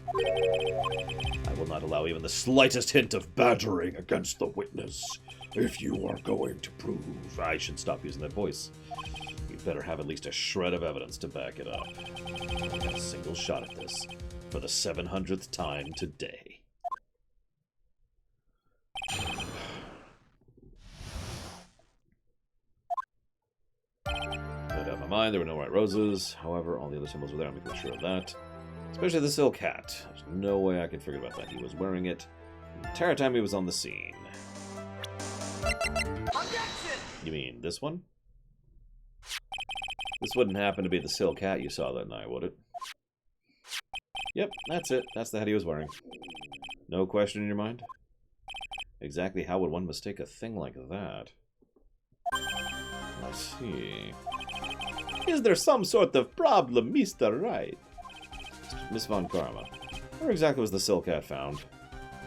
I will not allow even the slightest hint of badgering against the witness. If you are going to prove... I should stop using that voice. You better have at least a shred of evidence to back it up. I've got a single shot at this. For the 700th time today. No doubt in my mind, there were no white roses. However, all the other symbols were there. I'm quite sure of that. Especially the silk hat. There's no way I can forget about that. He was wearing it the entire time he was on the scene. Objection! You mean this one? This wouldn't happen to be the silk hat you saw that night, would it? Yep, that's it. That's the hat he was wearing. No question in your mind? Exactly how would one mistake a thing like that? I see. Is there some sort of problem, Mr. Wright? Miss Von Karma. Where exactly was the silk hat found?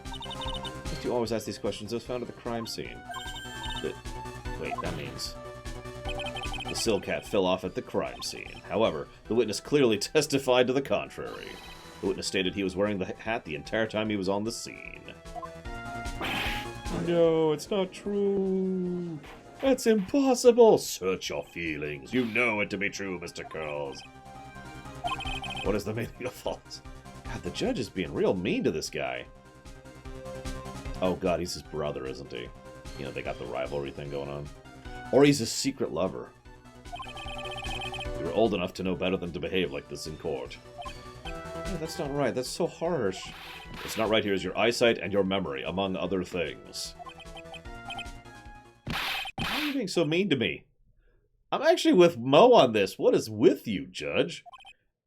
Must you always ask these questions? It was found at the crime scene. Wait, that means... The silk hat fell off at the crime scene. However, the witness clearly testified to the contrary. The witness stated he was wearing the hat the entire time he was on the scene. No, it's not true. That's impossible. Search your feelings. You know it to be true, Mr. Curls. What is the meaning of false? God, the judge is being real mean to this guy. Oh god, he's his brother, isn't he? You know, they got the rivalry thing going on. Or he's a secret lover. You're old enough to know better than to behave like this in court. Oh, that's not right. That's so harsh. What's not right here is your eyesight and your memory, among other things. Why are you being so mean to me? I'm actually with Mo on this. What is with you, Judge?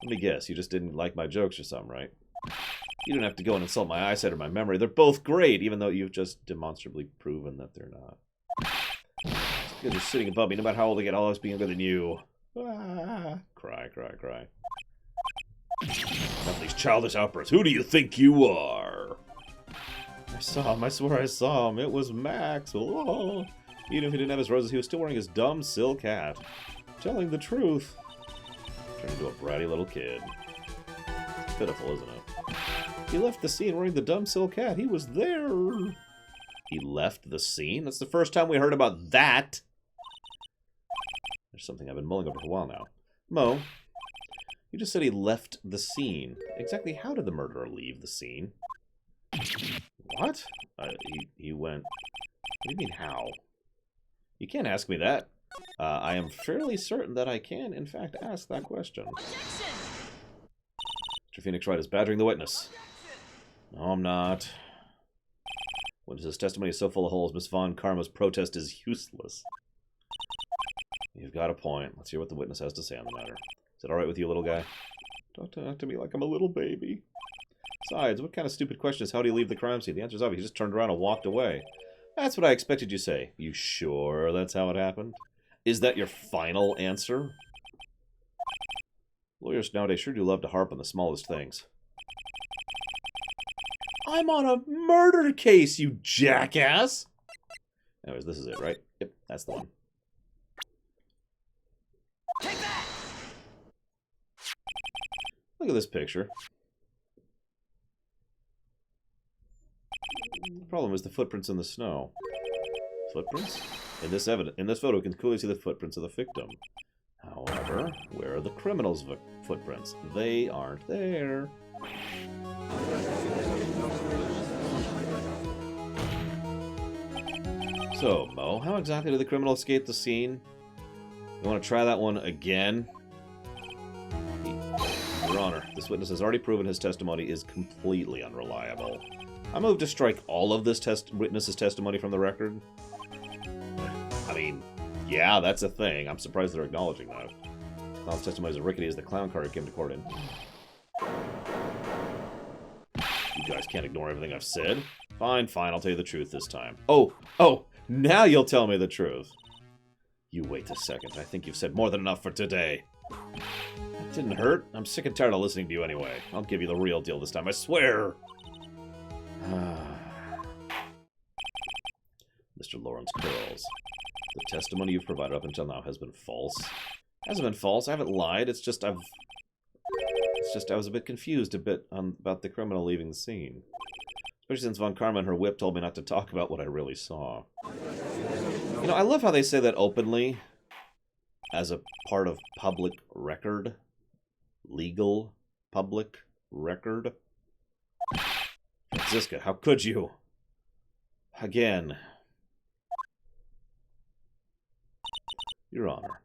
Let me guess, you just didn't like my jokes or something, right? You don't have to go and insult my eyesight or my memory. They're both great, even though you've just demonstrably proven that they're not. You're just sitting above me. No matter how old I get, I'll always be younger than you. Ah. Cry, cry, cry. Enough of these childish outbursts. Who do you think you are? I saw him. I swear I saw him. It was Max. Oh. Even if he didn't have his roses, he was still wearing his dumb silk hat. Telling the truth. Turned into a bratty little kid. It's pitiful, isn't it? He left the scene wearing the dumb silk hat. He was there. He left the scene? That's the first time we heard about that. There's something I've been mulling over for a while now. Mo, you just said he left the scene. Exactly how did the murderer leave the scene? What? He went... What do you mean, how? You can't ask me that. I am fairly certain that I can, in fact, ask that question. Objection! Mr. Phoenix Wright is badgering the witness. No, I'm not. Witness's testimony is so full of holes, Miss Von Karma's protest is useless. You've got a point. Let's hear what the witness has to say on the matter. Is it alright with you, little guy? Don't talk to me like I'm a little baby. Besides, what kind of stupid question is how do you leave the crime scene? The answer's obvious. He just turned around and walked away. That's what I expected you to say. You sure that's how it happened? Is that your final answer? Lawyers nowadays sure do love to harp on the smallest things. I'm on a murder case, you jackass! Anyways, this is it, right? Yep, that's the one. Take that! Look at this picture. The problem is the footprints in the snow. Footprints? In this photo, you can clearly see the footprints of the victim. However, where are the criminal's footprints? They aren't there. So, Mo, how exactly did the criminal escape the scene? You want to try that one again? Your Honor, this witness has already proven his testimony is completely unreliable. I move to strike all of this witness's testimony from the record. I mean, yeah, that's a thing. I'm surprised they're acknowledging that. Clown's testimony is as rickety as the clown car he came to court in. You guys can't ignore everything I've said. Fine, I'll tell you the truth this time. Oh, now you'll tell me the truth. You wait a second. I think you've said more than enough for today. That didn't hurt. I'm sick and tired of listening to you anyway. I'll give you the real deal this time, I swear. Mr. Lawrence Curls, the testimony you've provided up until now has been false. It hasn't been false. I haven't lied. It's just I was a bit confused about the criminal leaving the scene. Especially since Von Karma and her whip told me not to talk about what I really saw. You know, I love how they say that openly as a part of public record. Legal public record. Franziska, how could you? Again. Your Honor,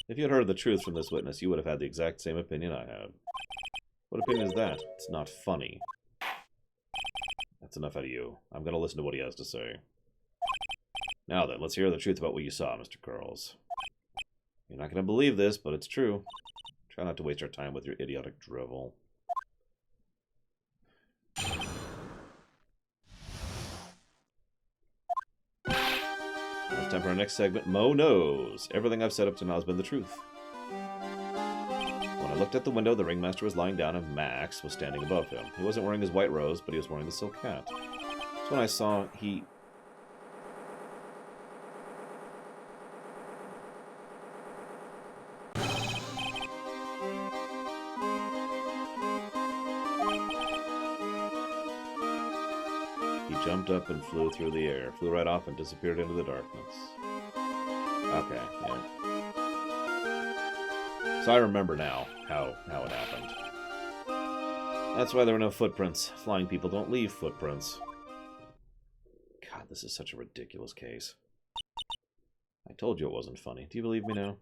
if you had heard the truth from this witness, you would have had the exact same opinion I had. What opinion is that? It's not funny. That's enough out of you. I'm going to listen to what he has to say. Now then, let's hear the truth about what you saw, Mr. Curls. You're not going to believe this, but it's true. Try not to waste our time with your idiotic drivel. It's time for our next segment, Mo Knows. Everything I've said up to now has been the truth. When I looked at the window, the ringmaster was lying down and Max was standing above him. He wasn't wearing his white rose, but he was wearing the silk hat. That's when I saw he jumped up and flew through the air, flew right off and disappeared into the darkness. Okay, yeah. So I remember now how it happened. That's why there were no footprints. Flying people don't leave footprints. God, this is such a ridiculous case. I told you it wasn't funny. Do you believe me now?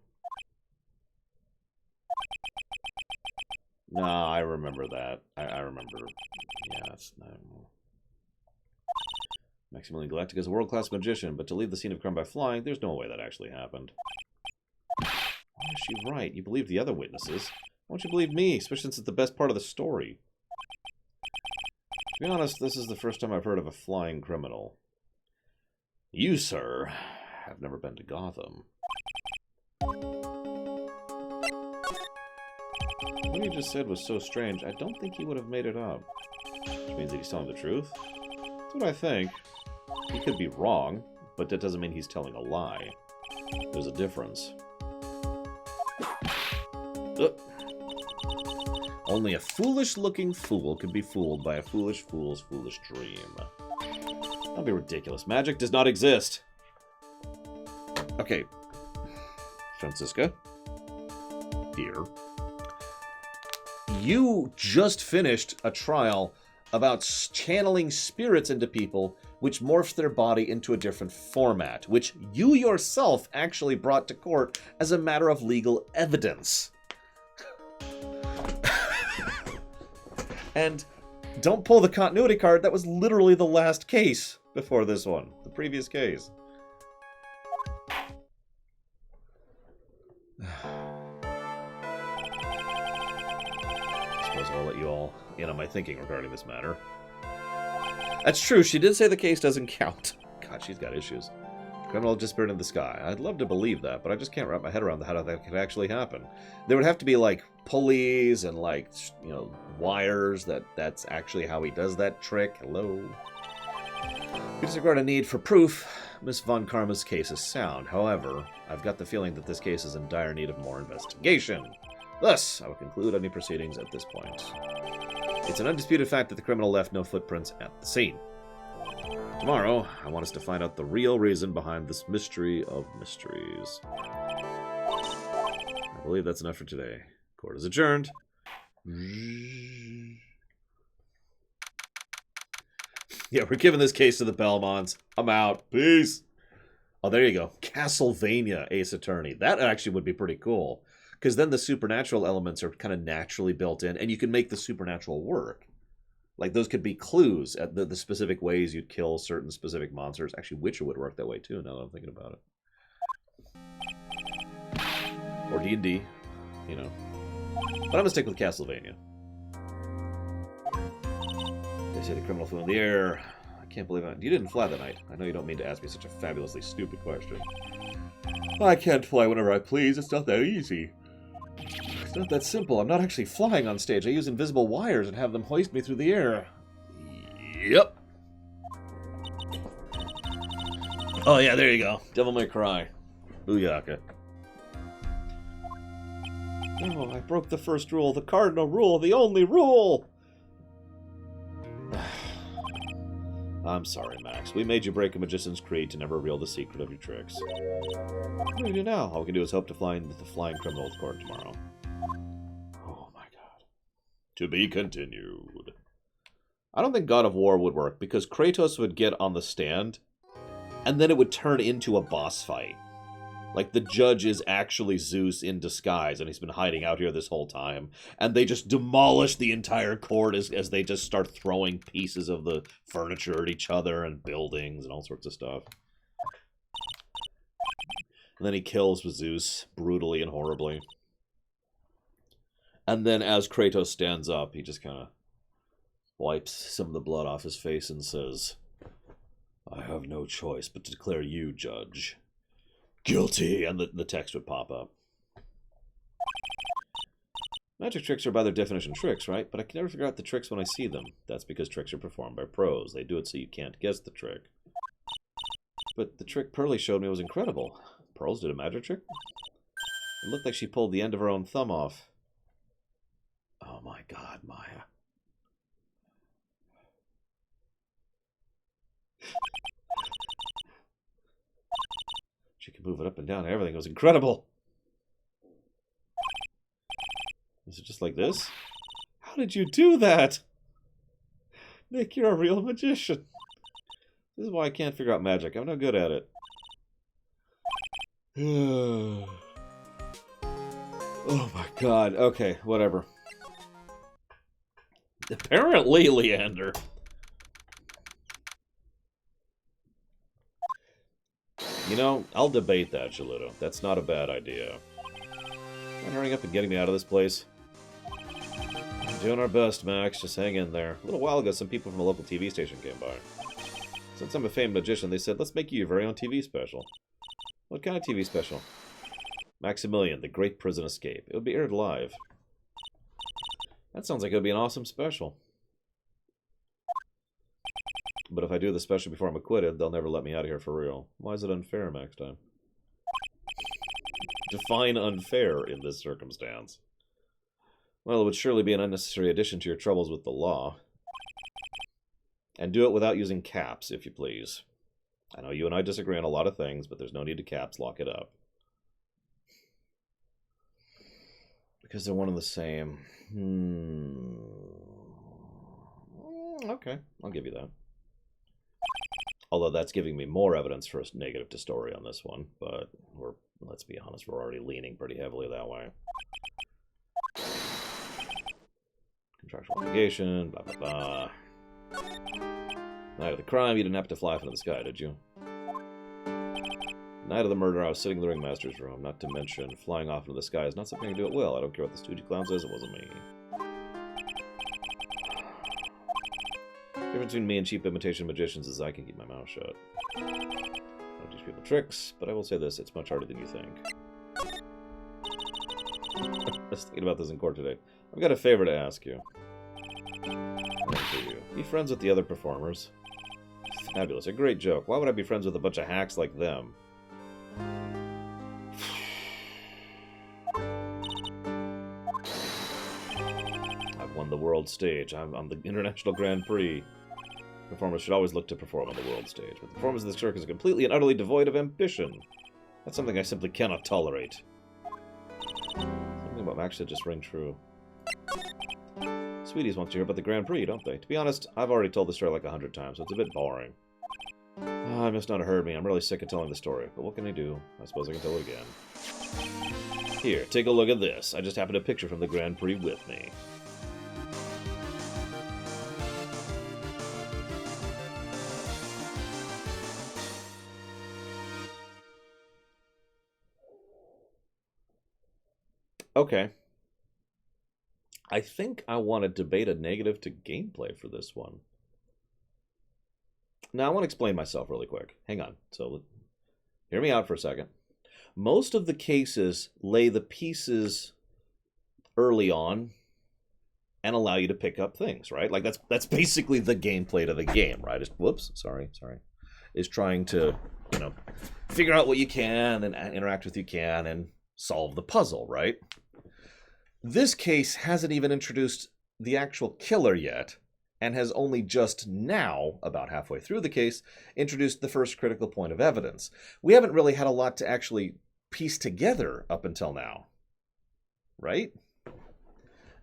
No, I remember that. I remember. Yeah, it's not... Maximilian Galactica is a world-class magician, but to leave the scene of crime by flying, there's no way that actually happened. Why is she right? You believe the other witnesses. Why don't you believe me, especially since it's the best part of the story? To be honest, this is the first time I've heard of a flying criminal. You, sir, have never been to Gotham. What you just said was so strange, I don't think he would have made it up. Which means that he's telling the truth? That's what I think. He could be wrong, but that doesn't mean he's telling a lie. There's a difference. Only a foolish-looking fool can be fooled by a foolish fool's foolish dream. Don't be ridiculous. Magic does not exist. Okay. Franziska. Dear. You just finished a trial about channeling spirits into people which morphed their body into a different format, which you yourself actually brought to court as a matter of legal evidence. And don't pull the continuity card, that was literally the last case before this one, the previous case. I suppose I'll let you all in on my thinking regarding this matter. That's true, she did say the case doesn't count. God, she's got issues. Criminal disappeared in the sky. I'd love to believe that, but I just can't wrap my head around how that could actually happen. There would have to be, like, pulleys and, like, you know, wires that's actually how he does that trick. Hello? We disregard a need for proof. Miss Von Karma's case is sound. However, I've got the feeling that this case is in dire need of more investigation. Thus, I will conclude any proceedings at this point. It's an undisputed fact that the criminal left no footprints at the scene. Tomorrow, I want us to find out the real reason behind this mystery of mysteries. I believe that's enough for today. Court is adjourned. Yeah, we're giving this case to the Belmonts. I'm out. Peace. Oh, there you go. Castlevania Ace Attorney. That actually would be pretty cool. Because then the supernatural elements are kind of naturally built in, and you can make the supernatural work. Like, those could be clues at the specific ways you'd kill certain specific monsters. Actually, Witcher would work that way, too, now that I'm thinking about it. Or D&D, you know. But I'm going to stick with Castlevania. They say the criminal flew in the air. I can't believe you didn't fly that night. I know you don't mean to ask me such a fabulously stupid question. I can't fly whenever I please. It's not that easy. It's not that simple. I'm not actually flying on stage. I use invisible wires and have them hoist me through the air. Yep. Oh, yeah, there you go. Devil May Cry. Booyaka. Oh, I broke the first rule. The cardinal rule. The only rule. I'm sorry, Max. We made you break a magician's creed to never reveal the secret of your tricks. What do we do now? All we can do is hope to find the flying criminal's court tomorrow. Oh my god. To be continued. I don't think God of War would work, because Kratos would get on the stand, and then it would turn into a boss fight. Like, the judge is actually Zeus in disguise, and he's been hiding out here this whole time. And they just demolish the entire court as they just start throwing pieces of the furniture at each other and buildings and all sorts of stuff. And then he kills Zeus brutally and horribly. And then as Kratos stands up, he just kind of wipes some of the blood off his face and says, I have no choice but to declare you, judge, guilty, and the text would pop up. Magic tricks are by their definition tricks, right? But I can never figure out the tricks when I see them. That's because tricks are performed by pros. They do it so you can't guess the trick. But the trick Pearly showed me was incredible. Pearls did a magic trick? It looked like she pulled the end of her own thumb off. Oh my god, Maya. She could move it up and down. Everything was incredible. Is it just like this? How did you do that? Nick, you're a real magician. This is why I can't figure out magic. I'm no good at it. Oh my god. Okay, whatever. Apparently, Leander. You know, I'll debate that, Chaluto. That's not a bad idea. Mind hurrying up and getting me out of this place? Doing our best, Max. Just hang in there. A little while ago, some people from a local TV station came by. Since I'm a famed magician, they said, let's make you your very own TV special. What kind of TV special? Maximilian, The Great Prison Escape. It would be aired live. That sounds like it would be an awesome special. But if I do the special before I'm acquitted, they'll never let me out of here for real. Why is it unfair, Max time? Define unfair in this circumstance. Well, it would surely be an unnecessary addition to your troubles with the law. And do it without using caps, if you please. I know you and I disagree on a lot of things, but there's no need to caps lock it up. Because they're one and the same. Okay, I'll give you that. Although that's giving me more evidence for a negative to story on this one, but let's be honest, we're already leaning pretty heavily that way. Contractual obligation, blah, blah, blah. Night of the crime, you didn't have to fly up into the sky, did you? Night of the murder, I was sitting in the ringmaster's room, not to mention flying off into the sky is not something I can do it well. I don't care what the Stoogie Clown says, it wasn't me. The difference between me and cheap imitation magicians is I can keep my mouth shut. I don't teach people tricks, but I will say this, it's much harder than you think. I was thinking about this in court today. I've got a favor to ask you. You. Be friends with the other performers. Fabulous, a great joke. Why would I be friends with a bunch of hacks like them? I've won the world stage. I'm on the International Grand Prix. Performers should always look to perform on the world stage, but the performance of the circus is completely and utterly devoid of ambition. That's something I simply cannot tolerate. Something about Max should just ring true. Sweeties want to hear about the Grand Prix, don't they? To be honest, I've already told the story like 100 times, so it's a bit boring. Oh, I must not have heard me. I'm really sick of telling the story, but what can I do? I suppose I can tell it again. Here, take a look at this. I just happened to picture from the Grand Prix with me. Okay. I think I want to debate a negative to gameplay for this one. Now, I want to explain myself really quick. Hang on. So, hear me out for a second. Most of the cases lay the pieces early on and allow you to pick up things, right? Like, that's basically the gameplay to the game, right? Whoops, sorry. Is trying to, figure out what you can and interact with you can and solve the puzzle, right? This case hasn't even introduced the actual killer yet, and has only just now, about halfway through the case, introduced the first critical point of evidence. We haven't really had a lot to actually piece together up until now, right?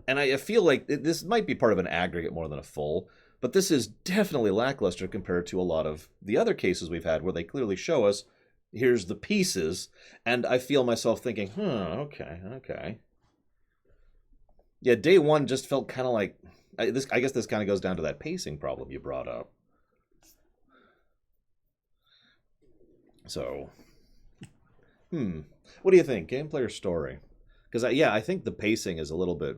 And I feel like this might be part of an aggregate more than a full, but this is definitely lackluster compared to a lot of the other cases we've had where they clearly show us, here's the pieces, and I feel myself thinking, okay. Yeah, day one just felt kind of like... I guess this kind of goes down to that pacing problem you brought up. So, what do you think? Gameplay or story? Because, I think the pacing is a little bit...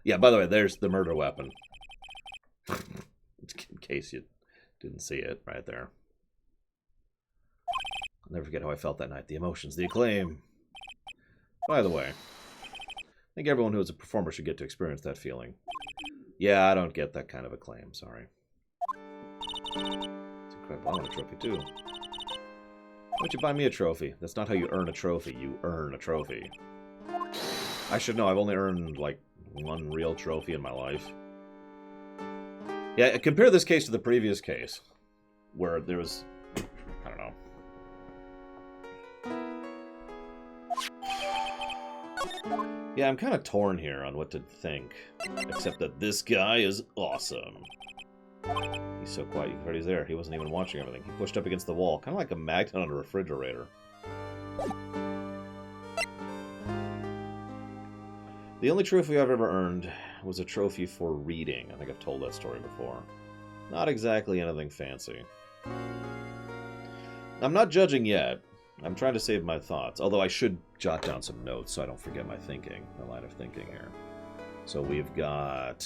Yeah, by the way, there's the murder weapon. In case you didn't see it right there. I'll never forget how I felt that night. The emotions, the acclaim. By the way, I think everyone who is a performer should get to experience that feeling. Yeah, I don't get that kind of acclaim, sorry. It's incredible. I want a trophy, too. Why don't you buy me a trophy? That's not how you earn a trophy. You earn a trophy. I should know. I've only earned, like, one real trophy in my life. Yeah, compare this case to the previous case, where there was... I don't know. Yeah, I'm kind of torn here on what to think. Except that this guy is awesome. He's so quiet, you can hear he's there. He wasn't even watching everything. He pushed up against the wall, kind of like a magnet on a refrigerator. The only trophy I've ever earned was a trophy for reading. I think I've told that story before. Not exactly anything fancy. I'm not judging yet. I'm trying to save my thoughts, although I should jot down some notes so I don't forget my thinking, my line of thinking here. So we've got...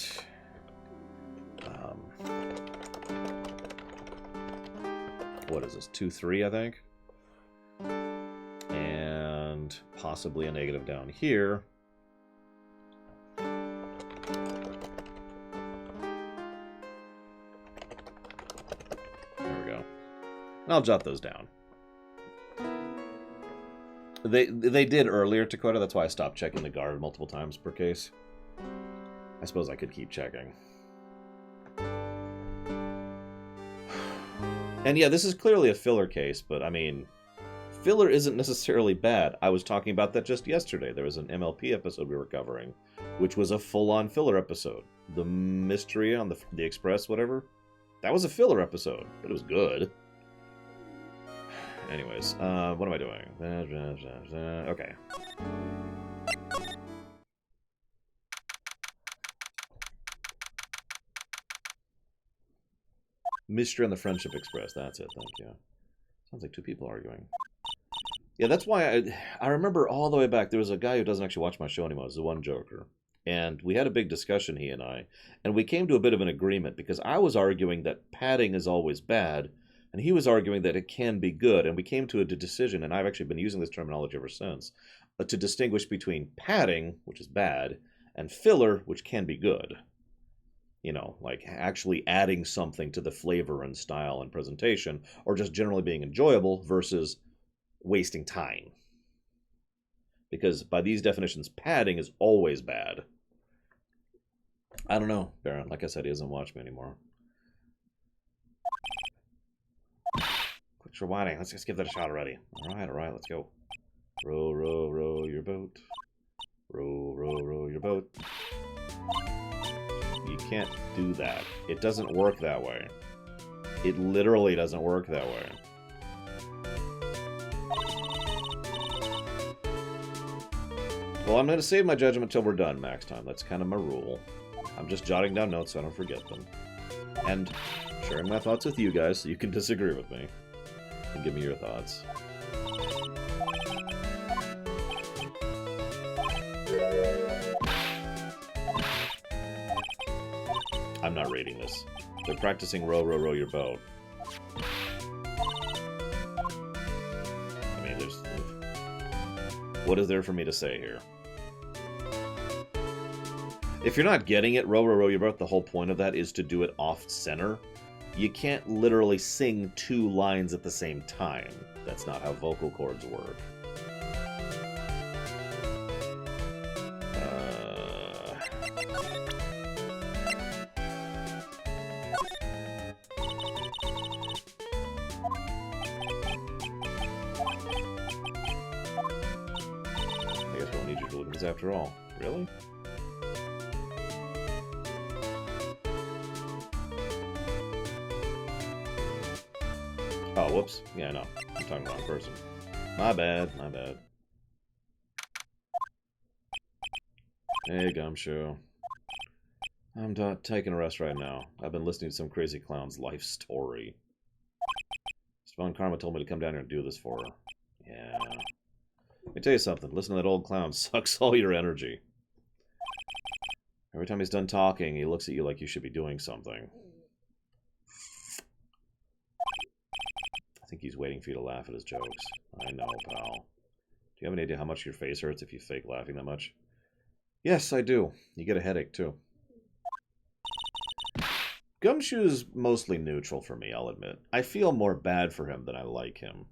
what is this? 2-3, I think? And possibly a negative down here. There we go. And I'll jot those down. They did earlier, Dakota. That's why I stopped checking the guard multiple times per case. I suppose I could keep checking. And yeah, this is clearly a filler case, but I mean, filler isn't necessarily bad. I was talking about that just yesterday. There was an MLP episode we were covering, which was a full-on filler episode. The mystery on the Express, whatever. That was a filler episode, but it was good. Anyways, what am I doing? Okay. Mystery on the Friendship Express. That's it, thank you. Sounds like two people arguing. Yeah, that's why I remember all the way back, there was a guy who doesn't actually watch my show anymore. It was the One Joker. And we had a big discussion, he and I. And we came to a bit of an agreement, because I was arguing that padding is always bad, and he was arguing that it can be good, and we came to a decision, and I've actually been using this terminology ever since, to distinguish between padding, which is bad, and filler, which can be good. You know, like actually adding something to the flavor and style and presentation, or just generally being enjoyable versus wasting time. Because by these definitions, padding is always bad. I don't know, Baron. Like I said, he doesn't watch me anymore. Quit your whining. Let's just give that a shot already. All right, let's go. Row, row, row your boat. Row, row, row your boat. You can't do that. It doesn't work that way. It literally doesn't work that way. Well, I'm going to save my judgment until we're done max time. That's kind of my rule. I'm just jotting down notes so I don't forget them. And sharing my thoughts with you guys so you can disagree with me. And give me your thoughts. I'm not reading this. They're practicing row, row, row your boat. I mean, what is there for me to say here? If you're not getting it, row, row, row your boat, the whole point of that is to do it off-center. You can't literally sing 2 lines at the same time. That's not how vocal cords work. I guess we don't need you to look at this after all. Really? Oh, whoops. Yeah, no. I'm talking wrong person. My bad, my bad. Hey, Gumshoe. I'm taking a rest right now. I've been listening to some crazy clown's life story. Spawn Karma told me to come down here and do this for her. Yeah. Let me tell you something. Listen to that old clown sucks all your energy. Every time he's done talking, he looks at you like you should be doing something. I think he's waiting for you to laugh at his jokes. I know, pal. Do you have any idea how much your face hurts if you fake laughing that much? Yes, I do. You get a headache, too. Gumshoe's mostly neutral for me, I'll admit. I feel more bad for him than I like him.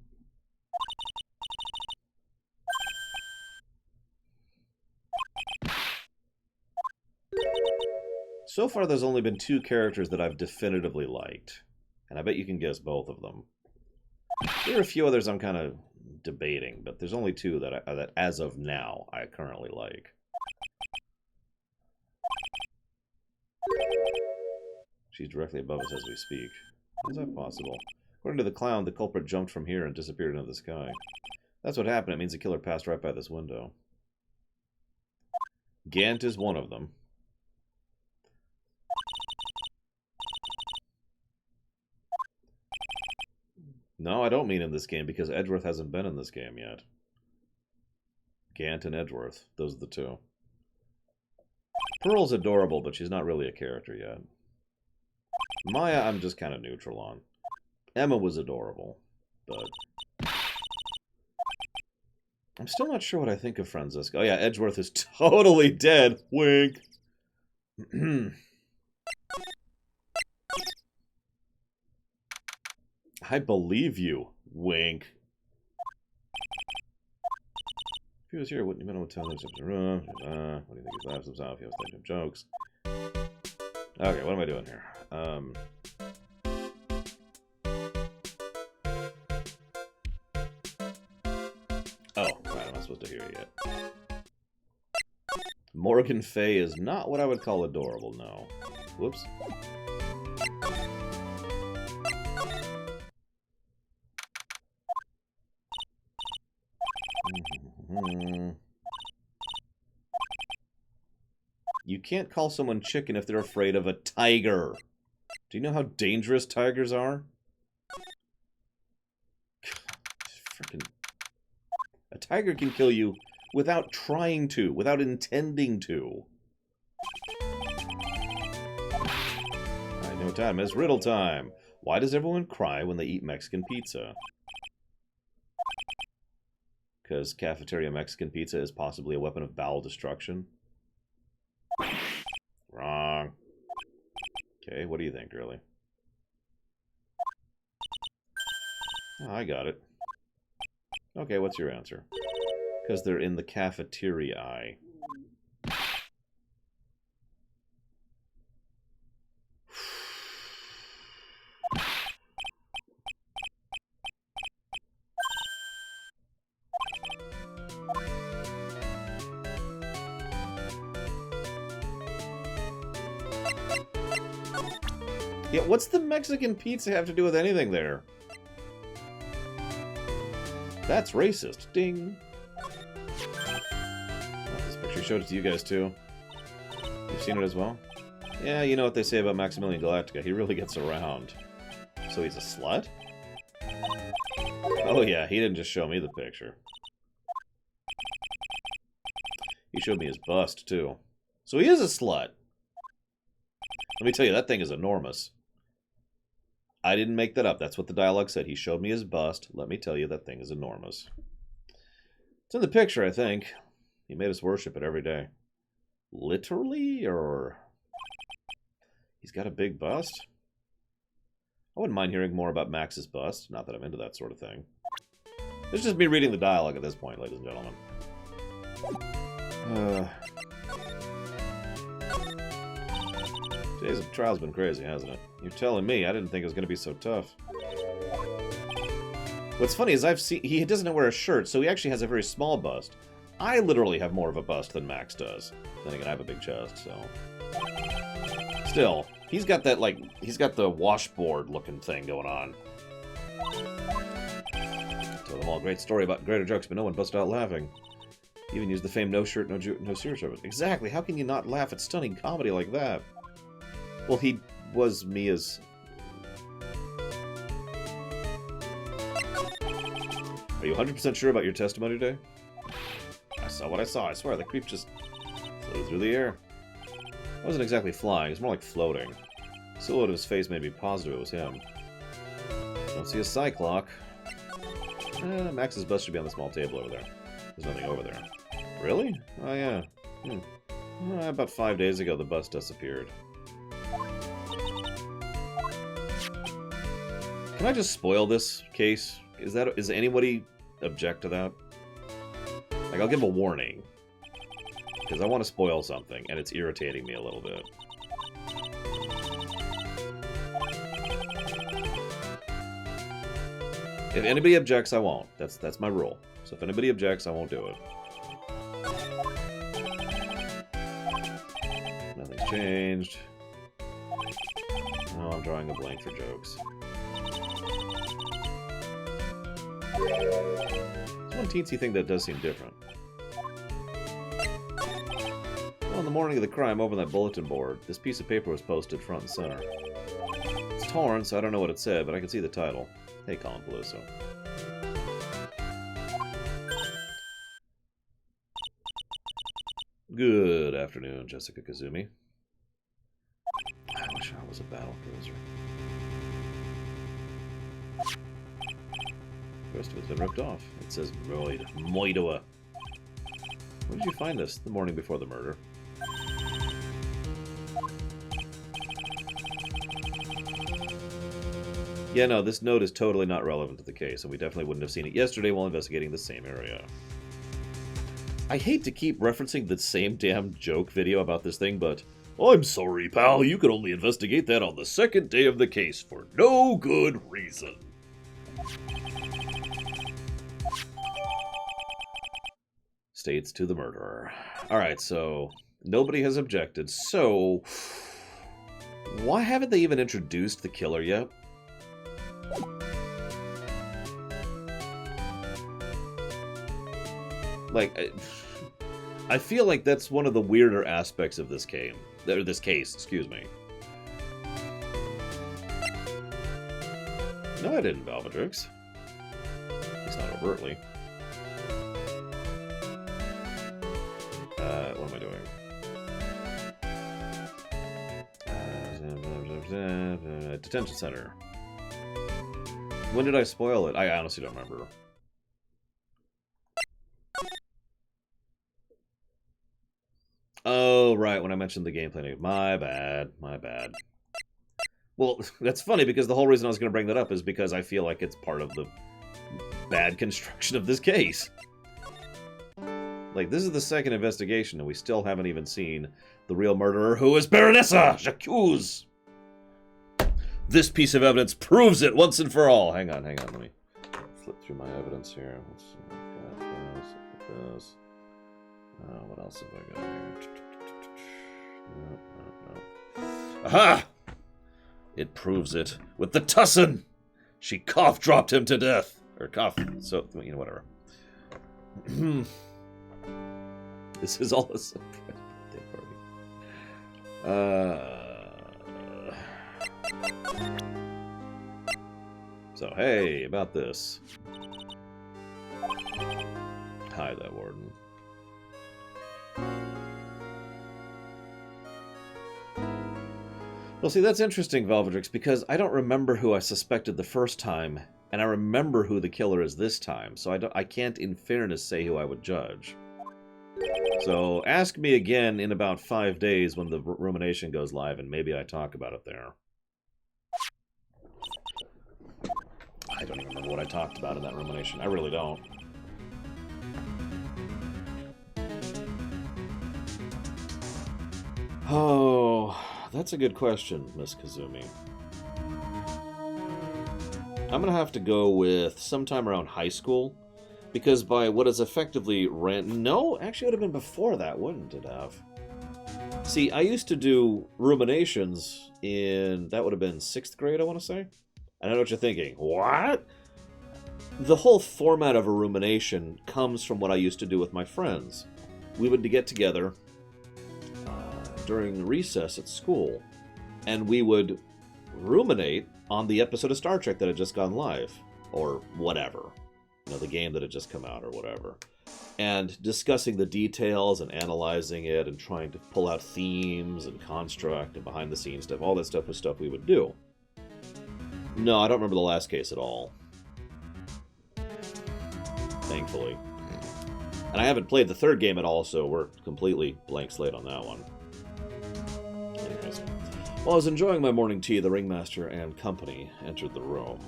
So far, there's only been 2 characters that I've definitively liked. And I bet you can guess both of them. There are a few others I'm kind of debating, but there's only 2 that as of now, I currently like. She's directly above us as we speak. How is that possible? According to the clown, the culprit jumped from here and disappeared into the sky. That's what happened. It means the killer passed right by this window. Gant is one of them. No, I don't mean in this game, because Edgeworth hasn't been in this game yet. Gant and Edgeworth. Those are the 2. Pearl's adorable, but she's not really a character yet. Maya, I'm just kind of neutral on. Emma was adorable, but... I'm still not sure what I think of Franziska. Oh yeah, Edgeworth is totally dead. Wink. I believe you. Wink. If he was here, wouldn't you know what to tell him? What do you think he laughs himself? He was thinking jokes. Okay, what am I doing here? Oh, right, I'm not supposed to hear it yet. Morgan Fay is not what I would call adorable, no. Whoops. You can't call someone chicken if they're afraid of a tiger. Do you know how dangerous tigers are? Freaking... A tiger can kill you without trying to, without intending to. I know time is riddle time. Why does everyone cry when they eat Mexican pizza? Because cafeteria Mexican pizza is possibly a weapon of bowel destruction? Wrong. Okay, what do you think, really? Oh, I got it. Okay, what's your answer? Because they're in the cafeteria. Yeah, what's the Mexican pizza have to do with anything there? That's racist. Ding. Oh, this picture showed it to you guys, too. You've seen it as well? Yeah, you know what they say about Maximilian Galactica. He really gets around. So he's a slut? Oh yeah, he didn't just show me the picture. He showed me his bust, too. So he is a slut. Let me tell you, that thing is enormous. I didn't make that up. That's what the dialogue said. He showed me his bust. Let me tell you, that thing is enormous. It's in the picture, I think. He made us worship it every day. Literally, or... He's got a big bust? I wouldn't mind hearing more about Max's bust. Not that I'm into that sort of thing. It's just me reading the dialogue at this point, ladies and gentlemen. Today's trial's been crazy, hasn't it? You're telling me. I didn't think it was going to be so tough. What's funny is he doesn't wear a shirt, so he actually has a very small bust. I literally have more of a bust than Max does. Then again, I have a big chest, so... Still, he's got that, like, he's got the washboard-looking thing going on. Told them all a great story about greater jokes, but no one busted out laughing. Even used the famed no shirt, no serious of it. Exactly, how can you not laugh at stunning comedy like that? Well, he was Mia's... Are you 100% sure about your testimony today? I saw what I saw. I swear, the creep just flew through the air. It wasn't exactly flying. It was more like floating. The silhouette of his face made me positive it was him. Don't see a cyclock. Max's bust should be on the small table over there. There's nothing over there. Really? Oh, yeah. About 5 days ago, the bust disappeared. Can I just spoil this case? Is anybody object to that? Like, I'll give a warning. Because I want to spoil something, and it's irritating me a little bit. If anybody objects, I won't. That's my rule. So if anybody objects, I won't do it. Nothing's changed. Oh, I'm drawing a blank for jokes. There's one teensy thing that does seem different. Well, on the morning of the crime, over on that bulletin board, this piece of paper was posted front and center. It's torn, so I don't know what it said, but I can see the title. Hey, Colin Peluso. Good afternoon, Jessica Kazumi. I wish I was a battle cruiser. The rest of it's been ripped off. It says Moidoa. When did you find this? The morning before the murder. Yeah, no, this note is totally not relevant to the case, and we definitely wouldn't have seen it yesterday while investigating the same area. I hate to keep referencing the same damn joke video about this thing, but... I'm sorry, pal, you could only investigate that on the second day of the case for no good reason. States to the murderer. Alright, so... Nobody has objected, so... Why haven't they even introduced the killer yet? Like, I feel like that's one of the weirder aspects of this game. Or this case, excuse me. No, I didn't, Valvedrix. It's not overtly. What am I doing? Detention center. When did I spoil it? I honestly don't remember. Oh, right, when I mentioned the gameplay. My bad, my bad. Well, that's funny because the whole reason I was going to bring that up is because I feel like it's part of the bad construction of this case. Like, this is the second investigation, and we still haven't even seen the real murderer, who is Baronessa J'accuse. This piece of evidence proves it once and for all. Hang on, let me flip through my evidence here. Let's see. Got this, this. What else have I got here? No. Aha! It proves it. With the tussin! She cough-dropped him to death. Or cough, so, you know, whatever. This is all a surprise birthday party. So, hey, about this. Hi there, Warden. Well, see, that's interesting, Valvedrix, because I don't remember who I suspected the first time, and I remember who the killer is this time, so I can't, in fairness, say who I would judge. So, ask me again in about 5 days when the rumination goes live, and maybe I talk about it there. I don't even remember what I talked about in that rumination. I really don't. Oh, that's a good question, Miss Kazumi. I'm going to have to go with sometime around high school, because by what is effectively no, actually it would have been before that, wouldn't it have? See, I used to do ruminations in, that would have been 6th grade, I want to say. I know what you're thinking. What? The whole format of a rumination comes from what I used to do with my friends. We would get together during recess at school, and we would ruminate on the episode of Star Trek that had just gone live, or whatever. You know, the game that had just come out, or whatever. And discussing the details and analyzing it and trying to pull out themes and construct and behind-the-scenes stuff. All that stuff was stuff we would do. No, I don't remember the last case at all. Thankfully. And I haven't played the third game at all, so we're completely blank slate on that one. Anyways. While I was enjoying my morning tea, the ringmaster and company entered the room.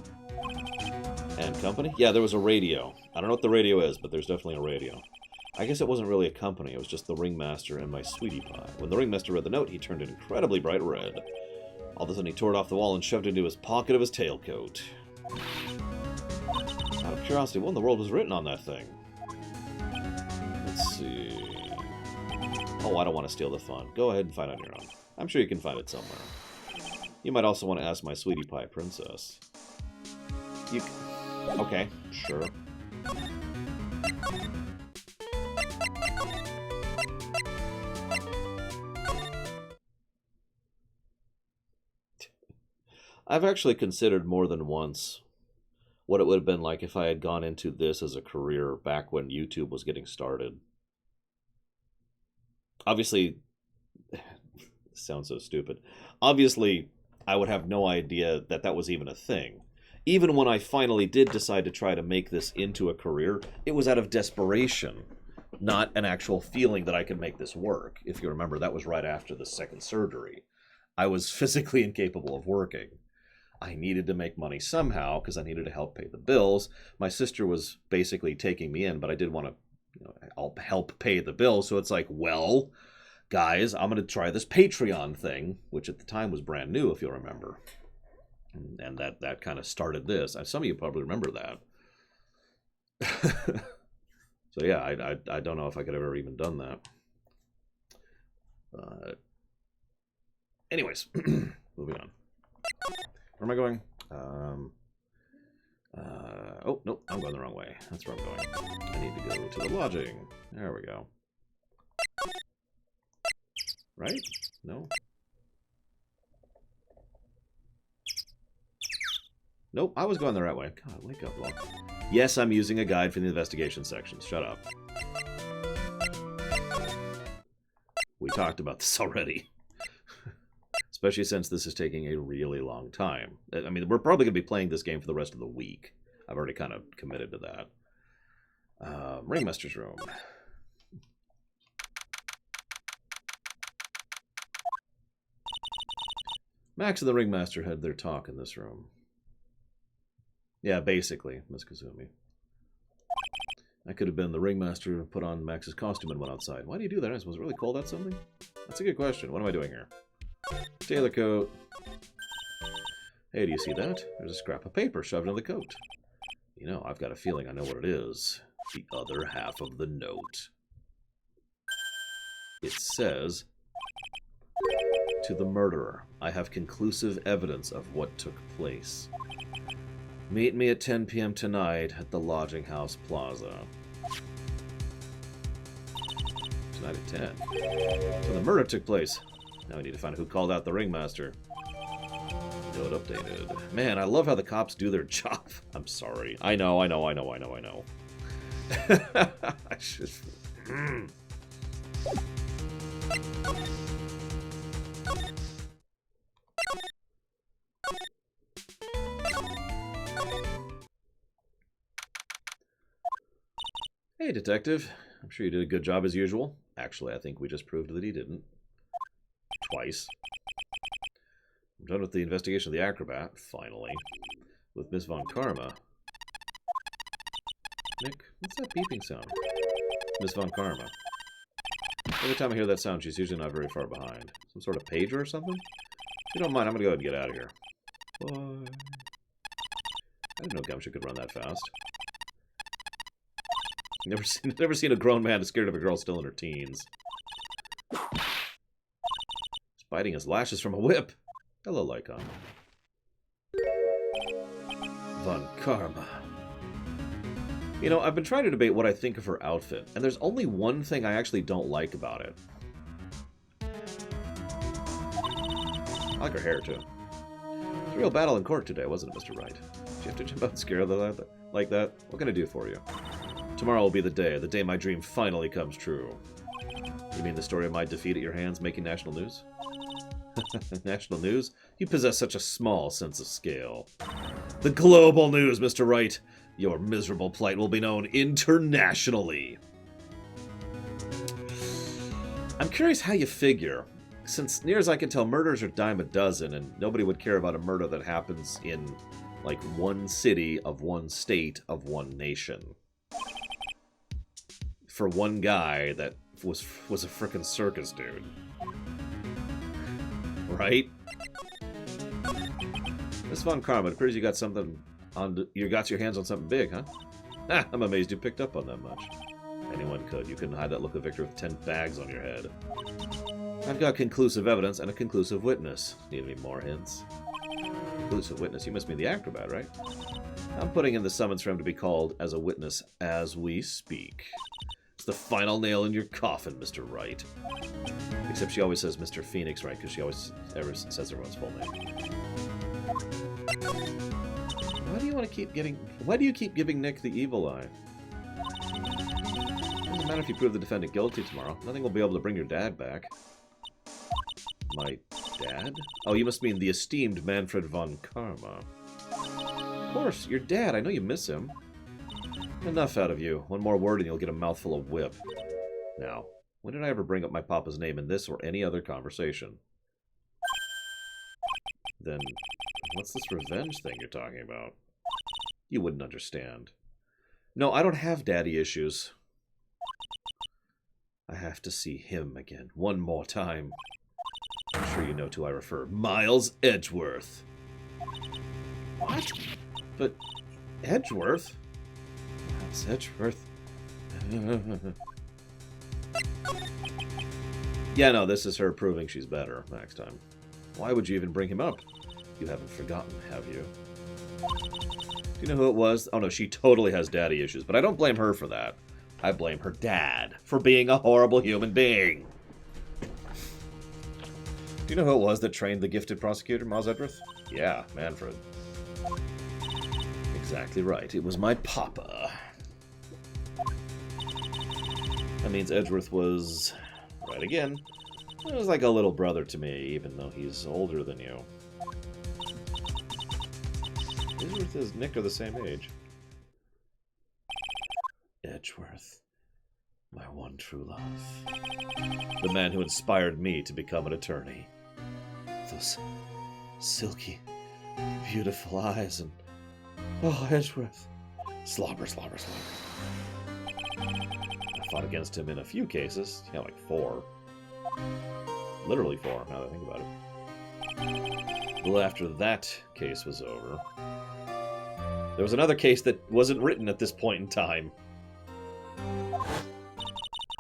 And company? Yeah, there was a radio. I don't know what the radio is, but there's definitely a radio. I guess it wasn't really a company, it was just the ringmaster and my sweetie pie. When the ringmaster read the note, he turned it incredibly bright red. All of a sudden, he tore it off the wall and shoved it into his pocket of his tailcoat. Out of curiosity, what in the world was written on that thing? Let's see... Oh, I don't want to steal the fun. Go ahead and find it on your own. I'm sure you can find it somewhere. You might also want to ask my sweetie pie princess. You... Okay, sure. I've actually considered more than once what it would have been like if I had gone into this as a career back when YouTube was getting started. Obviously, it sounds so stupid. Obviously, I would have no idea that that was even a thing. Even when I finally did decide to try to make this into a career, it was out of desperation, not an actual feeling that I could make this work. If you remember, that was right after the second surgery. I was physically incapable of working. I needed to make money somehow because I needed to help pay the bills. My sister was basically taking me in, but I did want to, I'll help pay the bills. So it's like, well, guys, I'm going to try this Patreon thing, which at the time was brand new, if you'll remember. And that kind of started this. Some of you probably remember that. So yeah, I don't know if I could have ever even done that. Anyways, moving on. Where am I going? Oh, nope, I'm going the wrong way. That's where I'm going. I need to go to the lodging. There we go. Right? No? Nope, I was going the right way. God, wake up, Locke. Yes, I'm using a guide for the investigation sections. Shut up. We talked about this already. Especially since this is taking a really long time. I mean, we're probably going to be playing this game for the rest of the week. I've already kind of committed to that. Ringmaster's room. Max and the Ringmaster had their talk in this room. Yeah, basically, Miss Kazumi. I could have been the Ringmaster who put on Max's costume and went outside. Why do you do that? Was it really cold outside? That's a good question. What am I doing here? Tailor coat. Hey, do you see that? There's a scrap of paper shoved in the coat. You know, I've got a feeling I know what it is. The other half of the note. It says, to the murderer. I have conclusive evidence of what took place. Meet me at 10 p.m. tonight at the Lodging House Plaza. Tonight at 10. So the murder took place. Now we need to find out who called out the ringmaster. Note updated. Man, I love how the cops do their job. I'm sorry. I know. I should... Hey, detective. I'm sure you did a good job as usual. Actually, I think we just proved that he didn't. Twice. I'm done with the investigation of the acrobat, finally. With Miss Von Karma. Nick, what's that beeping sound? Miss Von Karma. Every time I hear that sound, she's usually not very far behind. Some sort of pager or something? If you don't mind, I'm gonna go ahead and get out of here. Bye. I didn't know Gumshoe could run that fast. Never seen a grown man scared of a girl still in her teens. He's biting his lashes from a whip. Hello, Lycon. Von Karma. You know, I've been trying to debate what I think of her outfit, and there's only one thing I actually don't like about it. I like her hair, too. It's a real battle in court today, wasn't it, Mr. Wright? Did you have to jump out and scare her like that? What can I do for you? Tomorrow will be the day my dream finally comes true. You mean the story of my defeat at your hands making national news? National news? You possess such a small sense of scale. The global news, Mr. Wright! Your miserable plight will be known internationally. I'm curious how you figure. Since, near as I can tell, murders are dime a dozen, and nobody would care about a murder that happens in, like, one city of one state of one nation. For one guy that was a frickin' circus dude. Right? Miss Von Karma, it appears you got something on... You got your hands on something big, huh? Ah, I'm amazed you picked up on that much. Anyone could. You couldn't hide that look of victory with 10 bags on your head. I've got conclusive evidence and a conclusive witness. Need any more hints? Conclusive witness? You must mean the acrobat, right? I'm putting in the summons for him to be called as a witness as we speak. It's the final nail in your coffin, Mr. Wright. Except she always says Mr. Phoenix Wright, because she always says everyone's full name. Why do you want to keep getting... Why do you keep giving Nick the evil eye? Doesn't matter if you prove the defendant guilty tomorrow. Nothing will be able to bring your dad back. My dad? Oh, you must mean the esteemed Manfred von Karma. Of course, your dad. I know you miss him. Enough out of you. One more word and you'll get a mouthful of whip. Now, when did I ever bring up my papa's name in this or any other conversation? Then, what's this revenge thing you're talking about? You wouldn't understand. No, I don't have daddy issues. I have to see him again. One more time. I'm sure you know to who I refer. Miles Edgeworth. What? But Edgeworth? Miles Edgeworth? Yeah, no, this is her proving she's better next time. Why would you even bring him up? You haven't forgotten, have you? Do you know who it was? Oh no, she totally has daddy issues, but I don't blame her for that. I blame her dad for being a horrible human being. Do you know who it was that trained the gifted prosecutor, Miles Edgeworth? Yeah, Manfred. Exactly right. It was my papa. That means Edgeworth was... right again. He was like a little brother to me, even though he's older than you. Edgeworth and Nick are the same age. Edgeworth. My one true love. The man who inspired me to become an attorney. Those silky, beautiful eyes and... oh, Edgeworth. Slobber, slobber, slobber. I fought against him in a few cases. Yeah, like 4. Literally 4, now that I think about it. Well, after that case was over, there was another case that wasn't written at this point in time.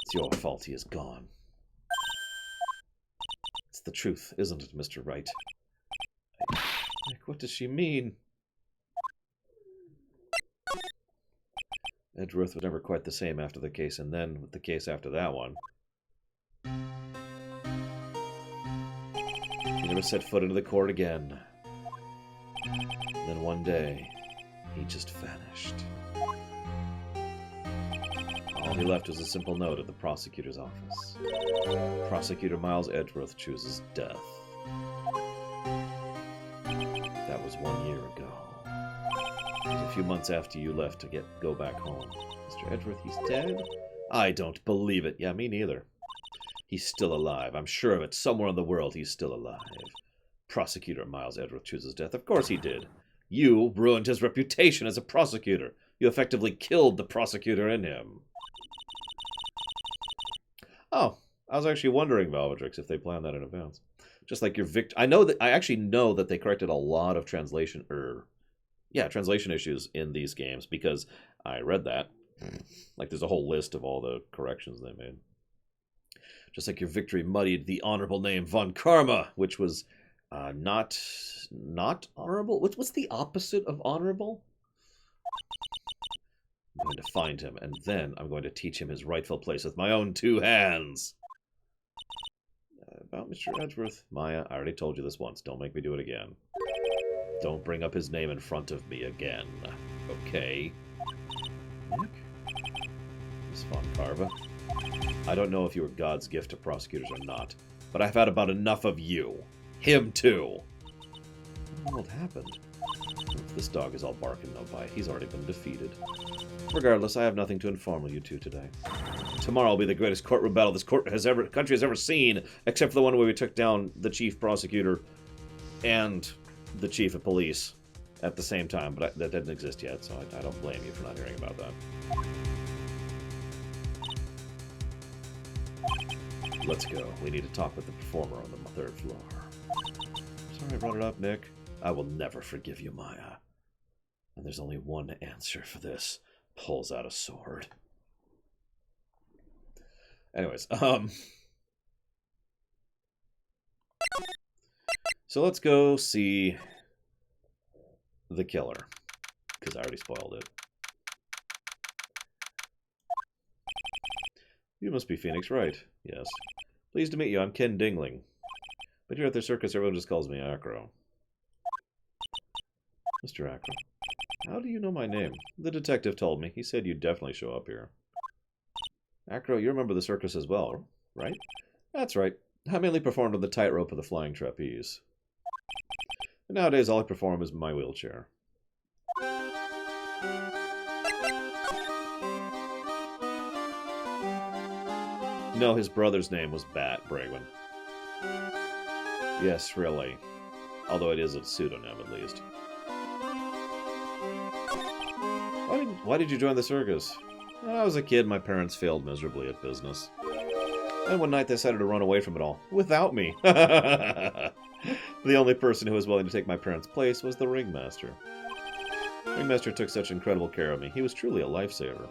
It's your fault he is gone. It's the truth, isn't it, Mr. Wright? Nick, what does she mean? Edgeworth was never quite the same after the case, and then with the case after that one. He never set foot into the court again. And then one day, he just vanished. All he left was a simple note at the prosecutor's office. Prosecutor Miles Edgeworth chooses death. That was 1 year ago. It was a few months after you left to go back home. Mr. Edgeworth, he's dead? I don't believe it. Yeah, me neither. He's still alive. I'm sure of it. Somewhere in the world, he's still alive. Prosecutor Miles Edgeworth chooses death. Of course he did. You ruined his reputation as a prosecutor. You effectively killed the prosecutor in him. Oh, I was actually wondering, Valvatrix, if they planned that in advance. Just like your I actually know that they corrected a lot of translation issues in these games because I read that. Like, there's a whole list of all the corrections they made. Just like your victory muddied the honorable name Von Karma, which was not honorable. What's the opposite of honorable? I'm going to find him, and then I'm going to teach him his rightful place with my own 2 hands. About Mr. Edgeworth, Maya, I already told you this once. Don't make me do it again. Don't bring up his name in front of me again. Okay? Nick? Miss Von Carva? I don't know if you were God's gift to prosecutors or not, but I've had about enough of you. Him too. What happened? If this dog is all bark and no bite, he's already been defeated. Regardless, I have nothing to inform you two today. Tomorrow will be the greatest courtroom battle this country has ever seen, except for the one where we took down the chief prosecutor and the chief of police at the same time, but that didn't exist yet, so I don't blame you for not hearing about that. Let's go. We need to talk with the performer on the 3rd floor. Sorry I brought it up, Nick. I will never forgive you, Maya. And there's only one answer for this. Pulls out a sword. Anyways, so let's go see the killer, because I already spoiled it. You must be Phoenix Wright. Yes. Pleased to meet you. I'm Ken Dingling. But here at the circus, everyone just calls me Acro. Mr. Acro. How do you know my name? The detective told me. He said you'd definitely show up here. Acro, you remember the circus as well, right? That's right. I mainly performed on the tightrope of the flying trapeze. But nowadays, all I perform is my wheelchair. No, his brother's name was Bat Bragwin. Yes, really. Although it is a pseudonym, at least. Why did you join the circus? When I was a kid, my parents failed miserably at business. And one night they decided to run away from it all, without me. The only person who was willing to take my parents' place was the ringmaster. Ringmaster took such incredible care of me. He was truly a lifesaver.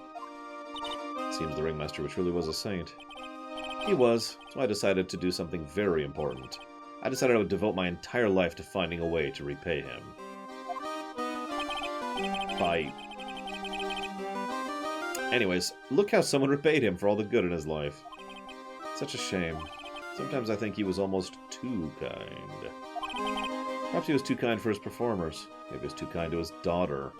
It seems the ringmaster truly was a saint. He was, so I decided to do something very important. I decided I would devote my entire life to finding a way to repay him. Anyways, look how someone repaid him for all the good in his life. Such a shame. Sometimes I think he was almost too kind. Perhaps he was too kind for his performers. Maybe he was too kind to his daughter.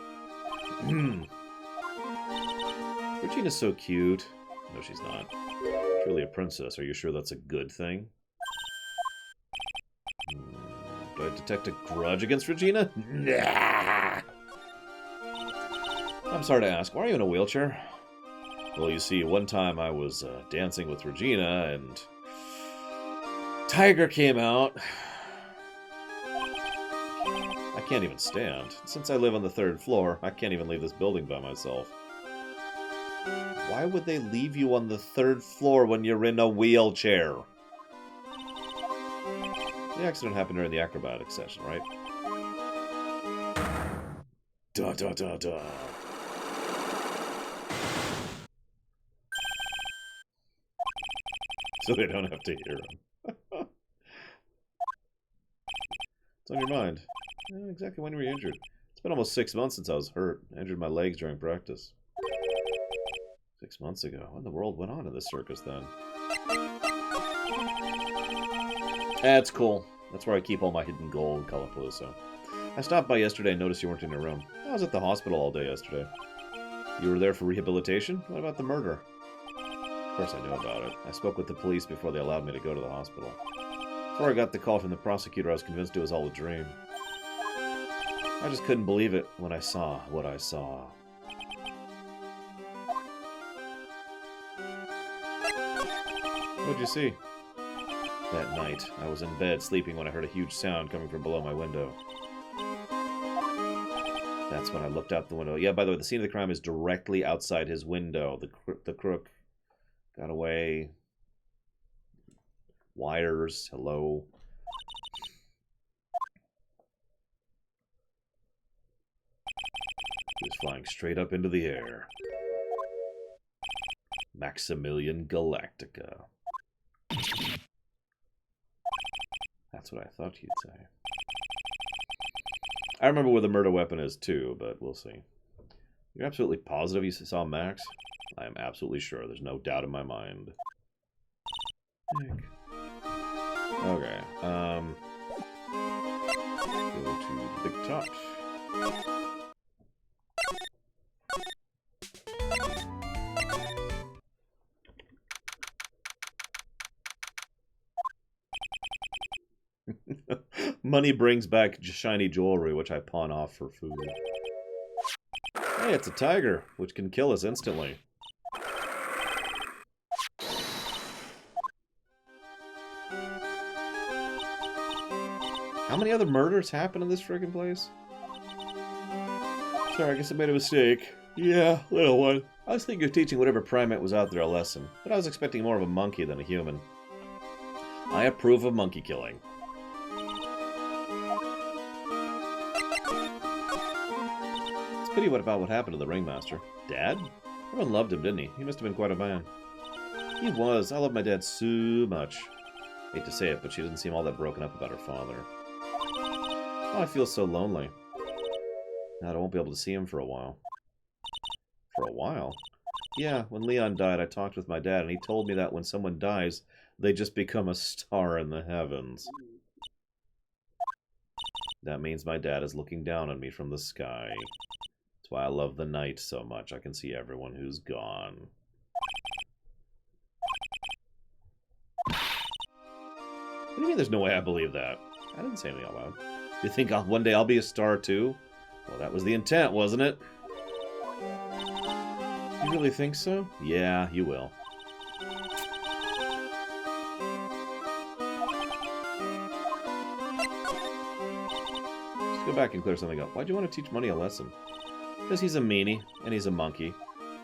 Regina's so cute. No, she's not. She's really a princess. Are you sure that's a good thing? Do I detect a grudge against Regina? Nah! I'm sorry to ask, why are you in a wheelchair? Well, you see, one time I was dancing with Regina, and Tiger came out. I can't even stand. Since I live on the 3rd floor, I can't even leave this building by myself. Why would they leave you on the 3rd floor when you're in a wheelchair? The accident happened during the acrobatics session, right? Da da da da. So they don't have to hear him. What's on your mind? Exactly when were you injured? It's been almost 6 months since I was hurt. I injured my legs during practice. 6 months ago. What in the world went on in this circus then? That's cool. That's where I keep all my hidden gold, Calapalooza. I stopped by yesterday and noticed you weren't in your room. I was at the hospital all day yesterday. You were there for rehabilitation? What about the murder? Of course I knew about it. I spoke with the police before they allowed me to go to the hospital. Before I got the call from the prosecutor, I was convinced it was all a dream. I just couldn't believe it when I saw what I saw. What'd you see? That night, I was in bed sleeping when I heard a huge sound coming from below my window. That's when I looked out the window. Yeah, by the way, the scene of the crime is directly outside his window. The crook got away. Wires, hello. He was flying straight up into the air. Maximilian Galactica. That's what I thought you'd say. I remember where the murder weapon is too, but we'll see. You're absolutely positive you saw Max? I am absolutely sure. There's no doubt in my mind. Okay. Go to the big top. Money brings back shiny jewelry, which I pawn off for food. Hey, it's a tiger, which can kill us instantly. How many other murders happen in this friggin' place? Sorry, I guess I made a mistake. Yeah, little one. I was thinking of teaching whatever primate was out there a lesson, but I was expecting more of a monkey than a human. I approve of monkey killing. Pity what happened to the ringmaster. Dad? Everyone loved him, didn't he? He must have been quite a man. He was. I love my dad so much. Hate to say it, but she doesn't seem all that broken up about her father. Oh, I feel so lonely. I won't be able to see him for a while. For a while? Yeah, when Leon died, I talked with my dad, and he told me that when someone dies, they just become a star in the heavens. That means my dad is looking down on me from the sky. Why I love the night so much. I can see everyone who's gone. What do you mean there's no way I believe that? I didn't say anything out loud. You think one day I'll be a star too? Well, that was the intent, wasn't it? You really think so? Yeah, you will. Let's go back and clear something up. Why'd you want to teach Money a lesson? Because he's a meanie, and he's a monkey.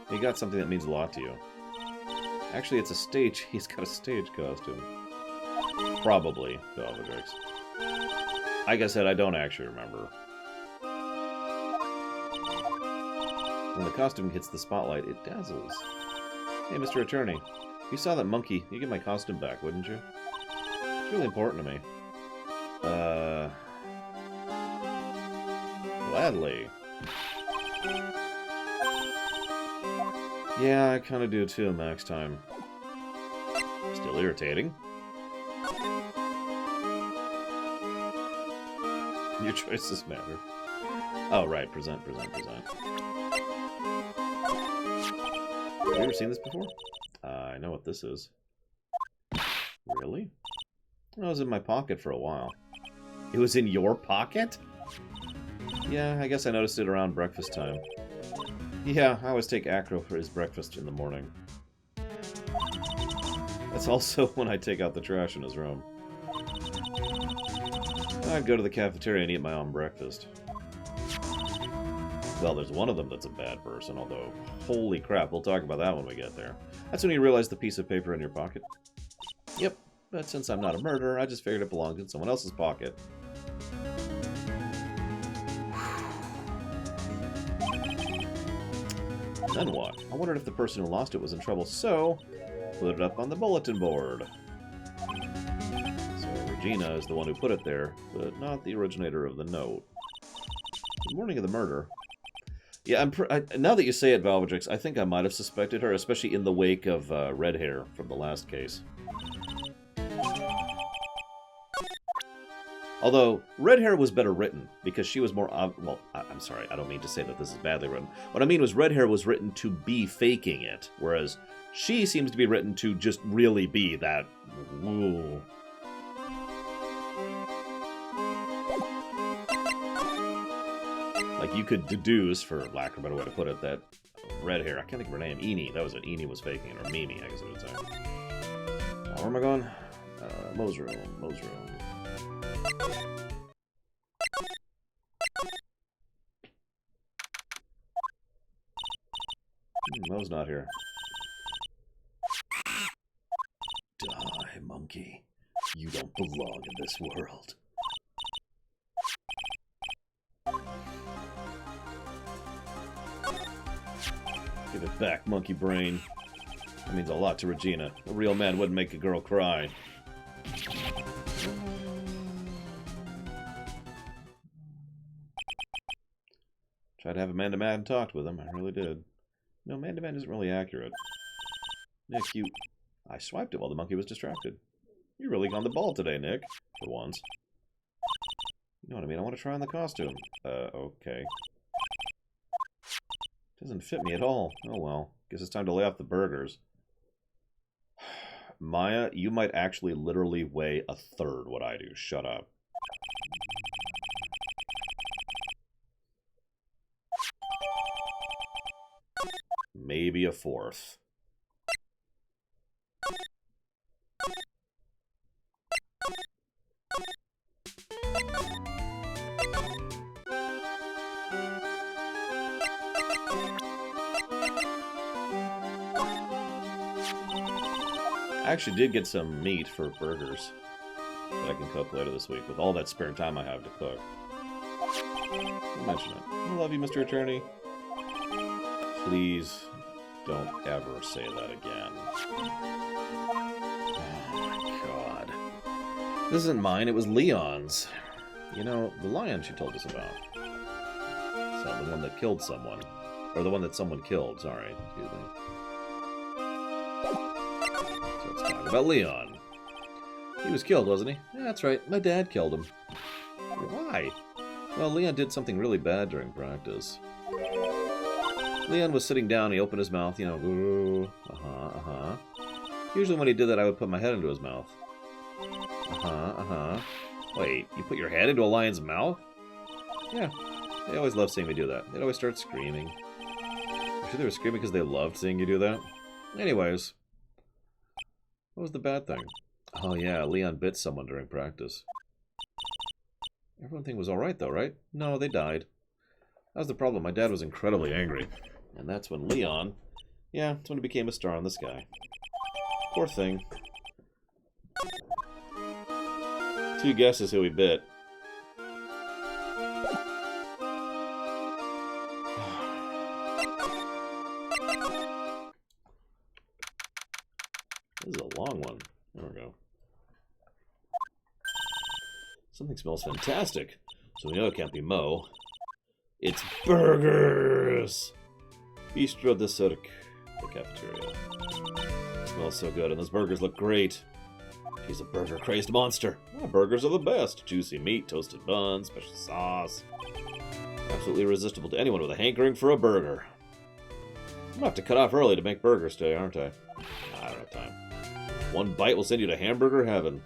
He got something that means a lot to you. Actually, it's a stage. He's got a stage costume. Probably, Belvedrix. Like I said, I don't actually remember. When the costume hits the spotlight, it dazzles. Hey, Mr. Attorney. If you saw that monkey, you'd get my costume back, wouldn't you? It's really important to me. Gladly. Yeah, I kind of do too, Max time. Still irritating. Your choices matter. Oh, right. Present. Have you ever seen this before? I know what this is. Really? It was in my pocket for a while. It was in your pocket? Yeah, I guess I noticed it around breakfast time. Yeah, I always take Acro for his breakfast in the morning. That's also when I take out the trash in his room. I'd go to the cafeteria and eat my own breakfast. Well, there's one of them that's a bad person, although, holy crap, we'll talk about that when we get there. That's when you realize the piece of paper in your pocket. Yep, but since I'm not a murderer, I just figured it belonged in someone else's pocket. Then what? I wondered if the person who lost it was in trouble, so put it up on the bulletin board. So Regina is the one who put it there, but not the originator of the note. The morning of the murder. Yeah, now that you say it, Valvatrix, I think I might have suspected her, especially in the wake of Red Hair from the last case. Although, Red Hair was better written, because she was more... well, I'm sorry, I don't mean to say that this is badly written. What I mean was Red Hair was written to be faking it, whereas she seems to be written to just really be that... Ooh. Like, you could deduce, for lack of a better way to put it, that Red Hair... I can't think of her name. Enid. That was it. Enid was faking it. Or Mimi, I guess I would say. Where am I going? Mo's room. Mo's room. Mo's not here. Die, monkey. You don't belong in this world. Give it back, monkey brain. That means a lot to Regina. A real man wouldn't make a girl cry. Tried to have a man-to-man talked with him. I really did. No, man-to-man isn't really accurate. Nick, I swiped it while the monkey was distracted. You're really on the ball today, Nick. For once. You know what I mean? I want to try on the costume. Okay. Doesn't fit me at all. Oh well. Guess it's time to lay off the burgers. Maya, you might actually literally weigh a third what I do. Shut up. Maybe a fourth. I actually did get some meat for burgers that I can cook later this week with all that spare time I have to cook. Don't mention it. I love you, Mr. Attorney. Please don't ever say that again. Oh my god. This isn't mine, it was Leon's. You know, the lion she told us about. So, the one that killed someone. Or the one that someone killed, sorry. Excuse me. So let's talk about Leon. He was killed, wasn't he? Yeah, that's right. My dad killed him. Why? Well, Leon did something really bad during practice. Leon was sitting down, he opened his mouth, you know, ooh, Usually when he did that, I would put my head into his mouth. Wait, you put your head into a lion's mouth? Yeah, they always loved seeing me do that. They'd always start screaming. I'm sure they were screaming because they loved seeing you do that. Anyways, what was the bad thing? Oh yeah, Leon bit someone during practice. Everyone think it was alright though, right? No, they died. That was the problem. My dad was incredibly angry. And that's when Leon... Yeah, that's when he became a star in the sky. Poor thing. 2 guesses who he bit. This is a long one. There we go. Something smells fantastic. So we know it can't be Mo. It's burgers! Bistro de Cirque, the cafeteria. It smells so good, and those burgers look great. He's a burger-crazed monster. Oh, burgers are the best. Juicy meat, toasted buns, special sauce. Absolutely irresistible to anyone with a hankering for a burger. I'm gonna have to cut off early to make burgers today, aren't I? I don't have time. 1 bite will send you to hamburger heaven.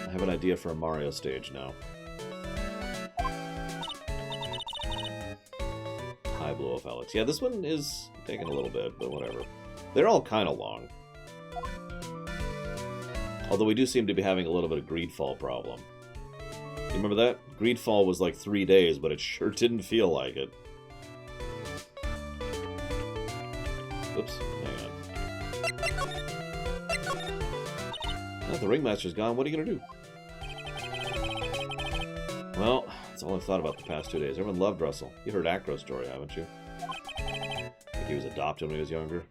I have an idea for a Mario stage now. High blow off Alex. Yeah, this one is taking a little bit, but whatever. They're all kind of long. Although we do seem to be having a little bit of Greedfall problem. You remember that? Greedfall was like 3 days, but it sure didn't feel like it. Oops, hang on. Now the Ringmaster's gone, what are you gonna do? Well, that's all I've thought about the past 2 days. Everyone loved Russell. You heard Acro's story, haven't you? Like he was adopted when he was younger.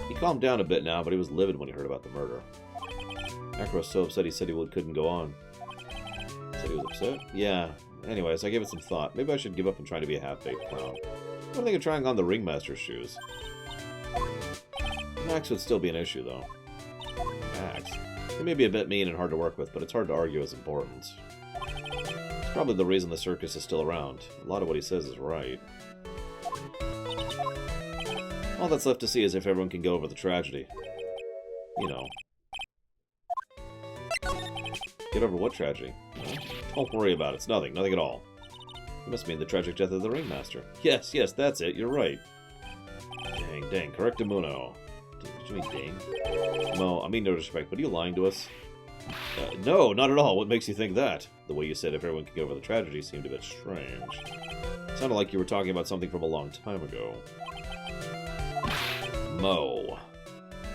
He calmed down a bit now, but he was livid when he heard about the murder. Acro was so upset he said he couldn't go on. Said he was upset? Yeah. Anyways, I gave it some thought. Maybe I should give up and try to be a half-baked clown. What do you think of trying on the ringmaster's shoes? Max would still be an issue, though. Max. He may be a bit mean and hard to work with, but it's hard to argue his importance. It's probably the reason the circus is still around. A lot of what he says is right. All that's left to see is if everyone can get over the tragedy. You know. Get over what tragedy? Don't worry about it. It's nothing. Nothing at all. You must mean the tragic death of the ringmaster. Yes, that's it. You're right. Dang. Correctamuno. Did you mean dang? No, I mean no disrespect, but are you lying to us? No, not at all. What makes you think that? The way you said if everyone could get over the tragedy seemed a bit strange. It sounded like you were talking about something from a long time ago. Mo.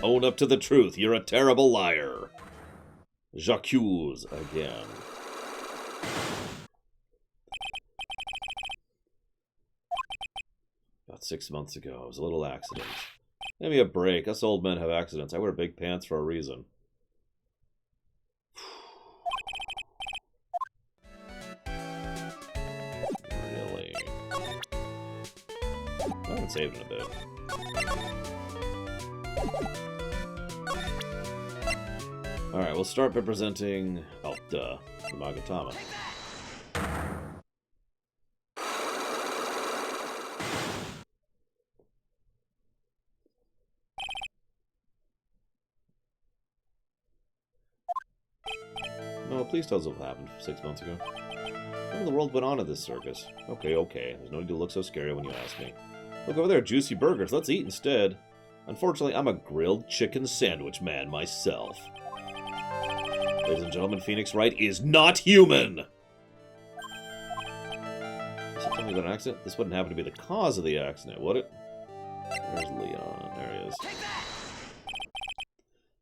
Own up to the truth. You're a terrible liar. J'accuse again. About 6 months ago, it was a little accident. Give me a break. Us old men have accidents. I wear big pants for a reason. Really? I haven't saved in a bit. Alright, we'll start by presenting... Oh, duh. The Magatama. No, please tell us what happened 6 months ago. What in the world went on at this circus? Okay. There's no need to look so scary when you ask me. Look over there, juicy burgers. Let's eat instead. Unfortunately, I'm a grilled chicken sandwich man myself. Ladies and gentlemen, Phoenix Wright is not human! Is it something about an accident? This wouldn't happen to be the cause of the accident, would it? Where's Leon? There he is.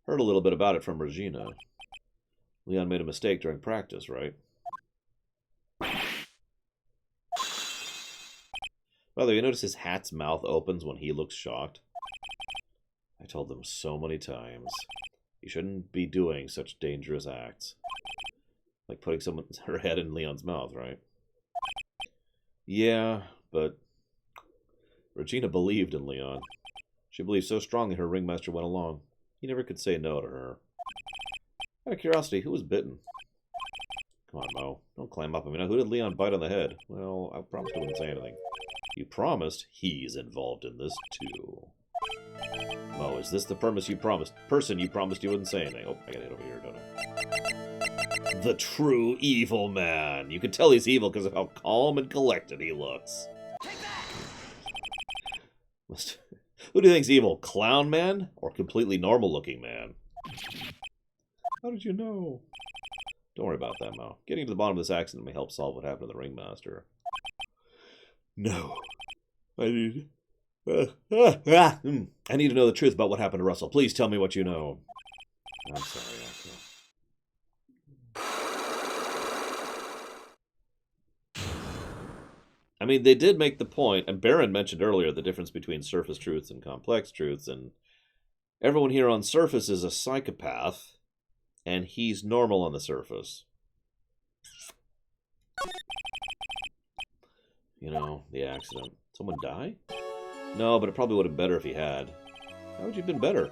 Heard a little bit about it from Regina. Leon made a mistake during practice, right? By the way, you notice his hat's mouth opens when he looks shocked? I told them so many times. You shouldn't be doing such dangerous acts. Like putting her head in Leon's mouth, right? Yeah, but Regina believed in Leon. She believed so strongly her ringmaster went along. He never could say no to her. Out of curiosity, who was bitten? Come on, Mo. Don't climb up. I mean, who did Leon bite on the head? Well, I promised I wouldn't say anything. You promised? He's involved in this, too. Mo, is this the person you promised you wouldn't say anything? Oh, I gotta hit over here, don't I? The true evil man. You can tell he's evil because of how calm and collected he looks. Who do you think's evil? Clown man? Or completely normal-looking man? How did you know? Don't worry about that, Mo. Getting to the bottom of this accident may help solve what happened to the ringmaster. No. I need to know the truth about what happened to Russell. Please tell me what you know. I'm sorry, I mean, they did make the point, and Baron mentioned earlier the difference between surface truths and complex truths, and everyone here on surface is a psychopath, and he's normal on the surface. You know, the accident. Someone die? No, but it probably would have been better if he had. How would you have been better?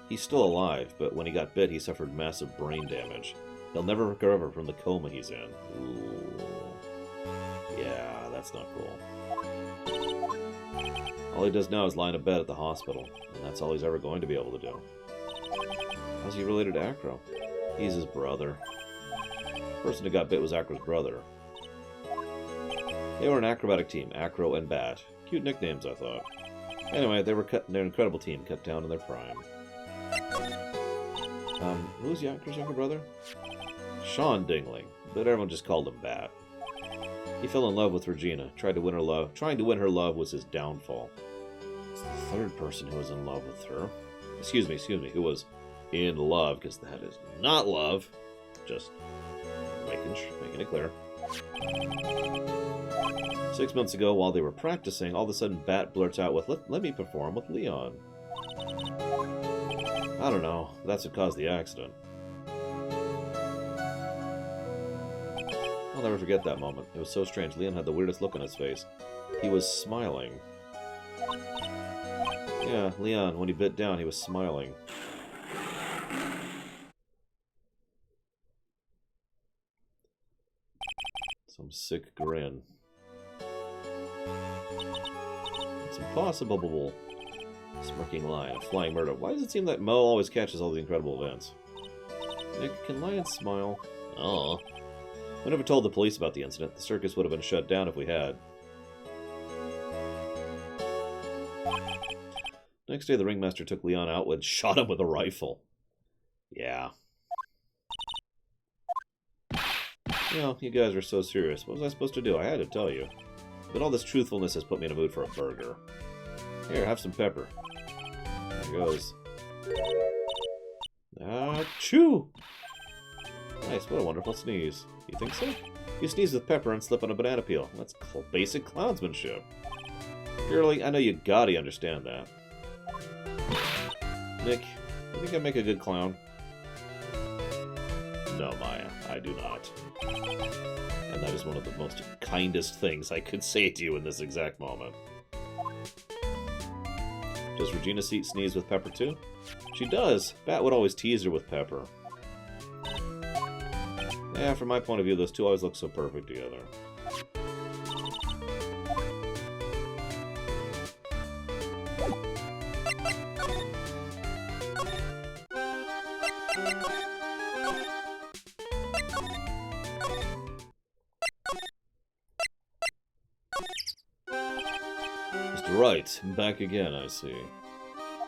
He's still alive, but when he got bit, he suffered massive brain damage. He'll never recover from the coma he's in. Ooh. Yeah, that's not cool. All he does now is lie in a bed at the hospital, and that's all he's ever going to be able to do. How's he related to Acro? He's his brother. The person who got bit was Acro's brother. They were an acrobatic team, Acro and Bat. Cute nicknames, I thought. Anyway, they're an incredible team, cut down in their prime. Who's Acro's younger brother? Sean Dingling, but everyone just called him Bat. He fell in love with Regina, trying to win her love. Trying to win her love was his downfall. It's the third person who was in love with her. Excuse me, who was in love, because that is not love. Just making it clear. 6 months ago, while they were practicing, all of a sudden Bat blurts out with, let me perform with Leon. I don't know. That's what caused the accident. I'll never forget that moment. It was so strange. Leon had the weirdest look on his face. He was smiling. Yeah, Leon, when he bit down, he was smiling. Some sick grin. It's impossible. Smirking lion, a flying murder. Why does it seem that Mo always catches all the incredible events? Nick, can lions smile? Oh. We never told the police about the incident. The circus would have been shut down if we had. Next day, the ringmaster took Leon out and shot him with a rifle. Yeah. You know, you guys are so serious. What was I supposed to do? I had to tell you. But all this truthfulness has put me in a mood for a burger. Here, have some pepper. There goes. Achoo! Nice, what a wonderful sneeze. You think so? You sneeze with pepper and slip on a banana peel. That's basic clownsmanship. Girlie, I know you gotta understand that. Nick, you think I make a good clown? No, Maya, I do not. And that is one of the most kindest things I could say to you in this exact moment. Does Regina sneeze with pepper too? She does. Bat would always tease her with pepper. Yeah, from my point of view, those two always look so perfect together. Mr. Wright, back again, I see.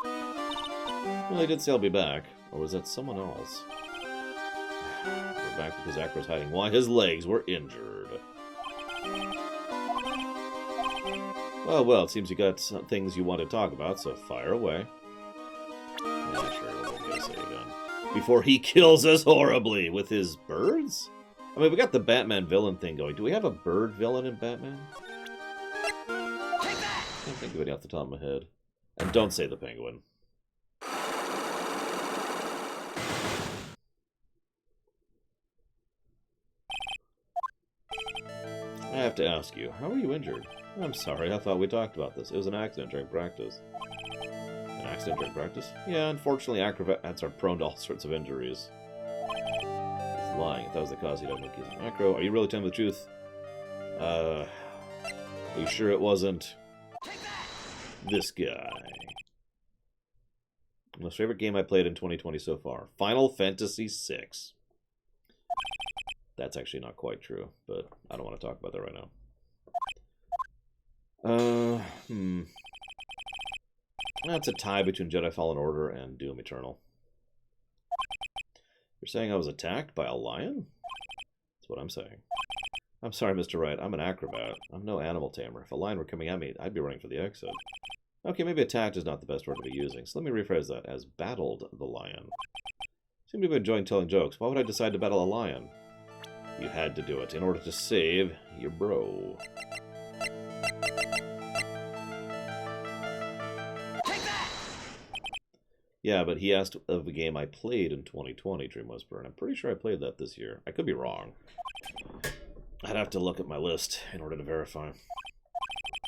Well, they did say I'll be back. Or was that someone else? We're back because Acro's hiding why his legs were injured. Well, it seems you got some things you want to talk about, so fire away. Yeah, sure, what did I say again? Before he kills us horribly with his birds? I mean, we got the Batman villain thing going. Do we have a bird villain in Batman? I can't think of any off the top of my head. And don't say the Penguin. I have to ask you, how are you injured? I'm sorry, I thought we talked about this. It was an accident during practice. An accident during practice? Yeah, unfortunately, acrobats are prone to all sorts of injuries. He's lying. If that was the cause, he'd have no keys. Acro, are you really telling the truth? Are you sure it wasn't this guy? Most favorite game I played in 2020 so far. Final Fantasy VI. That's actually not quite true, but I don't want to talk about that right now. That's a tie between Jedi Fallen Order and Doom Eternal. You're saying I was attacked by a lion? That's what I'm saying. I'm sorry, Mr. Wright. I'm an acrobat. I'm no animal tamer. If a lion were coming at me, I'd be running for the exit. Okay, maybe attacked is not the best word to be using, so let me rephrase that as battled the lion. Seem to be enjoying telling jokes. Why would I decide to battle a lion? You had to do it in order to save your bro. Take that! Yeah, but he asked of the game I played in 2020, Dream Whisperer, and I'm pretty sure I played that this year. I could be wrong. I'd have to look at my list in order to verify.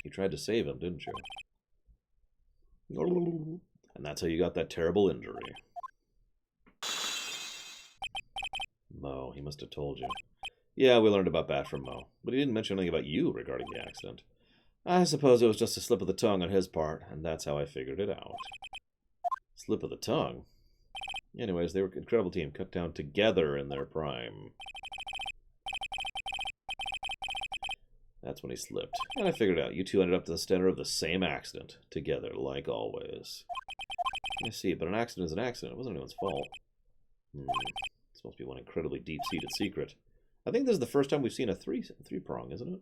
You tried to save him, didn't you? And that's how you got that terrible injury. Mo, he must have told you. Yeah, we learned about Bat from Mo, but he didn't mention anything about you regarding the accident. I suppose it was just a slip of the tongue on his part, and that's how I figured it out. Slip of the tongue? Anyways, they were an incredible team, cut down together in their prime. That's when he slipped. And I figured out, you two ended up to the center of the same accident, together, like always. I see, but an accident is an accident. It wasn't anyone's fault. It's supposed to be one incredibly deep-seated secret. I think this is the first time we've seen a three-prong, isn't it?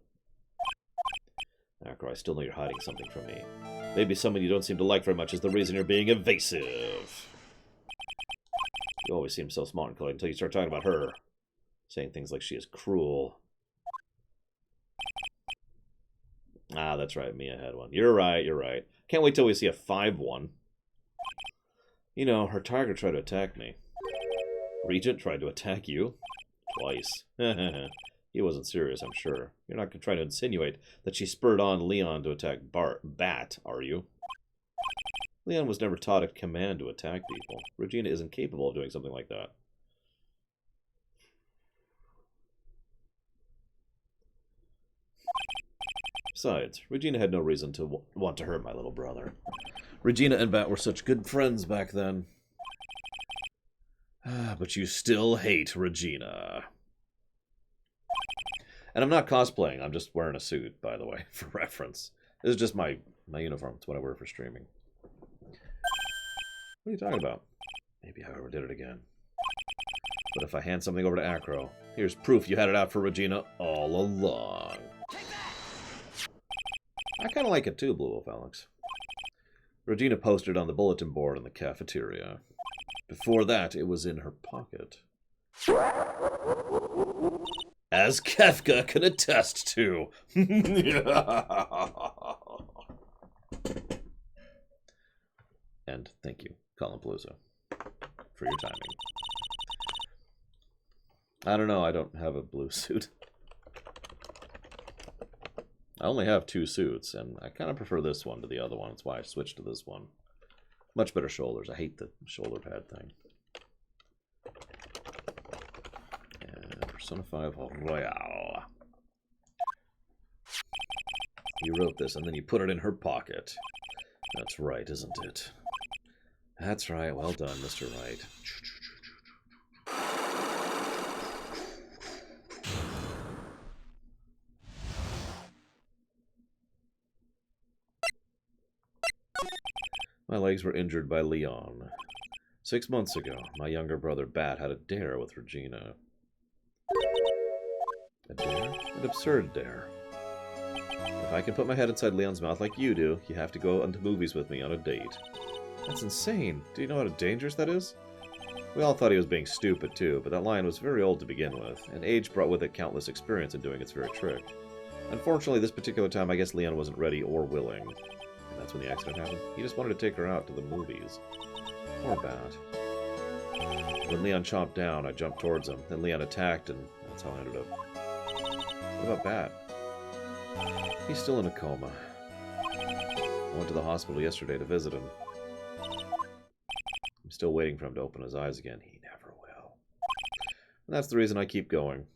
Akro, I still know you're hiding something from me. Maybe someone you don't seem to like very much is the reason you're being evasive. You always seem so smart and cool until you start talking about her. Saying things like she is cruel. Ah, that's right, Mia had one. You're right, you're right. Can't wait till we see a 5-1. You know, her tiger tried to attack me. Regent tried to attack you. Twice. He wasn't serious, I'm sure. You're not trying to insinuate that she spurred on Leon to attack Bat, are you? Leon was never taught a command to attack people. Regina isn't capable of doing something like that. Besides, Regina had no reason to want to hurt my little brother. Regina and Bat were such good friends back then. But you still hate Regina. And I'm not cosplaying, I'm just wearing a suit, by the way, for reference. This is just my uniform. It's what I wear for streaming. What are you talking about? Maybe I overdid it again. But if I hand something over to Acro, here's proof you had it out for Regina all along. I kind of like it too, Blue Wolf Alex. Regina posted on the bulletin board in the cafeteria. Before that, it was in her pocket. As Kefka can attest to. And thank you, Colin Palooza, for your timing. I don't know, I don't have a blue suit. I only have 2 suits, and I kind of prefer this one to the other one. That's why I switched to this one. Much better shoulders. I hate the shoulder pad thing. And Persona 5 Royale. You wrote this, and then you put it in her pocket. That's right, isn't it? That's right. Well done, Mr. Wright. My legs were injured by Leon. 6 months ago, my younger brother Bat had a dare with Regina. A dare? An absurd dare. If I can put my head inside Leon's mouth like you do, you have to go into movies with me on a date. That's insane. Do you know how dangerous that is? We all thought he was being stupid too, but that line was very old to begin with, and age brought with it countless experience in doing its very trick. Unfortunately, this particular time, I guess Leon wasn't ready or willing. And that's when the accident happened. He just wanted to take her out to the movies. Poor Bat. When Leon chomped down, I jumped towards him. Then Leon attacked, and that's how I ended up. What about Bat? He's still in a coma. I went to the hospital yesterday to visit him. I'm still waiting for him to open his eyes again. He never will. And that's the reason I keep going.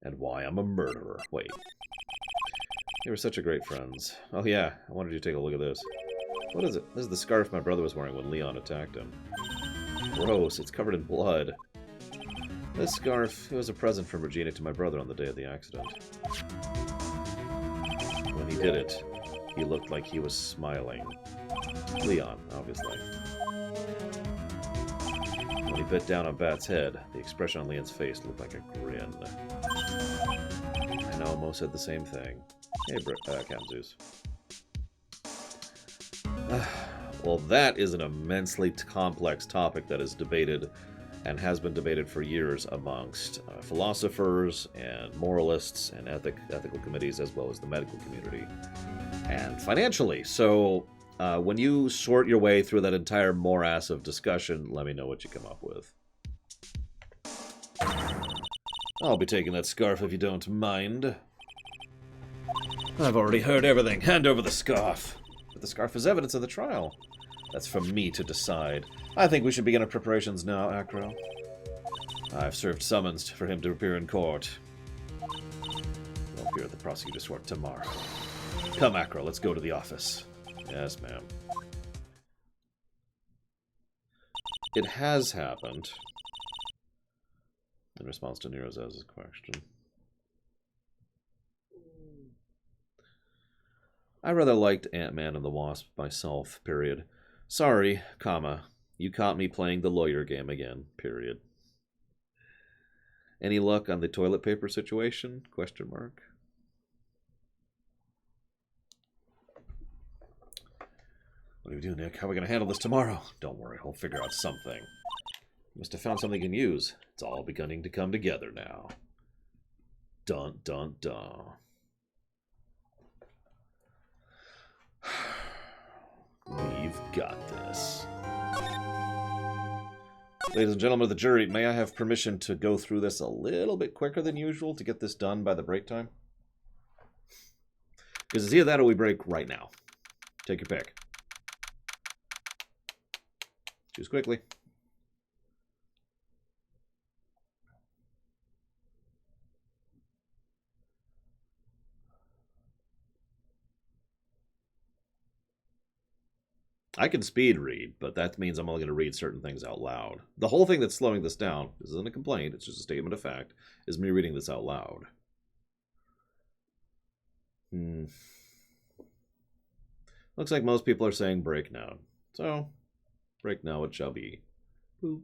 And why I'm a murderer. Wait. They were such a great friends. Oh yeah, I wanted you to take a look at this. What is it? This is the scarf my brother was wearing when Leon attacked him. Gross, it's covered in blood. This scarf, it was a present from Regina to my brother on the day of the accident. When he did it, he looked like he was smiling. Leon, obviously. When he bit down on Bat's head, the expression on Leon's face looked like a grin. I know, Mo said the same thing. Hey, Kamzus. Well, that is an immensely complex topic that is debated and has been debated for years amongst philosophers and moralists and ethical committees, as well as the medical community, and financially. So when you sort your way through that entire morass of discussion, let me know what you come up with. I'll be taking that scarf if you don't mind. I've already heard everything. Hand over the scarf. But the scarf is evidence of the trial. That's for me to decide. I think we should begin our preparations now, Acro. I've served summons for him to appear in court. We'll appear at the prosecutor's court tomorrow. Come, Acro, let's go to the office. Yes, ma'am. It has happened. In response to Neroz's question. I rather liked Ant-Man and the Wasp myself, period. Sorry, comma. You caught me playing the lawyer game again, period. Any luck on the toilet paper situation? Question mark. What do we do, Nick? How are we going to handle this tomorrow? Don't worry, we'll figure out something. You must have found something you can use. It's all beginning to come together now. Dun, dun, dun. We've got this. Ladies and gentlemen of the jury, may I have permission to go through this a little bit quicker than usual to get this done by the break time? Because it's either that or we break right now. Take your pick. Choose quickly. I can speed read, but that means I'm only going to read certain things out loud. The whole thing that's slowing this down, this isn't a complaint, it's just a statement of fact, is me reading this out loud. Looks like most people are saying break now. So, break now it shall be. Boop.